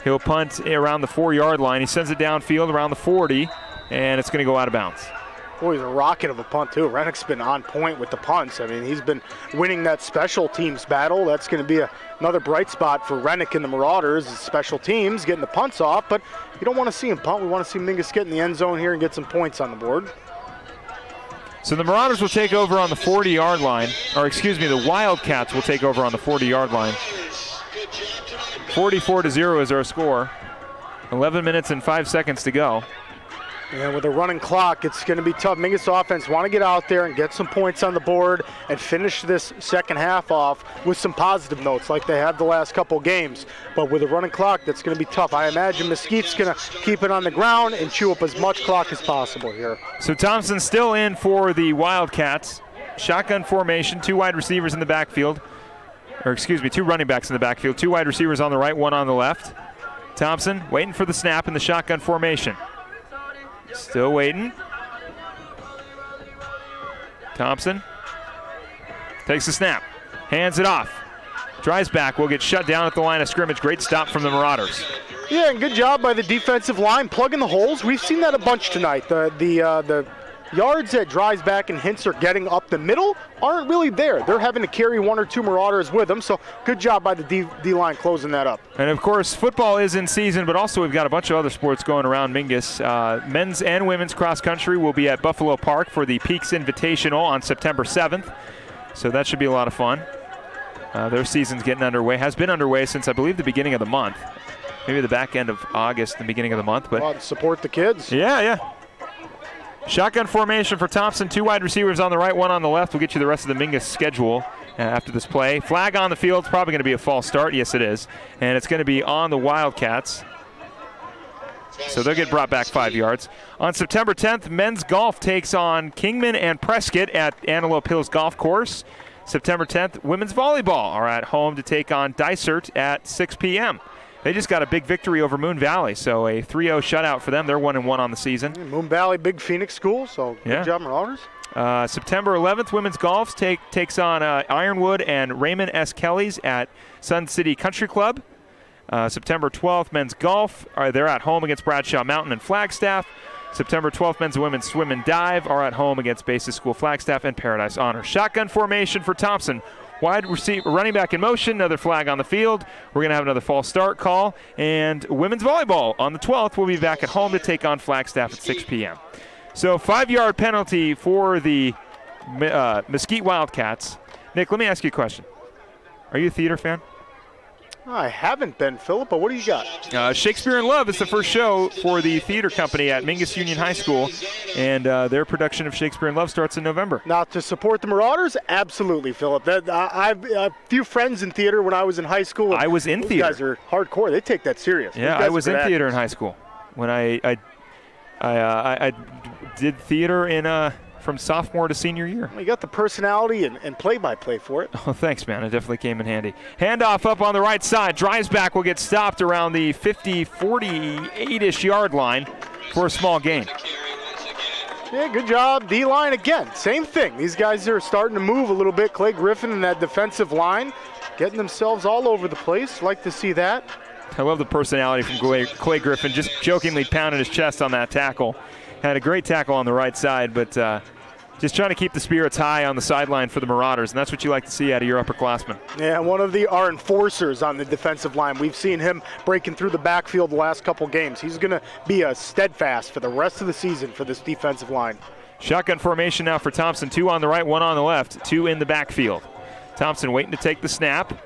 He'll punt around the 4-yard line. He sends it downfield around the 40, and it's going to go out of bounds. Boy, he's a rocket of a punt, too. Rennick's been on point with the punts. He's been winning that special teams battle. That's going to be another bright spot for Rennick and the Marauders, special teams, getting the punts off. But you don't want to see him punt. We want to see Mingus get in the end zone here and get some points on the board. So the Marauders will take over on the 40-yard line, the Wildcats will take over on the 40-yard line. 44-0 is our score. 11 minutes and 5 seconds to go. And with a running clock, it's going to be tough. Mingus offense want to get out there and get some points on the board and finish this second half off with some positive notes like they have the last couple games. But with a running clock, that's going to be tough. I imagine Mesquite's going to keep it on the ground and chew up as much clock as possible here. So Thompson still in for the Wildcats. Shotgun formation, 2 wide receivers in the backfield. Or excuse me, 2 running backs in the backfield. 2 wide receivers on the right, 1 on the left. Thompson waiting for the snap in the shotgun formation. Still waiting. Thompson takes the snap, hands it off, drives back, will get shut down at the line of scrimmage. Great stop from the Marauders. Yeah, and good job by the defensive line plugging the holes. We've seen that a bunch tonight. The yards that drives back and Hintz are getting up the middle aren't really there. They're having to carry 1 or 2 Marauders with them, so good job by the D-line closing that up. And, of course, football is in season, but also we've got a bunch of other sports going around Mingus. Men's and women's cross country will be at Buffalo Park for the Peaks Invitational on September 7th, so that should be a lot of fun. Their season's getting underway. Has been underway since, I believe, the beginning of the month. Maybe the back end of August, the beginning of the month. But support the kids. Yeah. Shotgun formation for Thompson, 2 wide receivers on the right, 1 on the left. We'll get you the rest of the Mingus schedule after this play. Flag on the field. It's probably going to be a false start. Yes, it is. And it's going to be on the Wildcats. So they'll get brought back 5 yards. On September 10th, men's golf takes on Kingman and Prescott at Antelope Hills Golf Course. September 10th, women's volleyball are at home to take on Dysart at 6 p.m. They just got a big victory over Moon Valley, so a 3-0 shutout for them. They're 1-1 on the season. Moon Valley, big Phoenix school, so good job, Marauders. September 11th, women's golf takes on Ironwood and Raymond S. Kelly's at Sun City Country Club. September 12th, men's golf, they're at home against Bradshaw Mountain and Flagstaff. September 12th, men's and women's swim and dive are at home against Basis School Flagstaff and Paradise Honor. Shotgun formation for Thompson. Wide receiver, running back in motion, another flag on the field. We're going to have another false start call. And women's volleyball on the 12th will be back at home to take on Flagstaff at 6 p.m. So 5-yard penalty for the Mesquite Wildcats. Nick, let me ask you a question. Are you a theater fan? I haven't been, Philip, but what do you got? Shakespeare in Love is the first show for the theater company at Mingus Union High School, and their production of Shakespeare in Love starts in November. Now, to support the Marauders, absolutely, Philip. I've a few friends in theater when I was in high school. I was in theater. These guys are hardcore. They take that serious. Yeah, I was in theater in high school. When I did theater in from sophomore to senior year. Well, you got the personality and play-by-play for it. Oh, thanks, man. It definitely came in handy. Handoff up on the right side. Drives back, will get stopped around the 50, 48-ish yard line for a small gain. Yeah, good job. D-line again. Same thing. These guys are starting to move a little bit. Clay Griffin and that defensive line getting themselves all over the place. Like to see that. I love the personality from Clay Griffin, just jokingly pounding his chest on that tackle. Had a great tackle on the right side, but just trying to keep the spirits high on the sideline for the Marauders, and that's what you like to see out of your upperclassmen. Yeah, one of our enforcers on the defensive line. We've seen him breaking through the backfield the last couple games. He's going to be a steadfast for the rest of the season for this defensive line. Shotgun formation now for Thompson. 2 on the right, 1 on the left, 2 in the backfield. Thompson waiting to take the snap.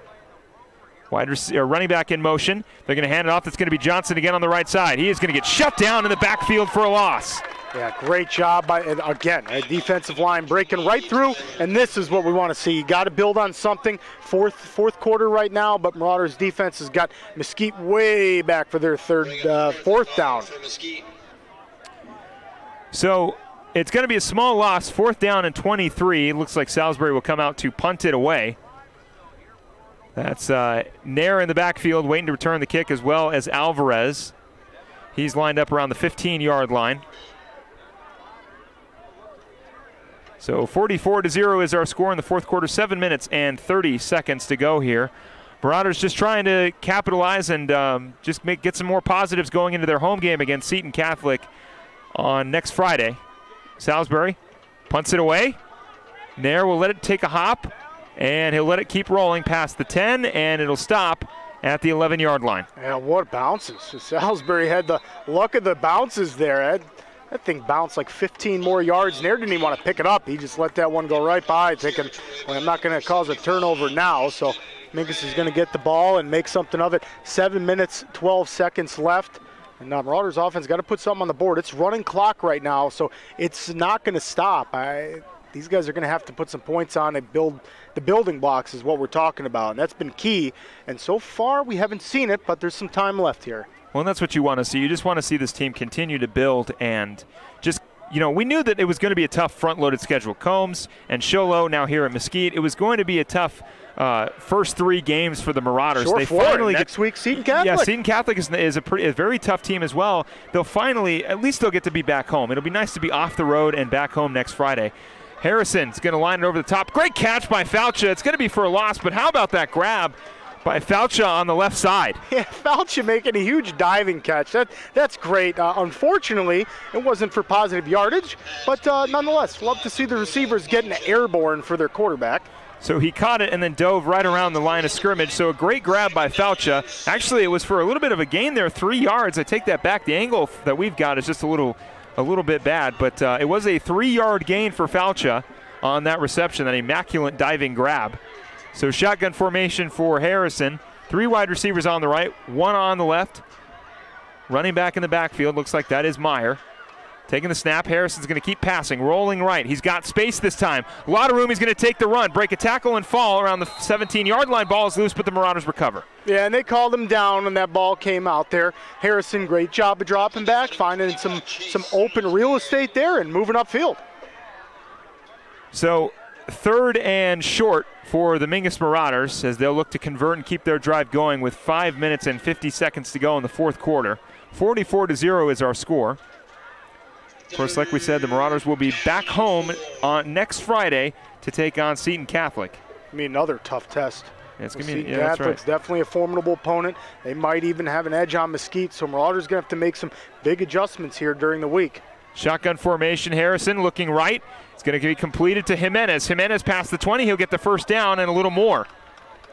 Running back in motion. They're going to hand it off. It's going to be Johnson again on the right side. He is going to get shut down in the backfield for a loss. Yeah, great job by, again, a defensive line breaking right through, and this is what we want to see. You got to build on something. Fourth quarter right now, but Marauders defense has got Mesquite way back for their fourth down. So it's going to be a small loss, 4th down and 23. It looks like Salisbury will come out to punt it away. That's Nair in the backfield waiting to return the kick, as well as Alvarez. He's lined up around the 15-yard line. So 44-0 is our score in the fourth quarter. 7 minutes and 30 seconds to go here. Marauders just trying to capitalize and get some more positives going into their home game against Seton Catholic on next Friday. Salisbury punts it away. Nair will let it take a hop, and he'll let it keep rolling past the 10, and it'll stop at the 11-yard line. Yeah, what bounces. Salisbury had the luck of the bounces there. That thing bounced like 15 more yards. Nair didn't even want to pick it up. He just let that one go right by, thinking, well, I'm not going to cause a turnover now. So Mingus is going to get the ball and make something of it. 7 minutes, 12 seconds left. And Marauders offense got to put something on the board. It's running clock right now, so it's not going to stop. These guys are going to have to put some points on and build the building blocks is what we're talking about, and that's been key. And so far we haven't seen it, but there's some time left here. Well, that's what you want to see. You just want to see this team continue to build and just, we knew that it was going to be a tough front-loaded schedule. Combs and Sholo now here at Mesquite. It was going to be a tough first 3 games for the Marauders. They finally next week, Seton Catholic. Yeah, Seton Catholic is a very tough team as well. They'll finally, at least they'll get to be back home. It'll be nice to be off the road and back home next Friday. Harrison's going to line it over the top. Great catch by Faucha. It's going to be for a loss, but how about that grab by Faucha on the left side? Yeah, Faucha making a huge diving catch. That's great. Unfortunately, it wasn't for positive yardage, but nonetheless, love to see the receivers getting airborne for their quarterback. So he caught it and then dove right around the line of scrimmage. So a great grab by Faucha. Actually, it was for a little bit of a gain there, 3 yards. I take that back. The angle that we've got is just a little bit bad, but it was a 3-yard gain for Faucha on that reception, that immaculate diving grab. So shotgun formation for Harrison. 3 wide receivers on the right, 1 on the left. Running back in the backfield, looks like that is Meyer. Taking the snap, Harrison's going to keep passing, rolling right. He's got space this time. A lot of room, he's going to take the run, break a tackle and fall around the 17-yard line. Ball is loose, but the Marauders recover. Yeah, and they called him down when that ball came out there. Harrison, great job of dropping back, finding some open real estate there and moving upfield. So 3rd and short for the Mingus Marauders as they'll look to convert and keep their drive going with 5 minutes and 50 seconds to go in the 4th quarter. 44-0 is our score. Of course, like we said, the Marauders will be back home on next Friday to take on Seton Catholic. I mean, another tough test. Yeah, it's going to be, Seton Catholic's definitely a formidable opponent. They might even have an edge on Mesquite, so Marauders going to have to make some big adjustments here during the week. Shotgun formation, Harrison looking right. It's going to be completed to Jimenez. Jimenez past the 20. He'll get the first down and a little more.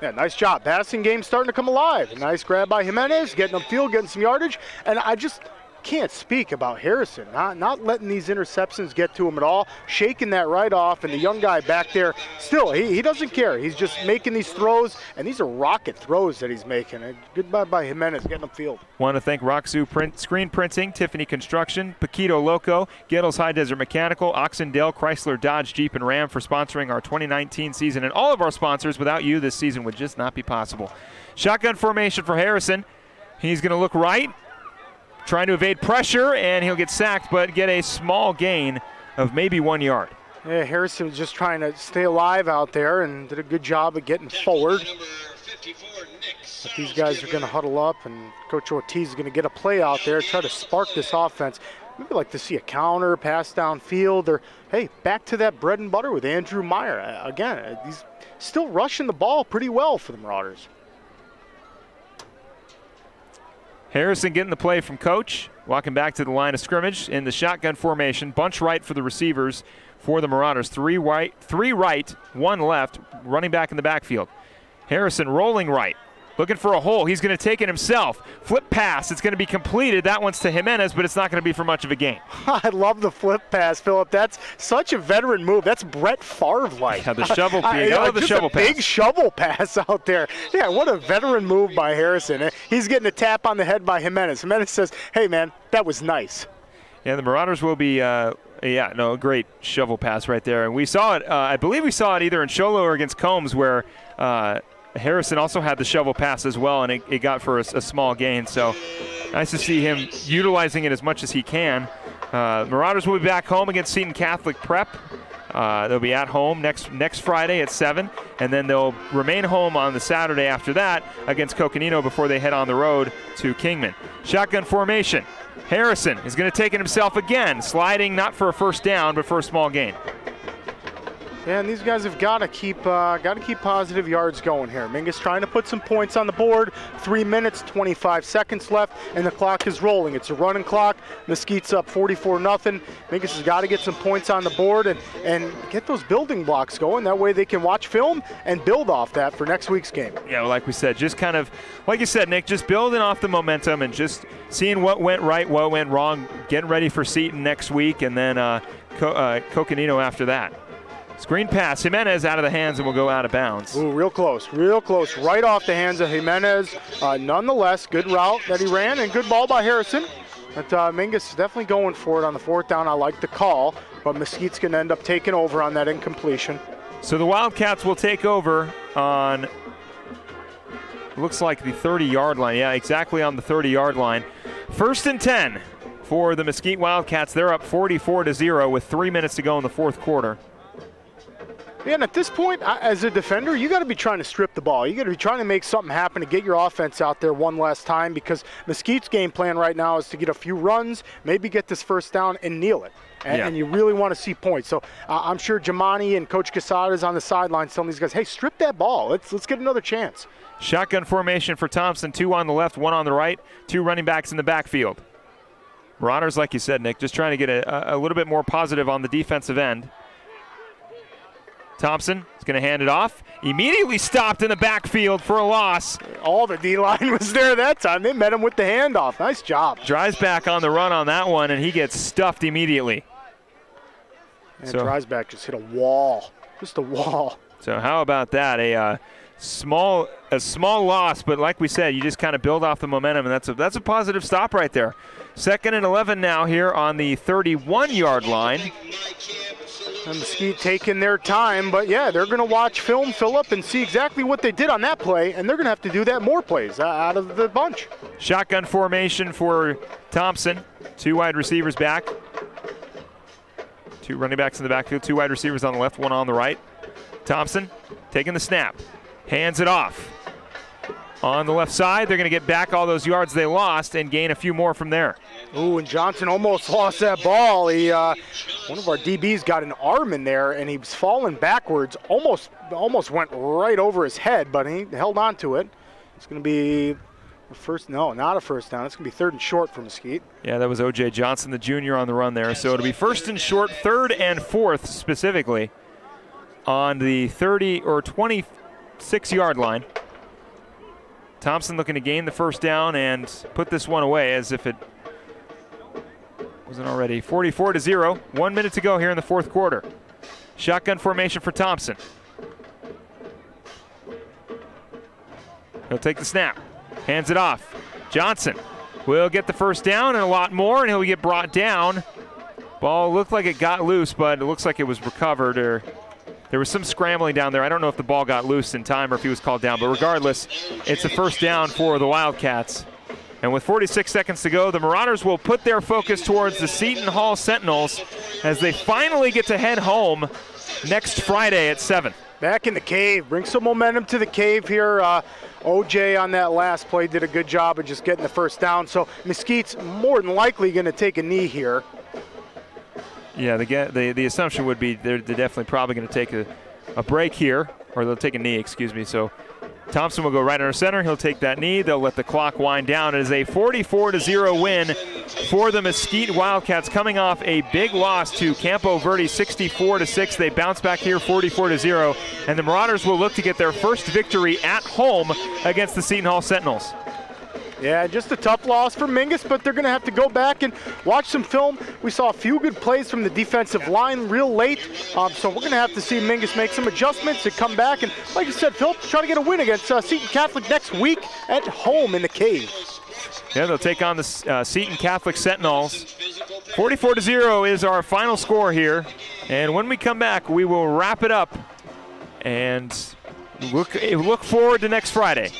Yeah, nice job. Passing game starting to come alive. A nice grab by Jimenez, getting upfield, getting some yardage. And I just can't speak about Harrison, not letting these interceptions get to him at all, shaking that right off, and the young guy back there, still, he doesn't care. He's just making these throws, and these are rocket throws that he's making. And goodbye by Jimenez, getting upfield. Want to thank Roxu Screen Printing, Tiffany Construction, Paquito Loco, Gittles High Desert Mechanical, Oxendale, Chrysler, Dodge, Jeep, and Ram for sponsoring our 2019 season. And all of our sponsors, without you, this season would just not be possible. Shotgun formation for Harrison. He's going to look right, trying to evade pressure, and he'll get sacked, but get a small gain of maybe 1 yard. Yeah, Harrison was just trying to stay alive out there and did a good job of getting forward. But these guys are going to huddle up, and Coach Ortiz is going to get a play out there, try to spark this offense. We'd like to see a counter, pass downfield, or, hey, back to that bread and butter with Andrew Meyer. Again, he's still rushing the ball pretty well for the Marauders. Harrison getting the play from Coach, walking back to the line of scrimmage in the shotgun formation. Bunch right for the receivers for the Marauders. 3 right, 1 left, running back in the backfield. Harrison rolling right, looking for a hole. He's going to take it himself. Flip pass. It's going to be completed. That one's to Jimenez, but it's not going to be for much of a gain. I love the flip pass, Philip. That's such a veteran move. That's Brett Favre-like. Yeah, the shovel pass. The shovel pass. Big shovel pass out there. Yeah, what a veteran move by Harrison. He's getting a tap on the head by Jimenez. Jimenez says, hey, man, that was nice. Yeah, the Marauders will be, a great shovel pass right there. And we saw it, I believe we saw it either in Sholo or against Combs where Harrison also had the shovel pass as well, and it got for a small gain. So nice to see him utilizing it as much as he can. Marauders will be back home against Seton Catholic Prep. They'll be at home next Friday at 7, and then they'll remain home on the Saturday after that against Coconino before they head on the road to Kingman. Shotgun formation. Harrison is going to take it himself again, sliding not for a first down, but for a small gain. Yeah, and these guys have got to keep positive yards going here. Mingus trying to put some points on the board. 3 minutes, 25 seconds left, and the clock is rolling. It's a running clock. Mesquite's up 44-0. Mingus has got to get some points on the board and get those building blocks going. That way they can watch film and build off that for next week's game. Yeah, well, like we said, just kind of, like you said, Nick, just building off the momentum and just seeing what went right, what went wrong, getting ready for Seton next week, and then Coconino after that. Screen pass, Jimenez out of the hands and will go out of bounds. Ooh, real close, right off the hands of Jimenez. Nonetheless, good route that he ran and good ball by Harrison. But Mingus is definitely going for it on the 4th down. I like the call, but Mesquite's going to end up taking over on that incompletion. So the Wildcats will take over on, looks like the 30-yard line. Yeah, exactly on the 30-yard line. 1st and 10 for the Mesquite Wildcats. They're up 44-0 with 3 minutes to go in the 4th quarter. Yeah, and at this point, as a defender, you got to be trying to strip the ball. You got to be trying to make something happen to get your offense out there one last time, because Mesquite's game plan right now is to get a few runs, maybe get this 1st down and kneel it. And you really want to see points. So I'm sure Jamani and Coach Quesada is on the sidelines telling these guys, hey, strip that ball. Let's get another chance. Shotgun formation for Thompson, 2 on the left, 1 on the right, 2 running backs in the backfield. Marauders, like you said, Nick, just trying to get a little bit more positive on the defensive end. Thompson is going to hand it off. Immediately stopped in the backfield for a loss. All the D-line was there that time. They met him with the handoff. Nice job. Drives back on the run on that one, and he gets stuffed immediately. And drives back, just hit a wall. Just a wall. So how about that? A small loss, but like we said, you just kind of build off the momentum, and that's a positive stop right there. 2nd and 11 now here on the 31-yard line. And Mesquite taking their time, but yeah, they're going to watch film, Phillip, and see exactly what they did on that play, and they're going to have to do that more plays out of the bunch. Shotgun formation for Thompson. 2 wide receivers back. 2 running backs in the backfield, 2 wide receivers on the left, 1 on the right. Thompson taking the snap, hands it off. On the left side, they're going to get back all those yards they lost and gain a few more from there. Ooh, and Johnson almost lost that ball. One of our DBs got an arm in there, and he was falling backwards. Almost went right over his head, but he held on to it. It's going to be a first, no, not a 1st down. It's going to be 3rd and short for Mesquite. Yeah, that was O.J. Johnson, the junior, on the run there. So it'll be 1st and short, 3rd and 4th specifically on the 30 or 26-yard line. Thompson looking to gain the 1st down and put this one away as if it wasn't already. 44-0, 1 minute to go here in the 4th quarter. Shotgun formation for Thompson. He'll take the snap, hands it off. Johnson will get the 1st down and a lot more, and he'll get brought down. Ball looked like it got loose, but it looks like it was recovered, or there was some scrambling down there. I don't know if the ball got loose in time or if he was called down, but regardless, it's a 1st down for the Wildcats. And with 46 seconds to go, the Marauders will put their focus towards the Seton Hall Sentinels as they finally get to head home next Friday at 7. Back in the cave. Bring some momentum to the cave here. OJ on that last play did a good job of just getting the 1st down. So Mesquite's more than likely going to take a knee here. Yeah, the assumption would be they're definitely probably going to take a break here, or they'll take a knee, excuse me. So Thompson will go right under center. He'll take that knee. They'll let the clock wind down. It is a 44-0 win for the Mesquite Wildcats, coming off a big loss to Campo Verde, 64-6. They bounce back here, 44-0, and the Marauders will look to get their first victory at home against the Seton Hall Sentinels. Yeah, just a tough loss for Mingus, but they're going to have to go back and watch some film. We saw a few good plays from the defensive line real late, so we're going to have to see Mingus make some adjustments and come back. And like you said, Phil, try to get a win against Seton Catholic next week at home in the cave. Yeah, they'll take on the Seton Catholic Sentinels. 44-0 is our final score here. And when we come back, we will wrap it up and look forward to next Friday.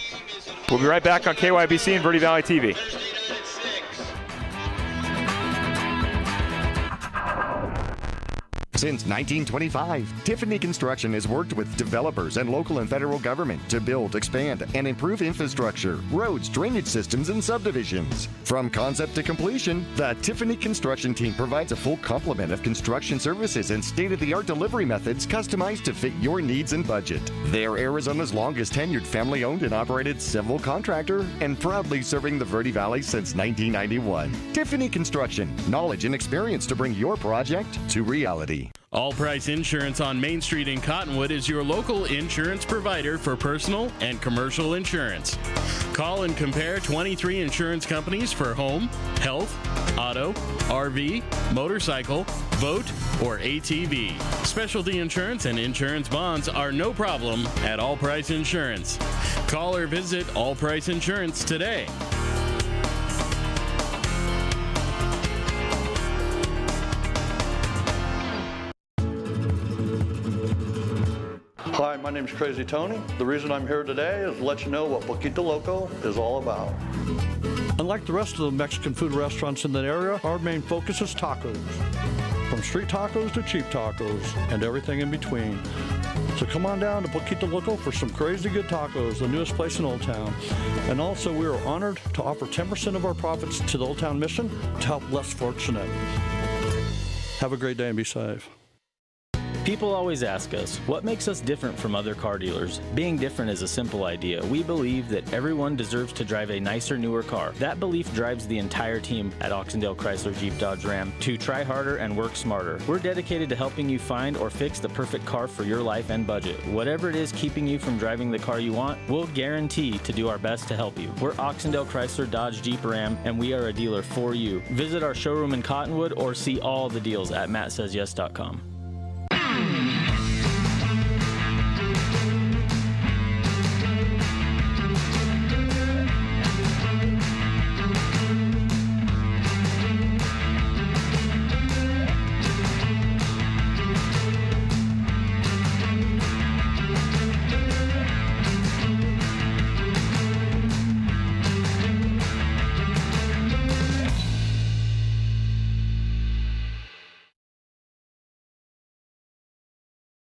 We'll be right back on KYBC and Verde Valley TV. Since 1925, Tiffany Construction has worked with developers and local and federal government to build, expand, and improve infrastructure, roads, drainage systems, and subdivisions. From concept to completion, the Tiffany Construction team provides a full complement of construction services and state-of-the-art delivery methods customized to fit your needs and budget. They're Arizona's longest tenured family-owned and operated civil contractor and proudly serving the Verde Valley since 1991. Tiffany Construction, knowledge and experience to bring your project to reality. All Price Insurance on Main Street in Cottonwood is your local insurance provider for personal and commercial insurance. Call and compare 23 insurance companies for home, health, auto, RV, motorcycle, boat, or ATV. Specialty insurance and insurance bonds are no problem at All Price Insurance. Call or visit All Price Insurance today. Hi, my name's Crazy Tony. The reason I'm here today is to let you know what Poquito Loco is all about. Unlike the rest of the Mexican food restaurants in that area, our main focus is tacos. From street tacos to cheap tacos and everything in between. So come on down to Poquito Loco for some crazy good tacos, the newest place in Old Town. And also we are honored to offer 10% of our profits to the Old Town Mission to help less fortunate. Have a great day and be safe. People always ask us, what makes us different from other car dealers? Being different is a simple idea. We believe that everyone deserves to drive a nicer, newer car. That belief drives the entire team at Oxendale Chrysler Jeep Dodge Ram to try harder and work smarter. We're dedicated to helping you find or fix the perfect car for your life and budget. Whatever it is keeping you from driving the car you want, we'll guarantee to do our best to help you. We're Oxendale Chrysler Dodge Jeep Ram, and we are a dealer for you. Visit our showroom in Cottonwood or see all the deals at mattsays.yes.com.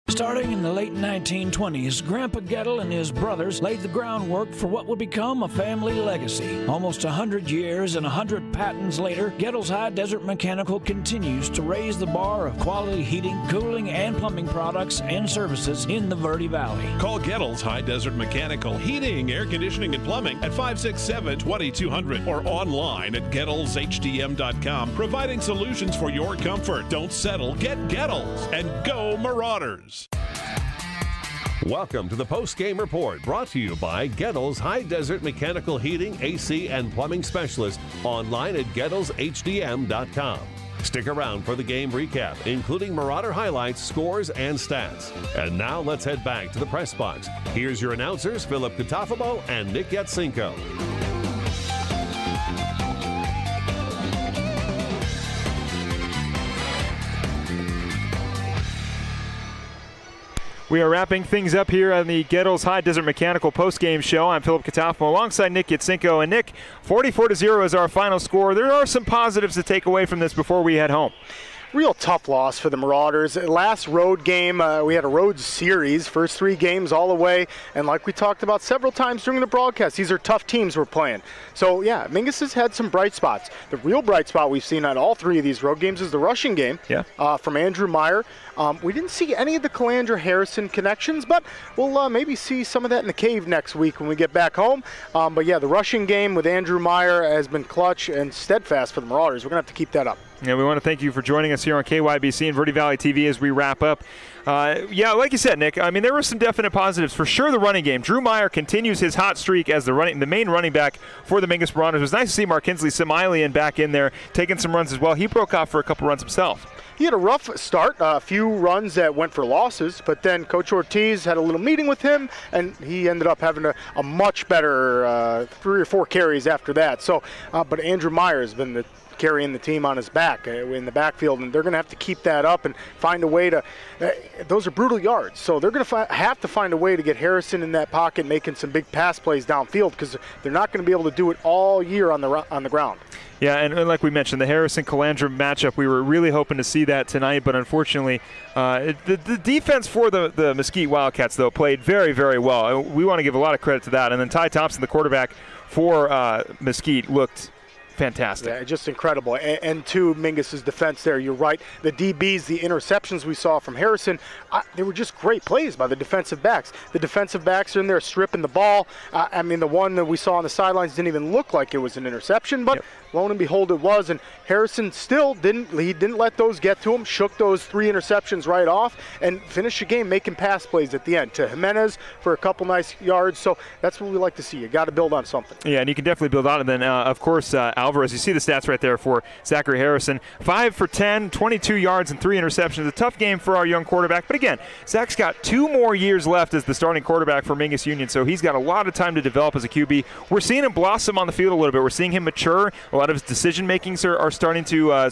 Starting in the late 1920s, Grandpa Gettle and his brothers laid the groundwork for what would become a family legacy. Almost 100 years and 100 patents later, Gettle's High Desert Mechanical continues to raise the bar of quality heating, cooling, and plumbing products and services in the Verde Valley. Call Gettle's High Desert Mechanical Heating, Air Conditioning, and Plumbing at 567-2200 or online at GettlesHDM.com, providing solutions for your comfort. Don't settle, get Gettles, and go Marauders. Welcome to the post-game report, brought to you by Gettles High Desert Mechanical Heating, AC, and Plumbing Specialist, online at GettlesHDM.com. Stick around for the game recap, including Marauder highlights, scores, and stats. And now let's head back to the press box. Here's your announcers, Philip Catafamo and Nick Yatsenko. We are wrapping things up here on the Gettles High Desert Mechanical postgame show. I'm Philip Catafamo alongside Nick Yatsenko. And Nick, 44-0 is our final score. There are some positives to take away from this before we head home. Real tough loss for the Marauders. Last road game, we had a road series, first 3 games all the way, and like we talked about several times during the broadcast, these are tough teams we're playing. So yeah, Mingus has had some bright spots. The real bright spot we've seen on all 3 of these road games is the rushing game from Andrew Meyer. We didn't see any of the Calandra-Harrison connections, but we'll maybe see some of that in the cave next week when we get back home. But yeah, the rushing game with Andrew Meyer has been clutch and steadfast for the Marauders. We're going to have to keep that up. Yeah, we want to thank you for joining us here on KYBC and Verde Valley TV as we wrap up. Yeah, like you said, Nick, I mean, there were some definite positives. For sure, the running game. Drew Meyer continues his hot streak as the main running back for the Mingus Marauders. It was nice to see Markinsley Samailian back in there taking some runs as well. He broke off for a couple runs himself. He had a rough start, a few runs that went for losses, but then Coach Ortiz had a little meeting with him, and he ended up having a much better 3 or 4 carries after that. So, but Andrew Meyer has been carrying the team on his back in the backfield, and they're going to have to keep that up and find a way to those are brutal yards, so they're going to have to find a way to get Harrison in that pocket making some big pass plays downfield, because they're not going to be able to do it all year on the ground. Yeah, and like we mentioned, the Harrison-Calandra matchup, we were really hoping to see that tonight, but unfortunately, the defense for the Mesquite Wildcats, though, played very, very well. We want to give a lot of credit to that. And then Ty Thompson, the quarterback for Mesquite, looked fantastic. Yeah, just incredible. And to Mingus's defense there, you're right. The DBs, the interceptions we saw from Harrison, they were just great plays by the defensive backs. The defensive backs are in there stripping the ball. I mean, the one that we saw on the sidelines didn't even look like it was an interception, but lo and behold, it was. And Harrison still didn't let those get to him, shook those 3 interceptions right off, and finished the game making pass plays at the end to Jimenez for a couple nice yards. So that's what we like to see. You got to build on something. Yeah, and you can definitely build on it. And then, of course, Alvarez, you see the stats right there for Zachary Harrison. 5 for 10, 22 yards and 3 interceptions. A tough game for our young quarterback. But again, Zach's got 2 more years left as the starting quarterback for Mingus Union, so he's got a lot of time to develop as a QB. We're seeing him blossom on the field a little bit. We're seeing him mature. Well, lot of his decision makings are starting to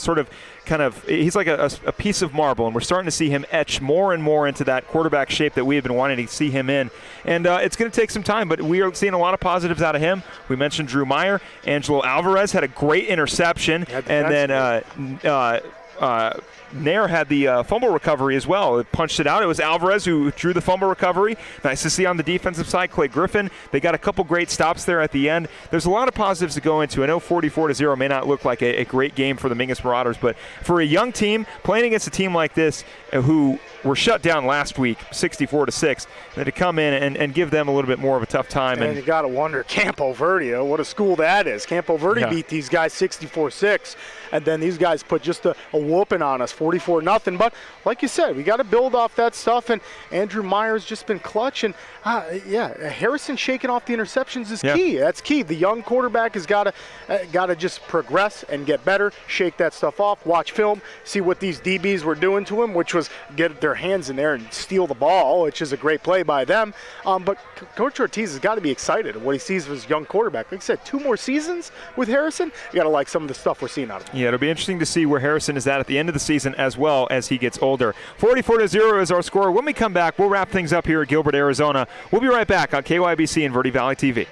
he's like a piece of marble, and we're starting to see him etch more and more into that quarterback shape that we have been wanting to see him in. And it's going to take some time, but we are seeing a lot of positives out of him. We mentioned Drew Meyer. Angelo Alvarez had a great interception, and then Nair had the fumble recovery as well. It punched it out. It was Alvarez who drew the fumble recovery. Nice to see on the defensive side. Clay Griffin, they got a couple great stops there at the end. There's a lot of positives to go into. I know 44-0 may not look like a great game for the Mingus Marauders, but for a young team playing against a team like this who were shut down last week 64-6, then to come in and give them a little bit more of a tough time. And you got to wonder, Campo Verde, what a school that is. Campo Verde beat these guys 64-6, and then these guys put just a whooping on us, 44-0. But like you said, we got to build off that stuff, and Andrew Meyer's just been clutch. And Harrison shaking off the interceptions is key. That's key. The young quarterback has got to just progress and get better, shake that stuff off, watch film, see what these DBs were doing to him, which was get their hands in there and steal the ball, which is a great play by them. But Coach Ortiz has got to be excited at what he sees of his young quarterback. Like I said, 2 more seasons with Harrison. You got to like some of the stuff we're seeing out of him. Yeah, it'll be interesting to see where Harrison is at the end of the season as well as he gets older. 44-0 is our score. When we come back, we'll wrap things up here at Gilbert, Arizona. We'll be right back on KYBC and Verde Valley TV.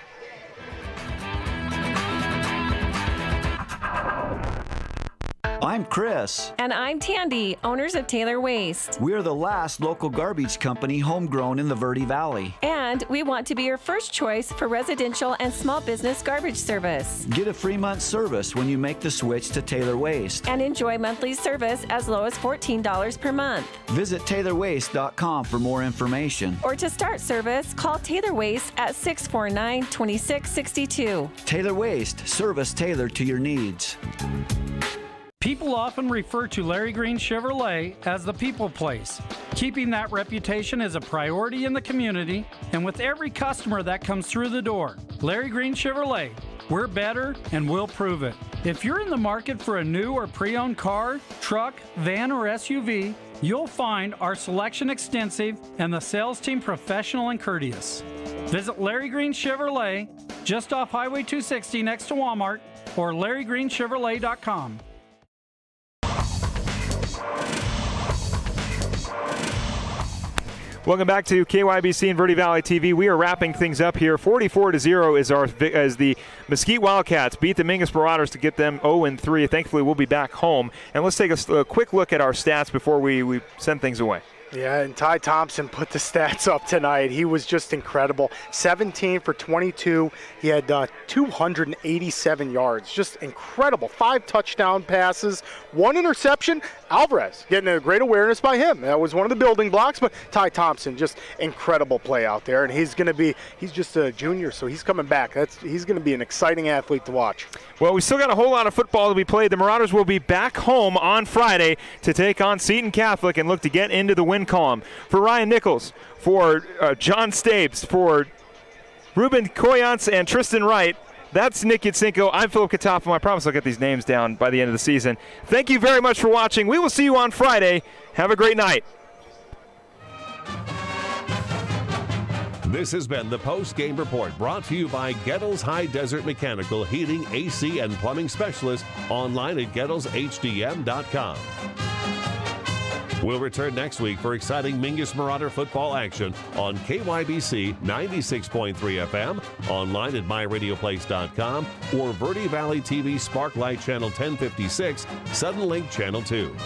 I'm Chris. And I'm Tandy, owners of Taylor Waste. We're the last local garbage company homegrown in the Verde Valley. And we want to be your first choice for residential and small business garbage service. Get a free month service when you make the switch to Taylor Waste. And enjoy monthly service as low as $14 per month. Visit TaylorWaste.com for more information. Or to start service, call Taylor Waste at 649-2662. Taylor Waste, service tailored to your needs. People often refer to Larry Green Chevrolet as the people place. Keeping that reputation is a priority in the community and with every customer that comes through the door. Larry Green Chevrolet, we're better and we'll prove it. If you're in the market for a new or pre-owned car, truck, van, or SUV, you'll find our selection extensive and the sales team professional and courteous. Visit Larry Green Chevrolet just off Highway 260 next to Walmart or LarryGreenChevrolet.com. Welcome back to KYBC and Verde Valley TV. We are wrapping things up here. 44-0 as the Mesquite Wildcats beat the Mingus Marauders to get them 0-3. Thankfully, we'll be back home. And let's take a quick look at our stats before we send things away. Yeah, and Ty Thompson put the stats up tonight. He was just incredible. 17 for 22. He had 287 yards. Just incredible. 5 touchdown passes, 1 interception. Alvarez getting a great awareness by him. That was one of the building blocks, but Ty Thompson, just incredible play out there. And he's just a junior, so he's coming back. He's going to be an exciting athlete to watch. Well, we still got a whole lot of football to be played. The Marauders will be back home on Friday to take on Seton Catholic and look to get into the win column. For Ryan Nichols, for John Stabes, for Ruben Koyance and Tristan Wright, that's Nick Yatsenko. I'm Philip Katafo. I promise I'll get these names down by the end of the season. Thank you very much for watching. We will see you on Friday. Have a great night. This has been the post-game report brought to you by Gettles High Desert Mechanical Heating, AC, and Plumbing Specialist online at GettlesHDM.com. We'll return next week for exciting Mingus Marauder football action on KYBC 96.3 FM, online at MyRadioPlace.com, or Verde Valley TV Sparklight Channel 1056, Sudden Link Channel 2.